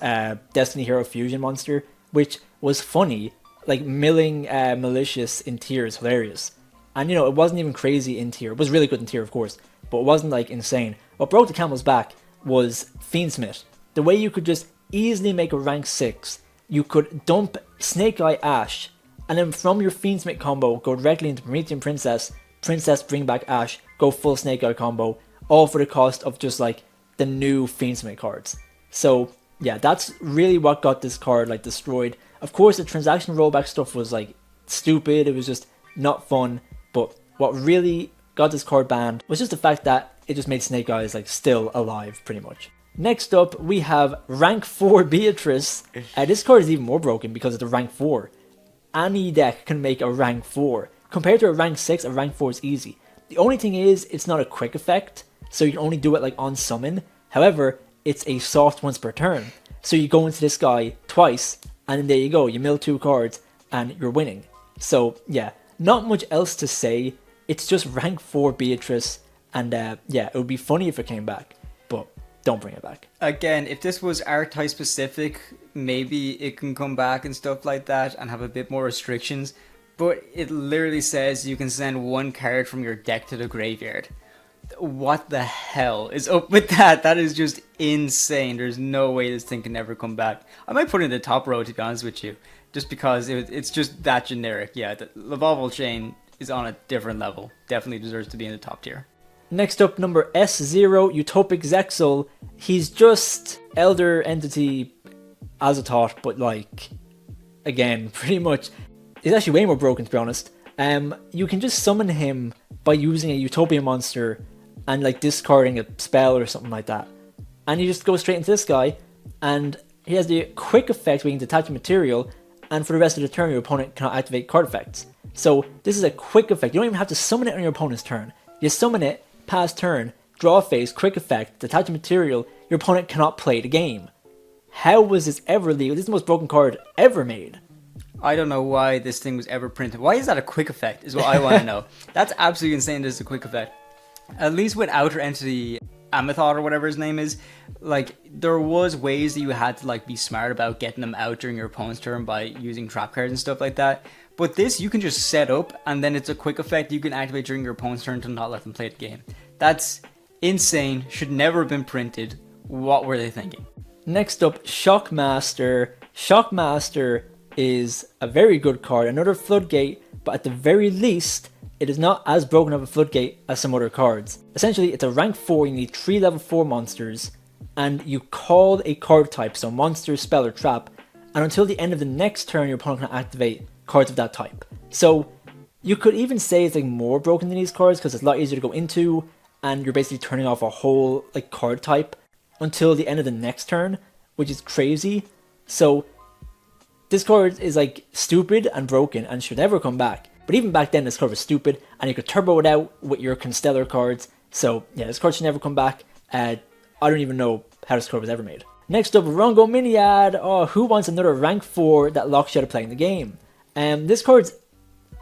Destiny Hero Fusion monster, which was funny. Like milling Malicious in tier is hilarious. And you know, it wasn't even crazy in tier. It was really good in tier, of course, but it wasn't like insane. What broke the camel's back was Fiendsmith. The way you could just easily make a rank 6. You could dump Snake Eye Ash, and then from your Fiendsmith combo, go directly into Promethean Princess, Princess bring back Ash, go full Snake Eye combo, all for the cost of just like the new Fiendsmith cards. So yeah, that's really what got this card like destroyed. Of course, the transaction rollback stuff was like stupid, it was just not fun, but what really got this card banned was just the fact that it just made Snake Eyes like still alive pretty much. Next up, we have rank 4 Beatrice. This card is even more broken because of the rank 4. Any deck can make a rank 4. Compared to a rank 6, a rank 4 is easy. The only thing is, it's not a quick effect, so you can only do it like on summon. However, it's a soft once per turn. So you go into this guy twice, and then there you go, you mill 2 cards, and you're winning. So yeah, not much else to say. It's just rank 4 Beatrice, and yeah, it would be funny if it came back, but don't bring it back. Again, if this was archetype specific, maybe it can come back and stuff like that and have a bit more restrictions. But it literally says you can send 1 card from your deck to the graveyard. What the hell is up with that? That is just insane. There's no way this thing can ever come back. I might put it in the top row, to be honest with you, just because it's just that generic. Yeah, the Lavalval chain is on a different level. Definitely deserves to be in the top tier. Next up, number S0, Utopic Zexal. He's just Elder Entity Azathoth, but like, again, pretty much, he's actually way more broken, to be honest. You can just summon him by using a Utopia monster and like discarding a spell or something like that. And you just go straight into this guy, and he has the quick effect where you can detach a material, and for the rest of the turn your opponent cannot activate card effects. So this is a quick effect. You don't even have to summon it on your opponent's turn. You summon it, pass turn, draw phase, quick effect, detach a material, your opponent cannot play the game. How was this ever legal? This is the most broken card ever made. I don't know why this thing was ever printed. Why is that a quick effect is what I want to know. That's absolutely insane. This is a quick effect. At least with Outer Entity Amathot or whatever his name is, like there was ways that you had to like be smart about getting them out during your opponent's turn by using trap cards and stuff like that. But this you can just set up and then it's a quick effect you can activate during your opponent's turn to not let them play the game. That's insane. Should never have been printed. What were they thinking? Next up, Shockmaster. Shockmaster is a very good card, another Floodgate, but at the very least, it is not as broken of a Floodgate as some other cards. Essentially, it's a rank 4, you need 3 level 4 monsters, and you call a card type, so monster, spell, or trap, and until the end of the next turn, your opponent can activate cards of that type. So, you could even say it's like more broken than these cards, because it's a lot easier to go into, and you're basically turning off a whole like card type until the end of the next turn, which is crazy. So, this card is like stupid and broken and should never come back. But even back then, this card was stupid, and you could turbo it out with your Constellar cards. So yeah, this card should never come back. I don't even know how this card was ever made. Next up, Rongo Miniad. Oh, who wants another rank 4 that locks you out of playing the game? This card's,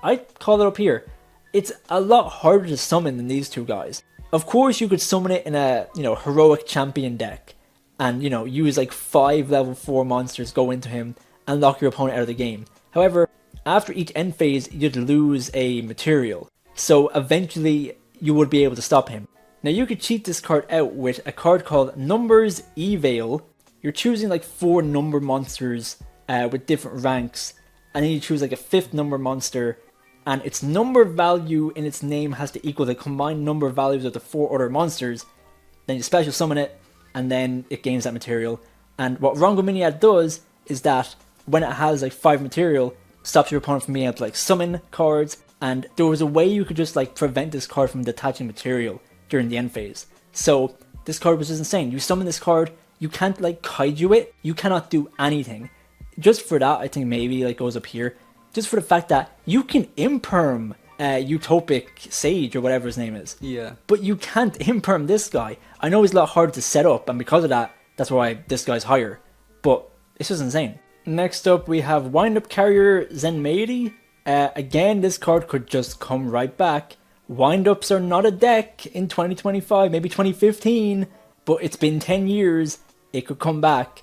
I call it up here, it's a lot harder to summon than these two guys. Of course, you could summon it in a heroic champion deck, and use like 5 level 4 monsters, go into him, and lock your opponent out of the game. However, after each end phase, you'd lose a material, so eventually you would be able to stop him. Now you could cheat this card out with a card called Numbers Evil. You're choosing like 4 number monsters with different ranks, and then you choose like a 5th number monster, and its number value in its name has to equal the combined number values of the 4 other monsters. Then you special summon it, and then it gains that material. And what Rongo Miniad does is that when it has like 5 material, stops your opponent from being able to like summon cards, and there was a way you could just like prevent this card from detaching material during the end phase. So this card was just insane. You summon this card, you can't like kaiju it, you cannot do anything. Just for that, I think maybe like goes up here. Just for the fact that you can imperm Utopic Sage or whatever his name is. Yeah. But you can't imperm this guy. I know he's a lot harder to set up, and because of that, that's why this guy's higher. But it's just insane. Next up, we have Wind-Up Carrier Zenmaity. Again, this card could just come right back. Wind-Ups are not a deck in 2025, maybe 2015, but it's been 10 years. It could come back.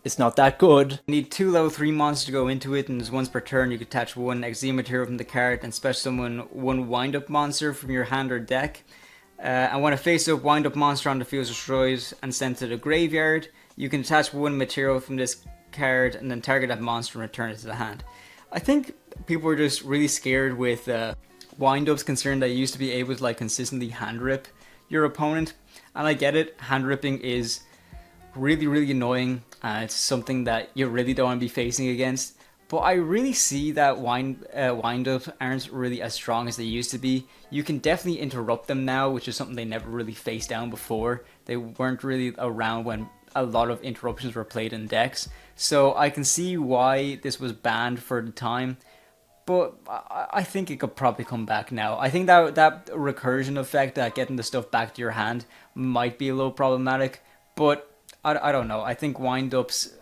It's not that good. You need 2 level 3 monsters to go into it, and there's once per turn you can attach 1 XZ material from the card and special summon 1 Wind-Up monster from your hand or deck. And when a face-up Wind-Up monster on the field is destroyed and sent to the graveyard, you can attach 1 material from this card and then target that monster and return it to the hand. I think people were just really scared with wind-ups, concerned that you used to be able to like consistently hand rip your opponent, and I get it, hand ripping is really annoying. It's something that you really don't want to be facing against, but I really see that wind-ups aren't really as strong as they used to be. You can definitely interrupt them now, which is something they never really faced down before. They weren't really around when a lot of interruptions were played in decks, so I can see why this was banned for the time, but I think it could probably come back now. I think that recursion effect, that getting the stuff back to your hand, might be a little problematic, but I don't know. I think wind-ups,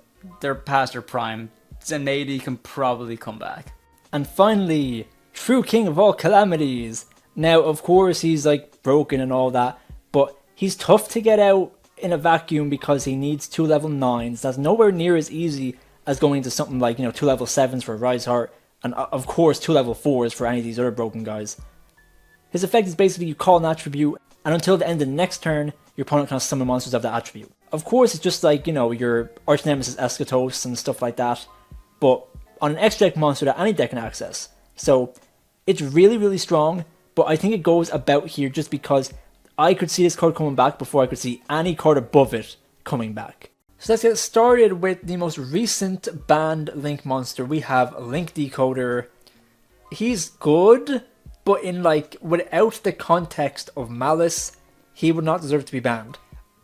they're past their prime. Zenmaity can probably come back. And finally, True King of all calamities. Now, of course, he's like broken and all that, but he's tough to get out in a vacuum because he needs 2 level 9s. That's nowhere near as easy as going into something like 2 level 7s for Rise Heart, and of course 2 level 4s for any of these other broken guys. His effect is basically you call an attribute, and until the end of the next turn, your opponent can summon monsters of that attribute. Of course, it's just like, you know, your arch nemesis Eschatos and stuff like that, but on an extra deck monster that any deck can access. So it's really, really strong, but I think it goes about here just because I could see this card coming back before I could see any card above it coming back. So let's get started with the most recent banned Link monster. We have Link Decoder. He's good, but in like, without the context of Malice, he would not deserve to be banned.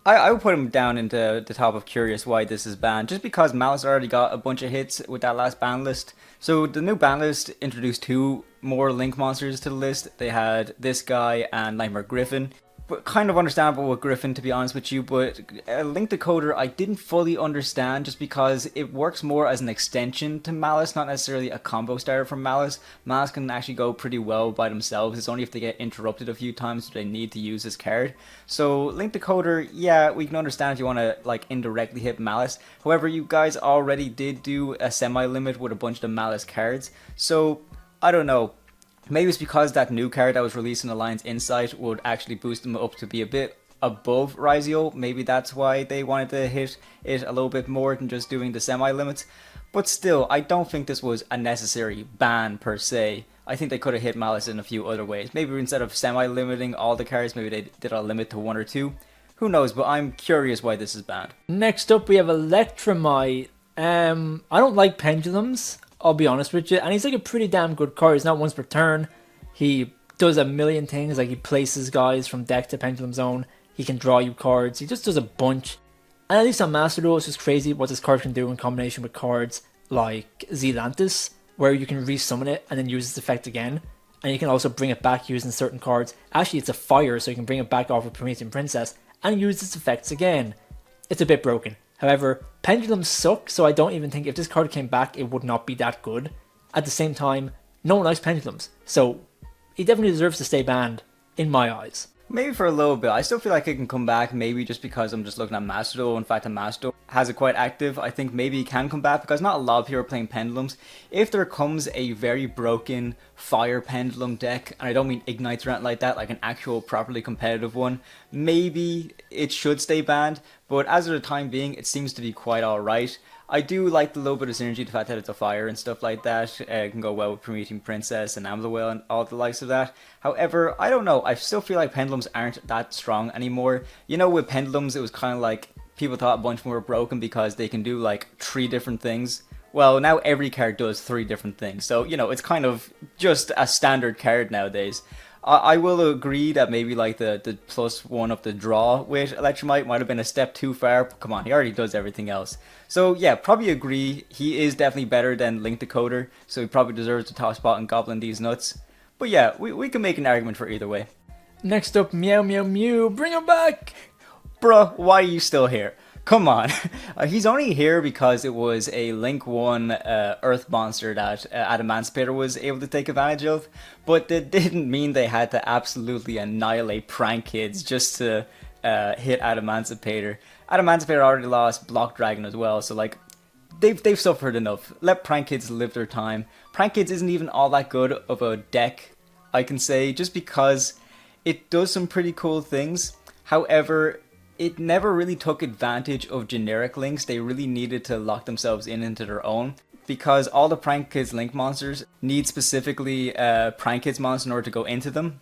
I would put him down into the top of curious why this is banned, just because Malice already got a bunch of hits with that last ban list. So the new ban list introduced 2 more Link monsters to the list. They had this guy and Nightmare Griffin. But kind of understandable with Griffin, to be honest with you, but Link Decoder I didn't fully understand just because it works more as an extension to Malice, not necessarily a combo starter from Malice. Malice can actually go pretty well by themselves. It's only if they get interrupted a few times that they need to use this card. So Link Decoder, yeah, we can understand if you want to like indirectly hit Malice. However, you guys already did do a semi-limit with a bunch of the Malice cards, so I don't know. Maybe it's because that new card that was released in Alliance Insight would actually boost him up to be a bit above Yugioh. Maybe that's why they wanted to hit it a little bit more than just doing the semi-limits. But still, I don't think this was a necessary ban per se. I think they could have hit Malice in a few other ways. Maybe instead of semi-limiting all the cards, maybe they did a limit to 1 or 2. Who knows, but I'm curious why this is banned. Next up, we have Electromite. I don't like pendulums, I'll be honest with you, and he's like a pretty damn good card. He's not once per turn. He does a million things, like he places guys from deck to Pendulum Zone. He can draw you cards. He just does a bunch. And at least on Master Duel, it's just crazy what this card can do in combination with cards like Zealantis, where you can resummon it and then use its effect again. And you can also bring it back using certain cards. Actually, it's a fire, so you can bring it back off of Promethean Princess and use its effects again. It's a bit broken. However, pendulums suck, so I don't even think if this card came back, it would not be that good. At the same time, no one likes pendulums, so he definitely deserves to stay banned, in my eyes. Maybe for a little bit. I still feel like it can come back, maybe just because I'm just looking at Master Duel. In fact, Master Duel has it quite active. I think maybe he can come back because not a lot of people are playing pendulums. If there comes a very broken fire pendulum deck, and I don't mean ignites or anything like that, like an actual properly competitive one, maybe it should stay banned. But as of the time being, it seems to be quite alright. I do like the little bit of synergy, the fact that it's a fire and stuff like that. It can go well with Promethean Princess and Amlawell and all the likes of that. However, I don't know. I still feel like pendulums aren't that strong anymore. You know, with pendulums, it was kind of like people thought a bunch more were broken because they can do like 3 different things. Well, now every card does 3 different things. So, you know, it's kind of just a standard card nowadays. I will agree that maybe like the +1 of the draw with Electromite might have been a step too far. Come on, he already does everything else. So yeah, probably agree. He is definitely better than Link Decoder, so he probably deserves the top spot in Goblin These Nuts. But yeah, we can make an argument for either way. Next up, Meow Meow Mew, bring him back! Bruh, why are you still here? Come on. He's only here because it was a Link 1 Earth monster that Adamantipator was able to take advantage of, but that didn't mean they had to absolutely annihilate Prank Kids just to hit Adamantipator. Adamantipator already lost Block Dragon as well, so like, they've suffered enough. Let Prank Kids live their time. Prank Kids isn't even all that good of a deck, I can say, just because it does some pretty cool things. However, it never really took advantage of generic links. They really needed to lock themselves into their own, because all the Prank Kids Link monsters need specifically Prank Kids monsters in order to go into them.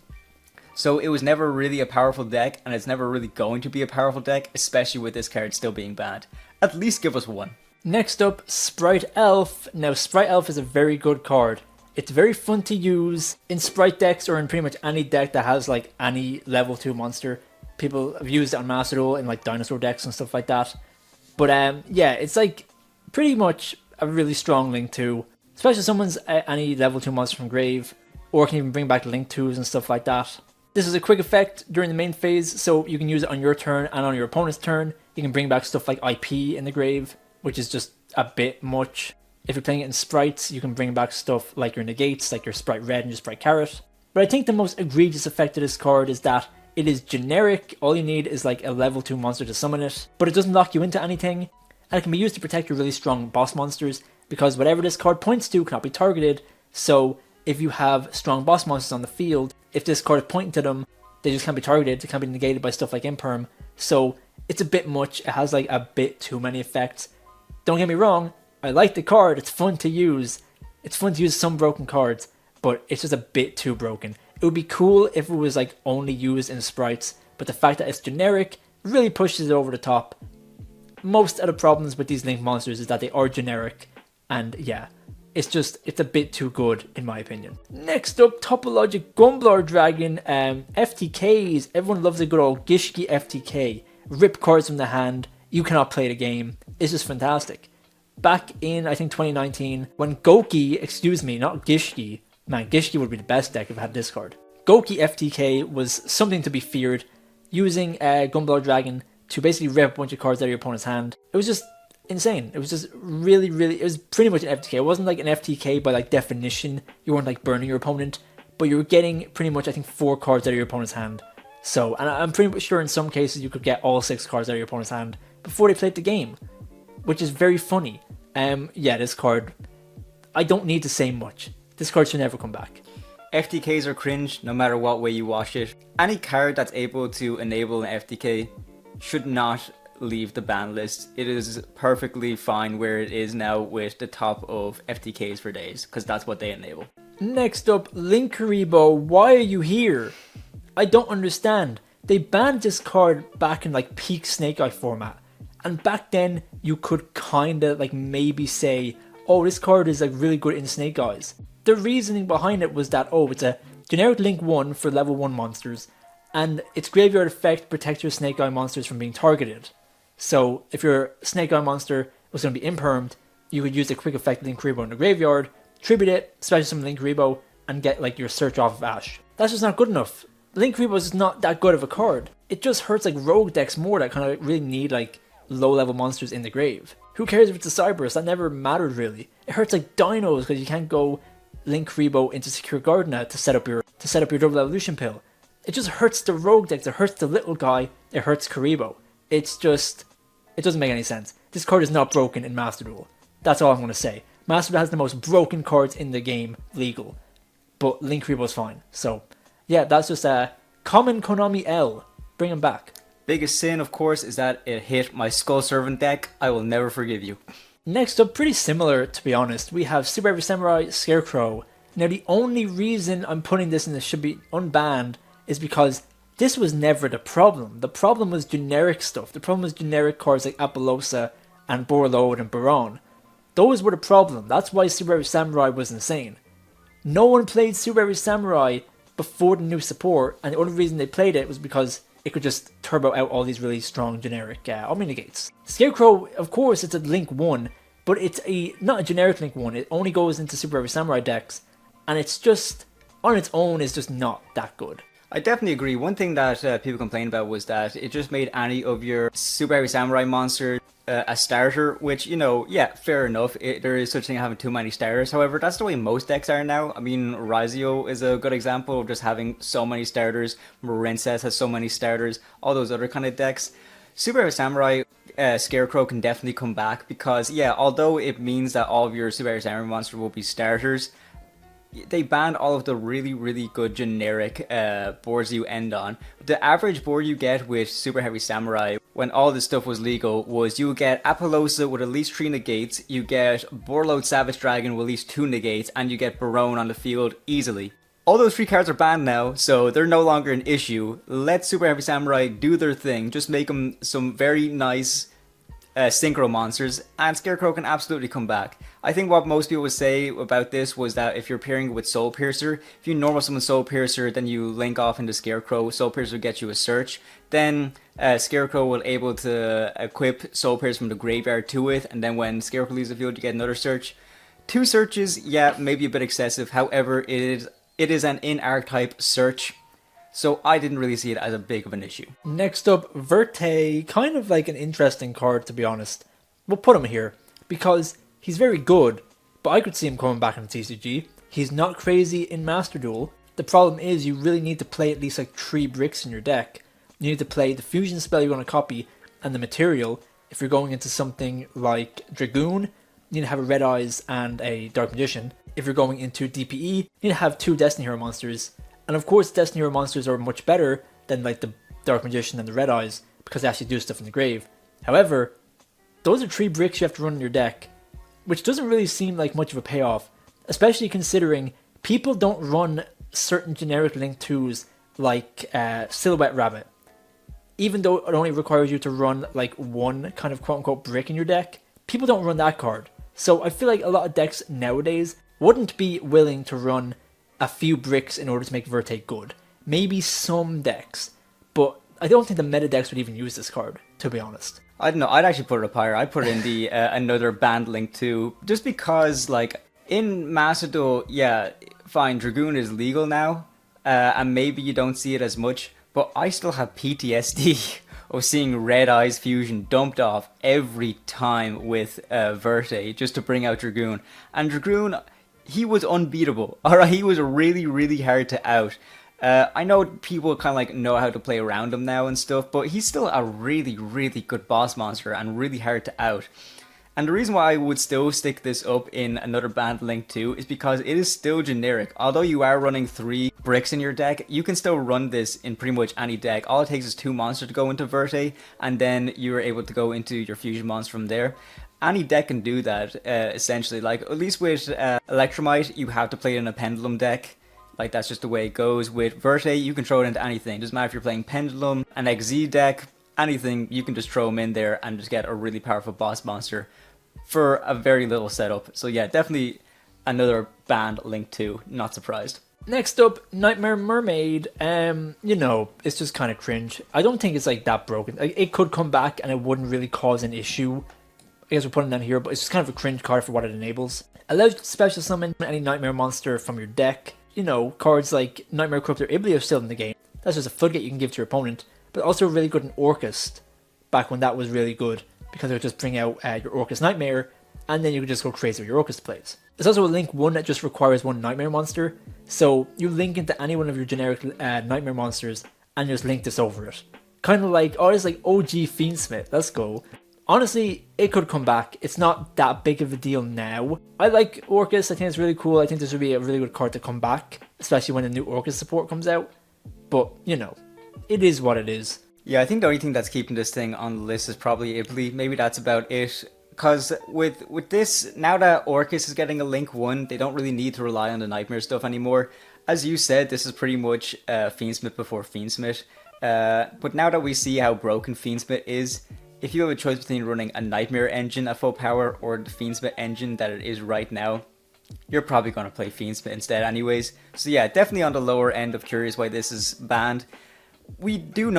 So it was never really a powerful deck, and it's never really going to be a powerful deck, especially with this card still being banned. At least give us one. Next up, Sprite Elf. Now, Sprite Elf is a very good card. It's very fun to use in Sprite decks or in pretty much any deck that has like any level 2 monster. People have used it on Master Duel in like dinosaur decks and stuff like that. But yeah, it's like pretty much a really strong Link 2. Especially if someone's any level 2 monster from Grave, or can even bring back Link 2s and stuff like that. This is a quick effect during the main phase, so you can use it on your turn and on your opponent's turn. You can bring back stuff like IP in the Grave, which is just a bit much. If you're playing it in sprites, you can bring back stuff like your negates, like your Sprite Red and your Sprite Carrot. But I think the most egregious effect of this card is that it is generic. All you need is like a level 2 monster to summon it, but it doesn't lock you into anything, and it can be used to protect your really strong boss monsters, because whatever this card points to cannot be targeted. So if you have strong boss monsters on the field, if this card is pointing to them, they just can't be targeted, they can't be negated by stuff like Imperm. So it's a bit much, it has like a bit too many effects. Don't get me wrong, I like the card, it's fun to use. It's fun to use some broken cards, but it's just a bit too broken. It would be cool if it was like only used in sprites, but the fact that it's generic really pushes it over the top. Most of the problems with these Link monsters is that they are generic, and yeah, it's a bit too good in my opinion. Next up, Topologic Gumblar Dragon, FTKs. Everyone loves a good old Gishki FTK. Rip cards from the hand, you cannot play the game. It's just fantastic. Back in, I think 2019, when Goki, excuse me, not Gishki, man, Gishki would be the best deck if it had this card. Goki FTK was something to be feared, using Gumblar Dragon to basically rip a bunch of cards out of your opponent's hand. It was just insane. It was just really, it was pretty much an FTK. It wasn't like an FTK by like definition. You weren't like burning your opponent, but you were getting pretty much, I think, 4 cards out of your opponent's hand. So, and I'm pretty much sure in some cases you could get all 6 cards out of your opponent's hand before they played the game, which is very funny. Yeah, this card, I don't need to say much. This card should never come back. FTKs are cringe no matter what way you watch it. Any card that's able to enable an FTK should not leave the ban list. It is perfectly fine where it is now with the top of FTKs for days, because that's what they enable. Next up, Linkuriboh, why are you here? I don't understand. They banned this card back in like peak Snake Eye format, and back then you could kinda like maybe say, oh, this card is like really good in Snake Eyes. The reasoning behind it was that, oh, it's a generic Link 1 for level 1 monsters, and its graveyard effect protects your Snake Eye monsters from being targeted. So if your Snake Eye monster was going to be impermed, you could use the quick effect Linkuriboh in the graveyard, tribute it, special summon Linkuriboh, and get like your search off of Ash. That's just not good enough. Linkuriboh is not that good of a card. It just hurts like rogue decks more that kind of really need like low level monsters in the grave. Who cares if it's a Cyberus? That never mattered really. It hurts like dinos because you can't go Linkuriboh into Secure Gardener to set up your double evolution pill. It just hurts the rogue decks, it hurts the little guy, it hurts Kuriboh. It's just, it doesn't make any sense. This card is not broken in Master Duel. That's all I'm going to say. Master Duel has the most broken cards in the game, legal. But Linkuriboh's fine. So, yeah, that's just a common Konami L. Bring him back. Biggest sin, of course, is that it hit my Skull Servant deck. I will never forgive you. Next up, pretty similar to be honest, we have Super Heavy Samurai Scarecrow. Now the only reason I'm putting this in this should be unbanned is because this was never the problem. The problem was generic stuff. The problem was generic cards like Apollosa and Borlode and Baron. Those were the problem. That's why Super Heavy Samurai was insane. No one played Super Heavy Samurai before the new support, and the only reason they played it was because it could just turbo out all these really strong generic Omni-Negates. Scarecrow, of course, it's a Link 1, but it's not a generic Link 1. It only goes into Super Heavy Samurai decks, and it's just, on its own, is just not that good. I definitely agree. One thing that people complained about was that it just made any of your Super Heavy Samurai monster a starter, which, you know, yeah, fair enough. There is such thing as having too many starters. However, that's the way most decks are now. I mean, Yugioh is a good example of just having so many starters. Marincess has so many starters. All those other kind of decks. Super Heavy Samurai Scarecrow can definitely come back because, yeah, although it means that all of your Super Heavy Samurai monsters will be starters, they banned all of the really good generic boards you end on. The average board you get with Super Heavy Samurai when all this stuff was legal was you would get Apollosa with at least 3 negates, you get Borlode Savage Dragon with at least 2 negates, and you get Baron on the field easily. All those 3 cards are banned now, so they're no longer an issue. Let Super Heavy Samurai do their thing, just make them some very nice synchro monsters, and Scarecrow can absolutely come back. I think what most people would say about this was that if you're pairing with Soul Piercer, if you normal summon Soul Piercer, then you link off into Scarecrow, Soul Piercer will get you a search, then Scarecrow will able to equip Soul Piercer from the graveyard to it, and then when Scarecrow leaves the field you get another search. 2 searches, yeah, maybe a bit excessive, however it is an in-archetype search, so I didn't really see it as a big of an issue. Next up, Verte, kind of like an interesting card to be honest. We'll put him here, because he's very good, but I could see him coming back in TCG. He's not crazy in Master Duel. The problem is you really need to play at least like 3 bricks in your deck. You need to play the fusion spell you want to copy and the material. If you're going into something like Dragoon, you need to have a Red Eyes and a Dark Magician. If you're going into DPE, you need to have 2 Destiny Hero monsters. And of course Destiny Hero monsters are much better than like the Dark Magician and the Red Eyes, because they actually do stuff in the grave. However, those are 3 bricks you have to run in your deck, which doesn't really seem like much of a payoff, especially considering people don't run certain generic Link 2s like Silhouette Rabbit. Even though it only requires you to run like 1 kind of quote-unquote brick in your deck, people don't run that card. So I feel like a lot of decks nowadays wouldn't be willing to run a few bricks in order to make Verte good. Maybe some decks, but I don't think the meta decks would even use this card, to be honest. I don't know, I'd actually put it up higher. I'd put it in the another banned Link 2, just because, like, in Master Duel, yeah, fine, Dragoon is legal now, and maybe you don't see it as much, but I still have PTSD of seeing Red Eyes Fusion dumped off every time with Verte, just to bring out Dragoon. And Dragoon, he was unbeatable, alright, he was really, really hard to out. I know people kind of like know how to play around him now and stuff, but he's still a really, really good boss monster and really hard to out. And the reason why I would still stick this up in another banned Link 2 is because it is still generic. Although you are running 3 bricks in your deck, you can still run this in pretty much any deck. All it takes is 2 monsters to go into Verte, and then you're able to go into your fusion monster from there. Any deck can do that, essentially. Like, at least with Electromite, you have to play it in a Pendulum deck. Like, that's just the way it goes. With Verte, you can throw it into anything. Doesn't matter if you're playing Pendulum, an XZ deck, anything, you can just throw them in there and just get a really powerful boss monster for a very little setup. So yeah, definitely another banned Link 2, not surprised. Next up, Nightmare Mermaid. You know, it's just kind of cringe. I don't think it's like that broken. Like, it could come back and it wouldn't really cause an issue. I guess we're putting it down here, but it's just kind of a cringe card for what it enables. Allows you to special summon any Nightmare monster from your deck. You know, cards like Nightmare Corruptor Ibli are still in the game. That's just a floodgate you can give to your opponent. But also really good in Orcust, back when that was really good, because it would just bring out your Orcust Nightmare, and then you could just go crazy with your Orcust plays. There's also a Link 1 that just requires 1 Nightmare monster, so you link into any one of your generic Nightmare monsters, and just link this over it. Kind of like, oh, it's like OG Fiendsmith, let's go. Honestly, it could come back. It's not that big of a deal now. I like Orcust, I think it's really cool. I think this would be a really good card to come back, especially when the new Orcust support comes out. But, you know, it is what it is. Yeah, I think the only thing that's keeping this thing on the list is probably Ibli. Maybe that's about it. Because with this, now that Orcust is getting a Link 1, they don't really need to rely on the Nightmare stuff anymore. As you said, this is pretty much Fiendsmith before Fiendsmith. But now that we see how broken Fiendsmith is, if you have a choice between running a Nightmare engine at full power or the Fiendsmith engine that it is right now, you're probably going to play Fiendsmith instead anyways. So yeah, definitely on the lower end of curious why this is banned. We do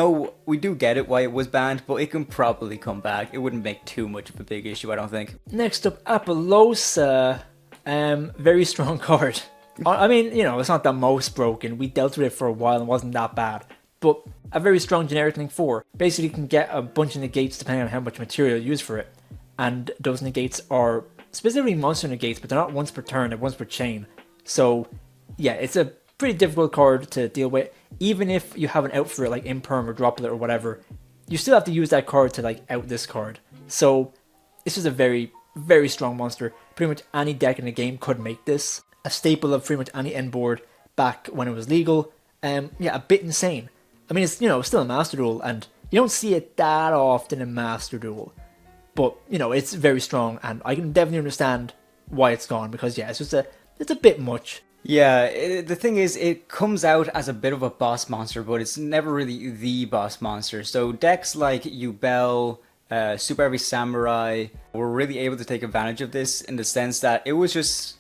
get it why it was banned, but it can probably come back. It wouldn't make too much of a big issue, I don't think. Next up, Apollosa. Very strong card. I mean, you know, it's not the most broken. We dealt with it for a while and it wasn't that bad. But a very strong generic Link 4. Basically, you can get a bunch of negates depending on how much material you use for it. And those negates are specifically monster negates, but they're not once per turn, they're once per chain. So, yeah, it's a pretty difficult card to deal with. Even if you have an out for it, like Imperm or Droplet or whatever, you still have to use that card to like out this card. So, this is a very, very strong monster. Pretty much any deck in the game could make this. A staple of pretty much any end board back when it was legal. Yeah, a bit insane. I mean, it's, you know, still a Master Duel, and you don't see it that often in Master Duel. But, you know, it's very strong, and I can definitely understand why it's gone, because, yeah, it's a bit much. Yeah, the thing is, it comes out as a bit of a boss monster, but it's never really the boss monster. So decks like Yubel, Super Heavy Samurai were really able to take advantage of this in the sense that it was just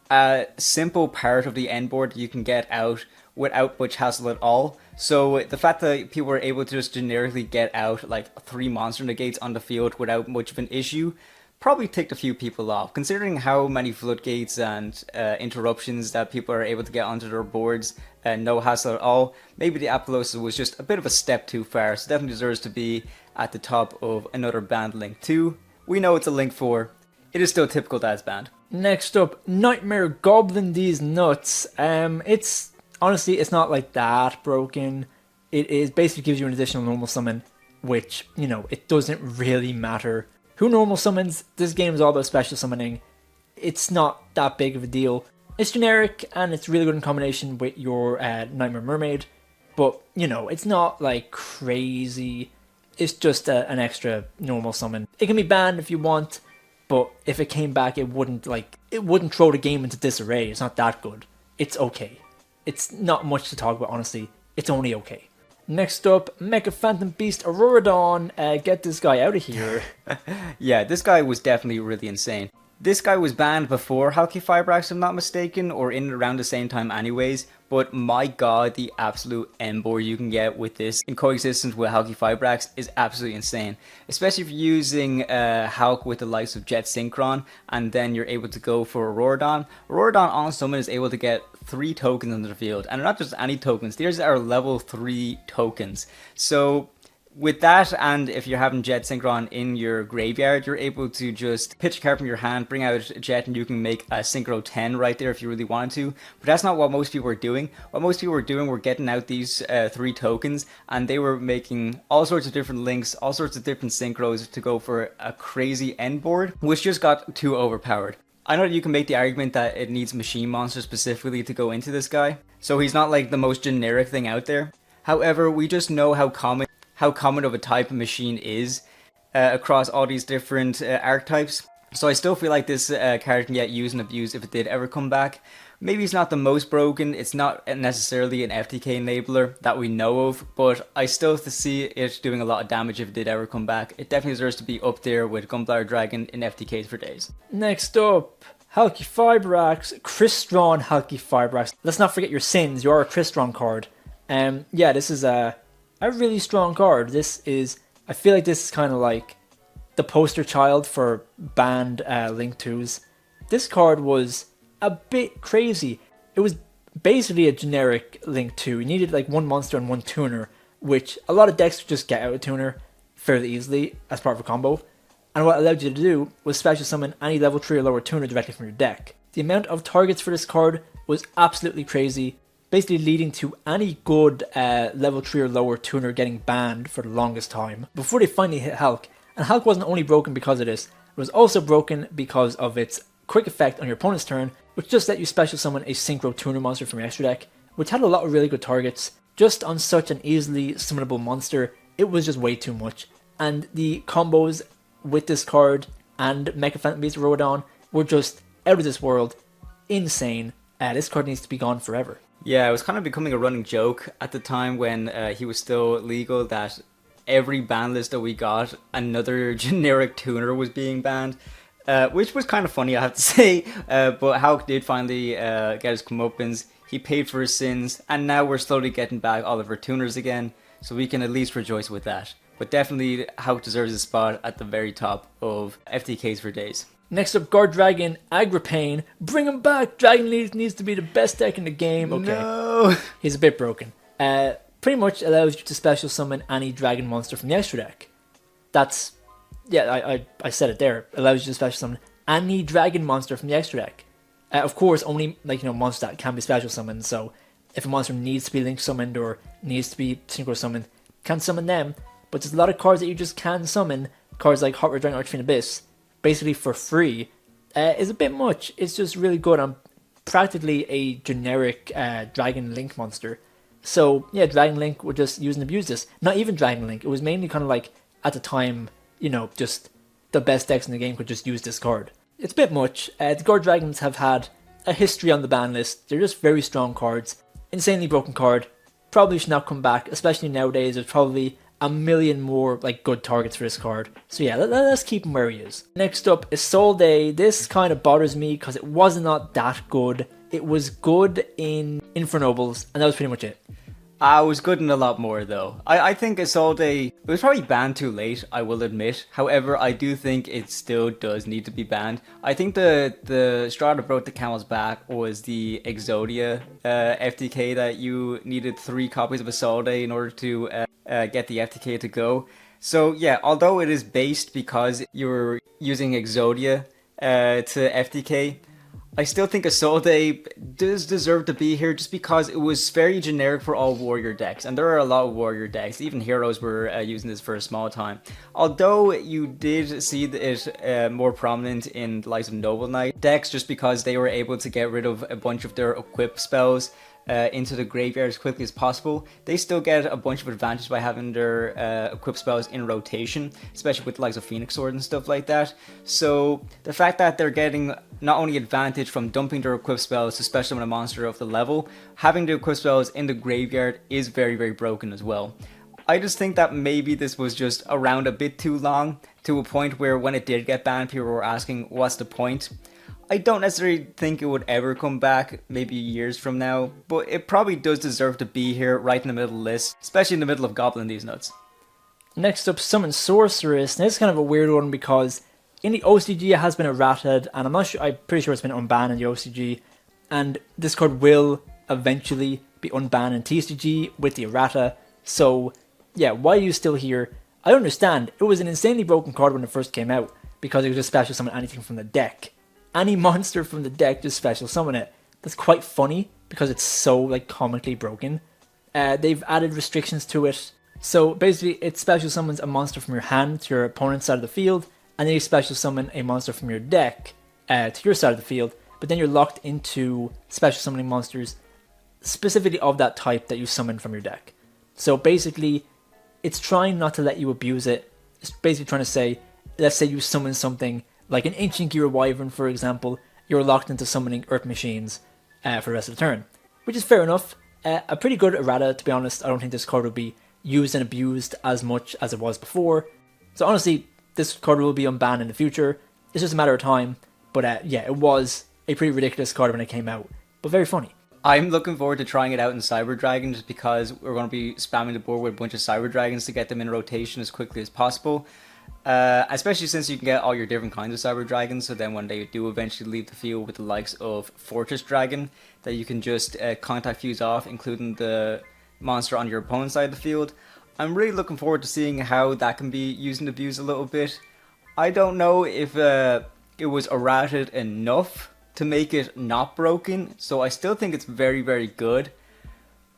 a simple part of the end board you can get out without much hassle at all. So the fact that people were able to just generically get out like 3 monster negates on the field without much of an issue probably ticked a few people off, considering how many floodgates and interruptions that people are able to get onto their boards and no hassle at all. Maybe the Apollosa was just a bit of a step too far, so definitely deserves to be at the top of another banned Link 2. We know it's a Link 4. It is still typical that it's banned. Next up, Nightmare Goblin These Nuts. It's honestly, it's not like that broken. It is basically gives you an additional normal summon, which, you know, it doesn't really matter who normal summons. This game is all about special summoning. It's not that big of a deal. It's generic, and it's really good in combination with your Nightmare Mermaid. But, you know, it's not like crazy. It's just an extra normal summon. It can be banned if you want, but if it came back, it wouldn't throw the game into disarray. It's not that good. It's okay. It's not much to talk about, honestly. It's only okay. Next up, Mecha Phantom Beast Auroradon. Get this guy out of here. Yeah, this guy was definitely really insane. This guy was banned before Halki Fibrax, if I'm not mistaken, or in and around the same time anyways, but my god, the absolute endboard you can get with this in coexistence with Halki Fibrax is absolutely insane. Especially if you're using Hulk with the likes of Jet Synchron, and then you're able to go for Auroradon. Auroradon on summon is able to get 3 tokens into the field, and they're not just any tokens, these are level 3 tokens. So with that, and if you're having Jet Synchron in your graveyard, you're able to just pitch a card from your hand, bring out Jet, and you can make a Synchro 10 right there if you really wanted to. But that's not what most people were doing. What most people were doing were getting out these 3 tokens, and they were making all sorts of different links, all sorts of different Synchros to go for a crazy end board, which just got too overpowered. I know that you can make the argument that it needs Machine Monster specifically to go into this guy, so he's not like the most generic thing out there. However, we just know how common of a type of machine is across all these different archetypes. So I still feel like this card can get used and abused if it did ever come back. Maybe it's not the most broken, it's not necessarily an FTK enabler that we know of, but I still see it doing a lot of damage if it did ever come back. It definitely deserves to be up there with Gunpowder Dragon in FTKs for days. Next up, Halki Fibrax, Crystron Halki Fibrax. Let's not forget your sins, you are a Crystron card. Yeah, this is a really strong card. I feel like this is kind of like the poster child for banned Link 2s. This card was a bit crazy. It was basically a generic Link 2. You needed like 1 monster and 1 tuner, which a lot of decks would just get out of tuner fairly easily as part of a combo. And what it allowed you to do was special summon any level 3 or lower tuner directly from your deck. The amount of targets for this card was absolutely crazy, basically leading to any good level 3 or lower tuner getting banned for the longest time, before they finally hit Hulk. And Hulk wasn't only broken because of this, it was also broken because of its quick effect on your opponent's turn, which just let you special summon a Synchro tuner monster from your extra deck, which had a lot of really good targets. Just on such an easily summonable monster, it was just way too much. And the combos with this card and Mecha Phantom Beast Auroradon were just out of this world, insane. This card needs to be gone forever. Yeah, it was kind of becoming a running joke at the time when he was still legal that every ban list that we got, another generic tuner was being banned, which was kind of funny, I have to say. But Hulk did finally get his comeuppance. He paid for his sins, and now we're slowly getting back all of our tuners again, so we can at least rejoice with that. But definitely, Hulk deserves a spot at the very top of FTKs for days. Next up, Guard Dragon, Agripane. Bring him back! Dragon needs to be the best deck in the game. Okay, no. He's a bit broken. Pretty much allows you to special summon any dragon monster from the extra deck. That's, yeah, I said it there. Allows you to special summon any dragon monster from the extra deck. Of course, only monsters that can be special summoned. So if a monster needs to be link summoned or needs to be synchro summoned, can't summon them. But there's a lot of cards that you just can summon. Cards like Hot Red Dragon Archfiend Abyss, basically for free, is a bit much. It's just really good on practically a generic Dragon Link monster. So yeah, Dragon Link would just use and abuse this. Not even Dragon Link. It was mainly kind of like, at the time, just the best decks in the game could just use this card. It's a bit much. The Guard Dragons have had a history on the ban list. They're just very strong cards. Insanely broken card. Probably should not come back, especially nowadays. There's probably a million more good targets for this card. So yeah, let's keep him where he is. Next up is Isolde. This kind of bothers me because it was not that good. It was good in Infernobles, and that was pretty much it. I was good in a lot more though. I think Isolde, it was probably banned too late, I will admit. However, I do think it still does need to be banned. I think the straw that broke the camel's back was the Exodia FTK, that you needed 3 copies of Isolde in order to get the FTK to go. So yeah, although it is based because you're using Exodia to FTK, I still think Isolde does deserve to be here just because it was very generic for all warrior decks, and there are a lot of warrior decks. Even heroes were using this for a small time. Although you did see it more prominent in the likes of Noble Knight decks, just because they were able to get rid of a bunch of their equip spells into the graveyard as quickly as possible, they still get a bunch of advantage by having their equip spells in rotation, especially with the likes of Phoenix Sword and stuff like that. So the fact that they're getting not only advantage from dumping their equip spells to special summon a monster of the level, having the equip spells in the graveyard is very, very broken as well. I just think that maybe this was just around a bit too long, to a point where when it did get banned, people were asking, what's the point? I don't necessarily think it would ever come back, maybe years from now, but it probably does deserve to be here right in the middle of the list, especially in the middle of Goblin these nuts. Next up, Summon Sorceress. Now this is kind of a weird one because in the OCG it has been errated, and I'm pretty sure it's been unbanned in the OCG, and this card will eventually be unbanned in TCG with the errata. So yeah, why are you still here? I understand, it was an insanely broken card when it first came out, because it could just special summon anything from the deck. Any monster from the deck, just special summon it. That's quite funny, because it's so like comically broken. They've added restrictions to it. So basically, it special summons a monster from your hand to your opponent's side of the field, and then you special summon a monster from your deck to your side of the field, but then you're locked into special summoning monsters specifically of that type that you summon from your deck. So basically, it's trying not to let you abuse it. It's basically trying to say, let's say you summon something like an Ancient Gear Wyvern, for example, you're locked into summoning Earth Machines for the rest of the turn, which is fair enough. A pretty good errata, to be honest. I don't think this card will be used and abused as much as it was before. So honestly, this card will be unbanned in the future. It's just a matter of time. But yeah, it was a pretty ridiculous card when it came out, but very funny. I'm looking forward to trying it out in Cyber Dragon, just because we're going to be spamming the board with a bunch of Cyber Dragons to get them in rotation as quickly as possible. Especially since you can get all your different kinds of Cyber Dragons, so then when they do eventually leave the field with the likes of Fortress Dragon, that you can just contact fuse off, including the monster on your opponent's side of the field. I'm really looking forward to seeing how that can be used and abused a little bit. I don't know if it was errated enough to make it not broken, so I still think it's very, very good.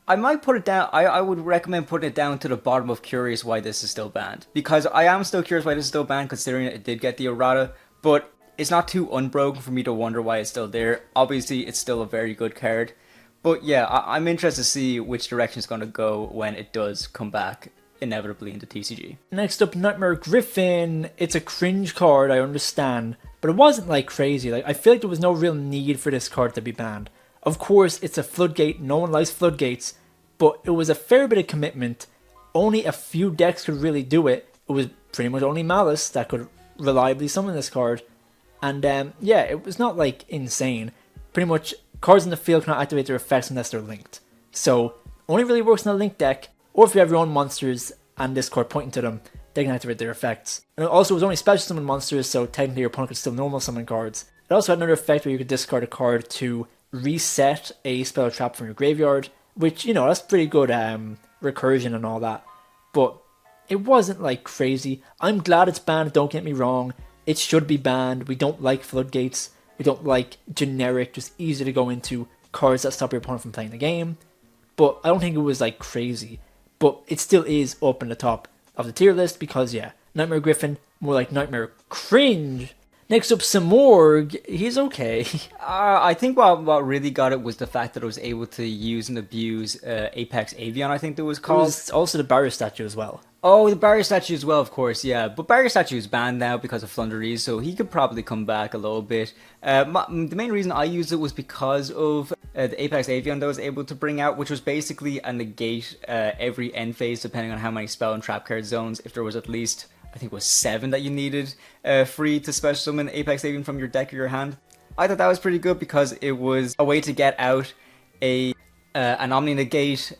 I might put it down, I would recommend putting it down to the bottom of curious why this is still banned. Because I am still curious why this is still banned, considering it did get the errata, but it's not too unbroken for me to wonder why it's still there. Obviously, it's still a very good card. But yeah, I'm interested to see which direction it's going to go when it does come back inevitably into TCG. Next up, Nightmare Griffin. It's a cringe card, I understand, but it wasn't like crazy. Like, I feel like there was no real need for this card to be banned. Of course, it's a floodgate, no one likes floodgates, but it was a fair bit of commitment. Only a few decks could really do it. It was pretty much only Malice that could reliably summon this card. And yeah, it was not like insane. Pretty much cards in the field cannot activate their effects unless they're linked. So only really works in a linked deck, or if you have your own monsters and this card pointing to them, they can activate their effects. And also it was only special summon monsters, so technically your opponent could still normal summon cards. It also had another effect where you could discard a card to reset a spell or trap from your graveyard, which, you know, that's pretty good recursion and all that. But it wasn't like crazy. I'm glad it's banned, don't get me wrong. It should be banned. We don't like floodgates. We don't like generic, just easy to go into cards that stop your opponent from playing the game. But I don't think it was like crazy. But it still is up in the top of the tier list because, yeah, Nightmare Griffin, more like Nightmare Cringe. Next up, Samorg. He's okay. I think what really got it was the fact that it was able to use and abuse Apex Avian, I think that was called. It was also the barrier statue as well. Oh, the barrier statue as well, of course, yeah. But barrier statue is banned now because of Flunderies, so he could probably come back a little bit. The main reason I used it was because of the Apex Avian that I was able to bring out, which was basically a negate every end phase depending on how many spell and trap card zones. If there was at least, I think it was 7 that you needed free to special summon Apex Avian from your deck or your hand. I thought that was pretty good because it was a way to get out an Omni Negate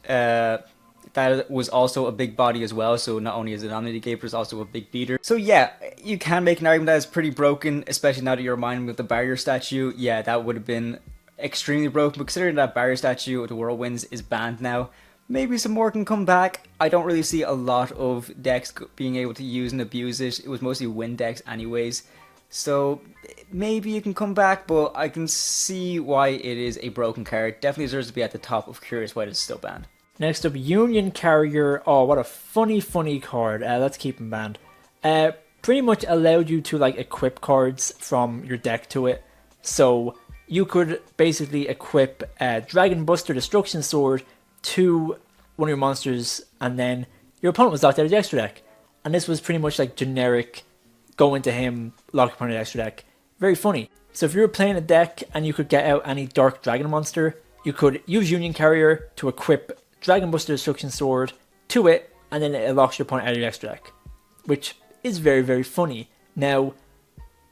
that was also a big body as well, so not only is it Omni Negate, but it's also a big beater. So yeah, you can make an argument that is pretty broken, especially now that you're reminding me of the barrier statue. Yeah, that would have been extremely broken, but considering that barrier statue, the Whirlwinds, is banned now, maybe some more can come back. I don't really see a lot of decks being able to use and abuse it. It was mostly win decks anyways. So maybe it can come back, but I can see why it is a broken card. Definitely deserves to be at the top of curious why it's still banned. Next up, Union Carrier. Oh, what a funny card. Let's keep him banned. Pretty much allowed you to like equip cards from your deck to it. So you could basically equip a Dragon Buster Destruction Sword to one of your monsters, and then your opponent was locked out of the extra deck. And this was pretty much like generic, go into him, lock your opponent out of the extra deck. Very funny. So if you were playing a deck and you could get out any Dark Dragon monster, you could use Union Carrier to equip Dragon Buster Destruction Sword to it, and then it locks your opponent out of your extra deck, which is very, very funny. Now,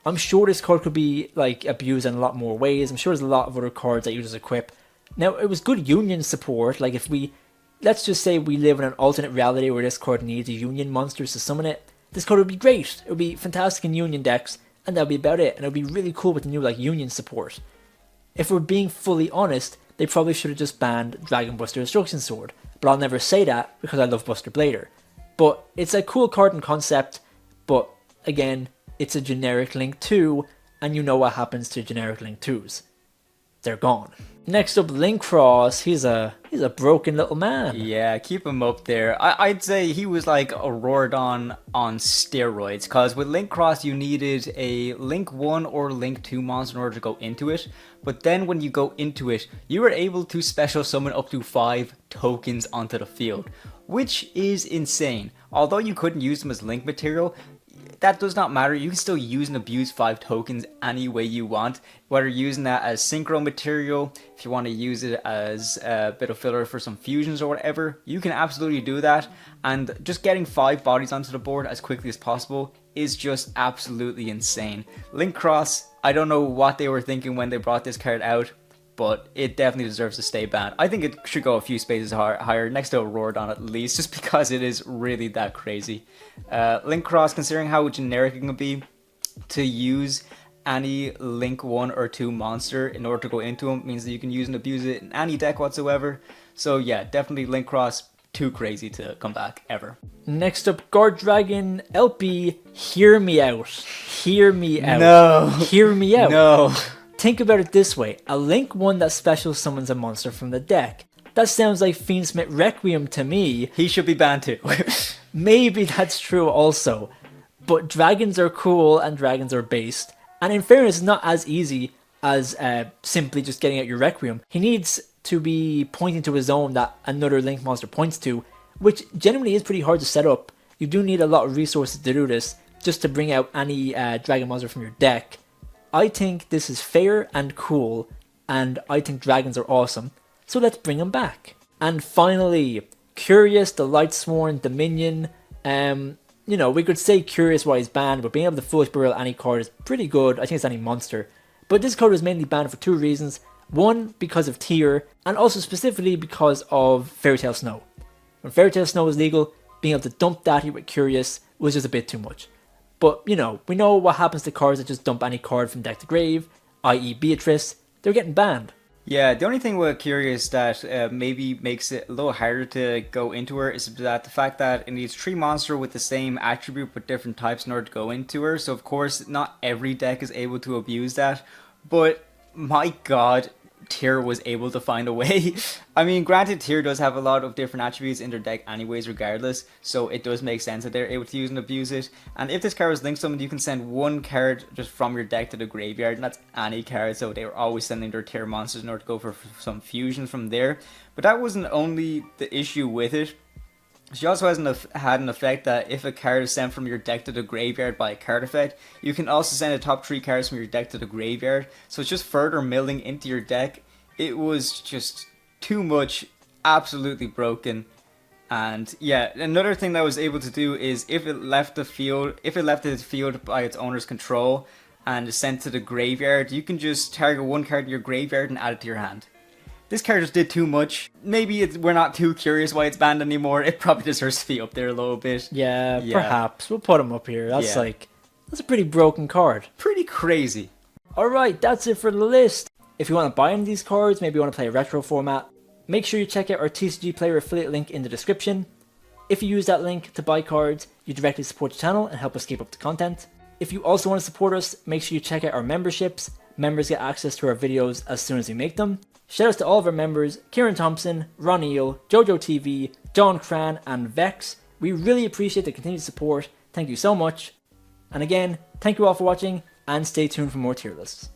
I'm sure this card could be like abused in a lot more ways. I'm sure there's a lot of other cards that you just equip. Now, it was good Union support. Like if we, let's just say we live in an alternate reality where this card needs a Union monster to summon it, this card would be great. It would be fantastic in Union decks, and that would be about it. And it would be really cool with the new like Union support. If we're being fully honest, they probably should have just banned Dragon Buster Destruction Sword. But I'll never say that because I love Buster Blader. But it's a cool card in concept, but again, it's a generic Link 2, and you know what happens to generic Link 2s. They're gone. Next up, Link Cross. He's a broken little man. Yeah, keep him up there. I'd say he was like a Rorodon on steroids, because with Link Cross you needed a Link 1 or Link 2 monster in order to go into it, but then when you go into it, you were able to special summon up to 5 tokens onto the field, which is insane. Although you couldn't use them as Link material, that does not matter. You can still use and abuse 5 tokens any way you want, whether you're using that as synchro material, if you want to use it as a bit of filler for some fusions or whatever, you can absolutely do that. And just getting 5 bodies onto the board as quickly as possible is just absolutely insane. Link Cross, I don't know what they were thinking when they brought this card out, but it definitely deserves to stay banned. I think it should go a few spaces higher, next to Rorodon at least, just because it is really that crazy. Link Cross, considering how generic it can be to use any Link 1 or 2 monster in order to go into him, means that you can use and abuse it in any deck whatsoever. So yeah, definitely Link Cross, too crazy to come back ever. Next up, Guard Dragon LP. Hear me out. Hear me out. No. Hear me out. No. Think about it this way, a Link 1 that special summons a monster from the deck. That sounds like Fiendsmith Requiem to me. He should be banned too. Maybe that's true also, but dragons are cool and dragons are based. And in fairness, it's not as easy as simply just getting out your Requiem. He needs to be pointing to a zone that another Link monster points to, which generally is pretty hard to set up. You do need a lot of resources to do this, just to bring out any dragon monster from your deck. I think this is fair and cool, and I think dragons are awesome, so let's bring them back. And finally, Curious, the Lightsworn Dominion. You know, we could say Curious why he's banned, but being able to Foolish Burial any card is pretty good. I think it's any monster. But this card was mainly banned for 2 reasons. One, because of tier, and also specifically because of Fairy Tail Snow. When Fairy Tail Snow was legal, being able to dump that here with Curious was just a bit too much. But, you know, we know what happens to cards that just dump any card from deck to grave, i.e. Beatrice. They're getting banned. Yeah, the only thing with Curious that maybe makes it a little harder to go into her is that the fact that it needs 3 monster with the same attribute but different types in order to go into her. So of course, not every deck is able to abuse that. But my god, Tyr was able to find a way. I mean, granted, Tyr does have a lot of different attributes in their deck anyways, regardless, so it does make sense that they're able to use and abuse it. And if this card was linked summoned, you can send 1 card just from your deck to the graveyard, and that's any card, so they were always sending their Tyr monsters in order to go for some fusions from there. But that wasn't only the issue with it. She also had an effect that if a card is sent from your deck to the graveyard by a card effect, you can also send the top 3 cards from your deck to the graveyard. So it's just further milling into your deck. It was just too much, absolutely broken. And yeah, another thing that I was able to do is if it left the field by its owner's control and is sent to the graveyard, you can just target 1 card in your graveyard and add it to your hand. This card just did too much. Maybe we're not too curious why it's banned anymore. It probably deserves to be up there a little bit. Yeah, perhaps. We'll put him up here. That's that's a pretty broken card. Pretty crazy. Alright, that's it for the list. If you want to buy any of these cards, maybe you want to play a retro format, make sure you check out our TCG Player affiliate link in the description. If you use that link to buy cards, you directly support the channel and help us keep up the content. If you also want to support us, make sure you check out our memberships. Members get access to our videos as soon as we make them. Shout outs to all of our members, Kieran Thompson, Ron Eel, Jojo TV, John Cran and Vex. We really appreciate the continued support. Thank you so much. And again, thank you all for watching and stay tuned for more tier lists.